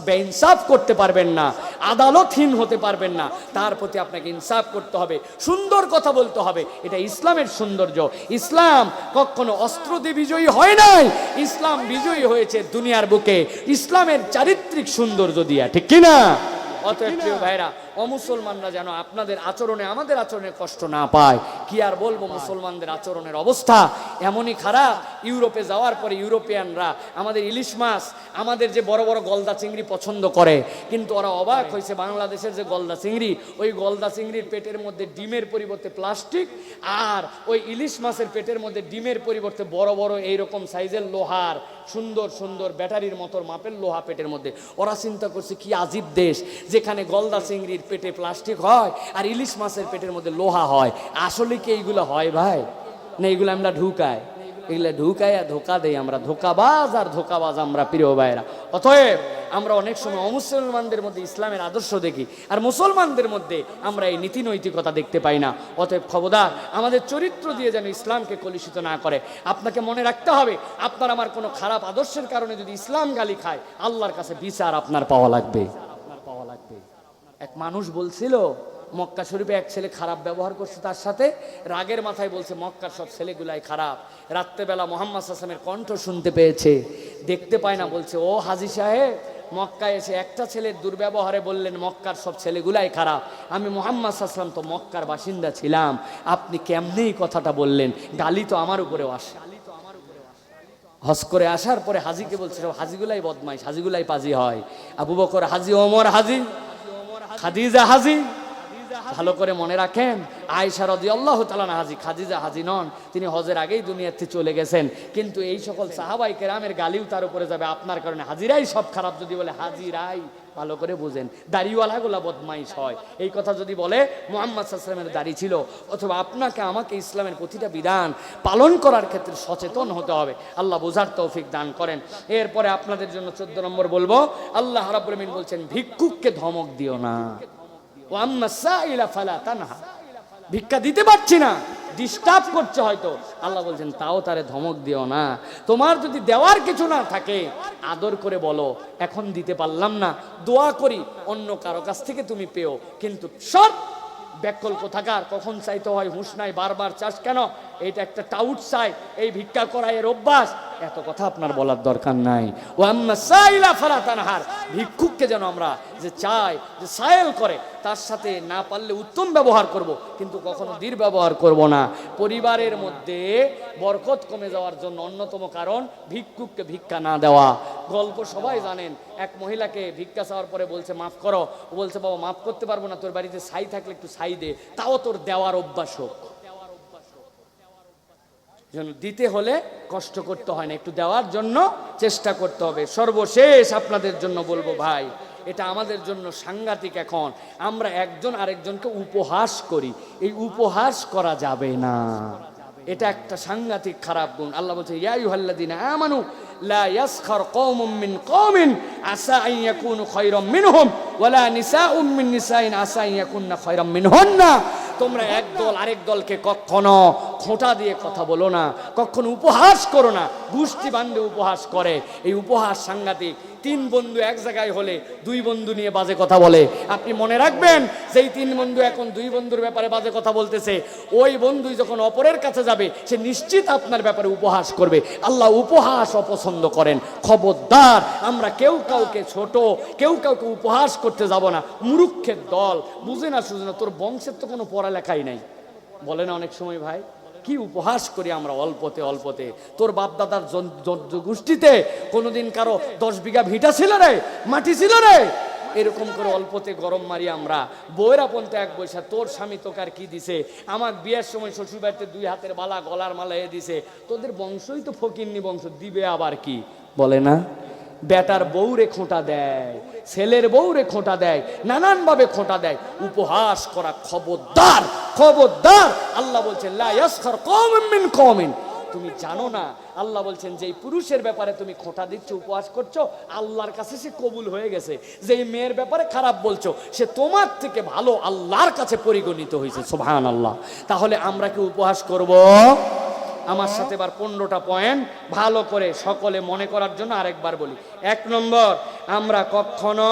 বেইনসাফ করতে পারবেন না, আদালতহীন হতে পারবেন না। তার প্রতি আপনাকে ইনসাফ করতে হবে, সুন্দর কথা বলতে হবে। এটা ইসলামের সৌন্দর্য। ইসলাম কখনো অস্ত্র দিয়ে বিজয়ী হয় নাই, ইসলাম বিজয়ী হয়েছে দুনিয়ার বুকে ইসলামের চারিত্রিক সৌন্দর্য দিয়া, ঠিক কিনা? অতএব প্রিয় ভাইরা, অমুসলমানরা যেন আপনাদের আচরণে আমাদের আচরণে কষ্ট না পায়। কি আর বলবো, মুসলমানদের আচরণের অবস্থা এমনই খারাপ। ইউরোপে যাওয়ার পরে ইউরোপিয়ানরা আমাদের ইলিশ মাছ, আমাদের যে বড় বড় গলদা চিংড়ি পছন্দ করে, কিন্তু ওরা অবাক হয়েছে বাংলাদেশের যে গলদা চিংড়ি, ওই গলদা চিংড়ির পেটের মধ্যে ডিমের পরিবর্তে প্লাস্টিক, আর ওই ইলিশ মাছের পেটের মধ্যে ডিমের পরিবর্তে বড় বড় এইরকম সাইজের লোহার সুন্দর সুন্দর ব্যাটারির মতো মাপের লোহা পেটের মধ্যে। ওরা চিন্তা করছে কি আজীব দেশ, যেখানে গলদা চিংড়ির পেটে প্লাস্টিক হয় আর ইলিশ মাছের পেটের মধ্যে লোহা হয়। আসলে কি এইগুলো হয় ভাই? না, এগুলো আমরা ঢুকাই, এগুলো ঢুকাই আর ধোকা দেই আমরা, ধোকাবাজ আর ধোকাবাজ আমরা, প্রিয় ভাইরা। অতএব আমরা অনেক সময় অমুসলমানদের মধ্যে ইসলামের আদর্শ দেখি, আর মুসলমানদের মধ্যে আমরা এই নীতি নৈতিকতা দেখতে পাই না। অতএব খবরদার, আমাদের চরিত্র দিয়ে যেন ইসলামকে কলুষিত না করে। আপনাকে মনে রাখতে হবে, আপনার আমার কোনো খারাপ আদর্শের কারণে যদি ইসলাম গালি খায়, আল্লাহর কাছে বিচার আপনার পাওয়া লাগবে। এক মানুষ বলছিল, মক্কা শরীফে এক ছেলে খারাপ ব্যবহার করছে তার সাথে, রাগের মাথায় বলছে মক্কার সব ছেলেগুলাই খারাপ। রাত্রেবেলা মুহাম্মদ সাল্লাল্লাহু আলাইহি ওয়াসাল্লামের কণ্ঠ শুনতে পেয়েছে, দেখতে পায় না, বলছে ও হাজী সাহেব, মক্কায় এসে একটা ছেলের দুর্ব্যবহারে বললেন মক্কার সব ছেলেগুলাই খারাপ। আমি মুহাম্মদ সাল্লাল্লাহু আলাইহি ওয়াসাল্লাম তো মক্কার বাসিন্দা ছিলাম, আপনি কেমনে এই কথাটা বললেন? গালি তো আমার উপরেও আসে। হজ করে আসার পরে হাজীকে বলছে হাজীগুলাই বদমাইশ, হাজীগুলাই পাজি হয়। আবু বকর হাজী, ওমর হাজী, খাদিজা হাজী। ভালো করে মনে রাখেন, আয়েশা রাদিয়াল্লাহু তাআলা হাজী, খাদিজা হাজী নন। তিনি হজের আগেই দুনিয়াতে চলে গেছেন। কিন্তু এই সকল সাহাবায়ে কেরামের গালিও তার উপরে যাবে আপনার কারণে। হাজিরাই সব খারাপ যদি বলে, হাজিরাই, ভালো করে বুঝেন, দাড়িওয়ালাগুলা বদমাইশ হয়, এই কথা যদি বলে, মুহাম্মদ সাল্লাল্লাহু আলাইহি ওয়াসাল্লামের দাড়ি ছিল। অথবা আপনাকে আমাকে ইসলামের প্রতিটা বিধান পালন করার ক্ষেত্রে সচেতন হতে হবে। আল্লাহ বোঝার তৌফিক দান করেন। এরপরে আপনাদের জন্য 14 নম্বর বলবো, আল্লাহ রাব্বুল আমিন বলছেন ভিক্ষুককে ধমক দিও না। ভিক্ষা দিতে পারছি না, ডিস্টার্ব করছে হয়তো, আল্লাহ বলছেন তাও তারে ধমক দিও না। তোমার যদি দেওয়ার কিছু না থাকে, আদর করে বলো এখন দিতে পারলাম না, দোয়া করি অন্য কারো কাছ থেকে তুমি পেও, কিন্তু সব ব্যাকল কোথাকার, কখন চাইতে হয় হুঁশ নাই, বারবার চাস কেন, এটা একটা টাউট চাই, এই ভিক্ষা করা এর অভ্যাস, এত কথা আপনার বলার দরকার নাই। ও আম্মা সাইলা ফালা তানহার, ভিক্ষুককে যেন আমরা যে চাই যে সায়েল করে, তার সাথে না পারলে উত্তম ব্যবহার করব, কিন্তু কখনো দুর্ব্যবহার করব না। পরিবারের মধ্যে বরকত কমে যাওয়ার জন্য অন্যতম কারণ ভিক্ষুককে ভিক্ষা না দেওয়া। গল্প সবাই জানেন, এক মহিলাকে ভিক্ষা চাওয়ার পরে বলছে মাফ করো, ও বলছে বাবা মাফ করতে পারবো না, তোর বাড়িতে ছাই থাকলে একটু ছাই দে, তাও তোর দেওয়ার অভ্যাস হোক। যেন দিতে হলে কষ্ট করতে হয় না, একটু দেওয়ার জন্য চেষ্টা করতে হবে। সর্বশেষ আপনাদের জন্য বলবো ভাই, এটা আমাদের জন্য সাংঘাতিক। এখন আমরা একজন আরেকজনকে উপহাস করি, এই উপহাস করা যাবে না, এটা একটা সাংঘাতিক খারাপ গুণ। আল্লাহ বলছে ইয়া আইয়ুহাল্লাযীনা আমানু লা ইয়াসখার কওমুম মিন কওমিন আসা আন ইয়াকুনু খায়রাম মিনহুম ওয়ালা নিসাউম মিন নিসাইন আসা আন ইয়াকুননা খায়রাম মিনহুন্না। তোমরা এক দল আরেক দলকে কখনো খোঁটা দিয়ে কথা বলো না, কখনো উপহাস করো না। গোষ্ঠী বান্ধে উপহাস করে, এই উপহাস সাংঘাতিক। 3 বন্ধু এক জায়গায় হলে 2 বন্ধু নিয়ে বাজে কথা বলে। আপনি মনে রাখবেন, সেই 3 বন্ধু এখন 2 বন্ধুর ব্যাপারে বাজে কথা বলতেছে, ওই বন্ধু যখন অপরের কাছে যাবে সে নিশ্চিত আপনার ব্যাপারে উপহাস করবে। আল্লাহ উপহাস অপছন্দ করেন। খবরদার, আমরা কেউ কাউকে ছোট, কেউ কাউকে উপহাস করতে যাব না। মূর্খের দল, বুঝে না সুঝে না, তোর বংশের তো কোনো পড়ালেখাই নাই, বলে না অনেক সময় ভাই, কি উপহাস করি আমরা অল্পতে অল্পতে। তোর বাপ দাদার গোষ্ঠীতে কোনোদিন কারো 10 বিঘা ভিটা ছিল রে, মাটি ছিল রে, এরকম করে অল্পতে গরম মারি আমরা। বউয়েরা পর্যন্ত এক পয়সা, তোর স্বামী তোকে আর কি দিছে, আমার বিয়ের সময় শ্বশুর বাড়িতে 2 হাতের বালা গলার মালা এ দিছে, তোদের বংশই তো ফকিন্নি বংশ, দিবে আবার কি, বলে না। বেটার বউরে খোঁটা দেয়, ছেলের বউরে খোঁটা দেয়, নানানভাবে খোঁটা দেয়, উপহাস করা খবরদার, খবরদার। আল্লাহ বলছেন লা ইয়াসখার কওমুম মিন কওমিন। তুমি জানো না, আল্লাহ বলছেন যে এই পুরুষের ব্যাপারে তুমি খোঁটা দিচ্ছ, উপহাস করছো, আল্লাহর কাছে সে কবুল হয়ে গেছে। যে এই মেয়ের ব্যাপারে খারাপ বলছো, সে তোমার থেকে ভালো আল্লাহর কাছে পরিগণিত হয়েছে। সুবহানাল্লাহ। তাহলে আমরা কি উপহাস করব? আমার সাথে এবার 15টা পয়েন্ট ভালো করে সকলে মনে করার জন্য আরেকবার বলি। 1 নম্বর, আমরা কখনো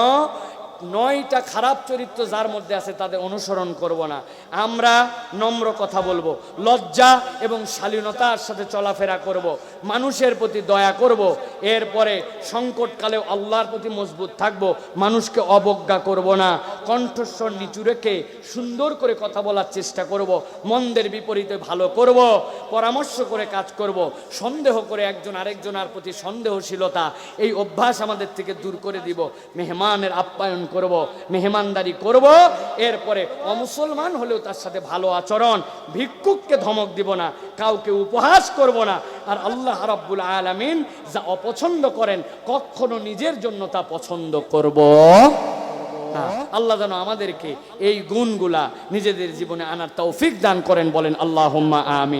9টা খারাপ চরিত্র যার মধ্যে আছে তাদের অনুসরণ করব না। আমরা নম্র কথা বলবো, লজ্জা এবং শালীনতার সাথে চলাফেরা করব, মানুষের প্রতি দয়া করব, এরপরে সংকটকালেও আল্লাহর প্রতি মজবুত থাকব, মানুষকে অবজ্ঞা করব না, কণ্ঠস্বর নিচু রেখে সুন্দর করে কথা বলার চেষ্টা করব, মন্দের বিপরীতে ভালো করব, পরামর্শ করে কাজ করব, সন্দেহ করে একজন আরেকজনের প্রতি সন্দেহশীলতা এই অভ্যাস আমাদের থেকে দূর করে দিব, মেহমানের আপ্যায়ন করব, মেহমানদারি করব, এরপরে অমুসলমান হলেও তার সাথে ভালো আচরণ, ভিক্ষুককে ধমক দিব না, কাউকে উপহাস করব না। আর আল্লাহ রাব্বুল আলামিন যা অপছন্দ করেন কখনো নিজের জন্য তা পছন্দ করব না। আল্লাহ যেন আমাদেরকে এই গুণগুলা নিজেদের জীবনে আনার তৌফিক দান করেন, বলেন আল্লাহুম্মা আমিন।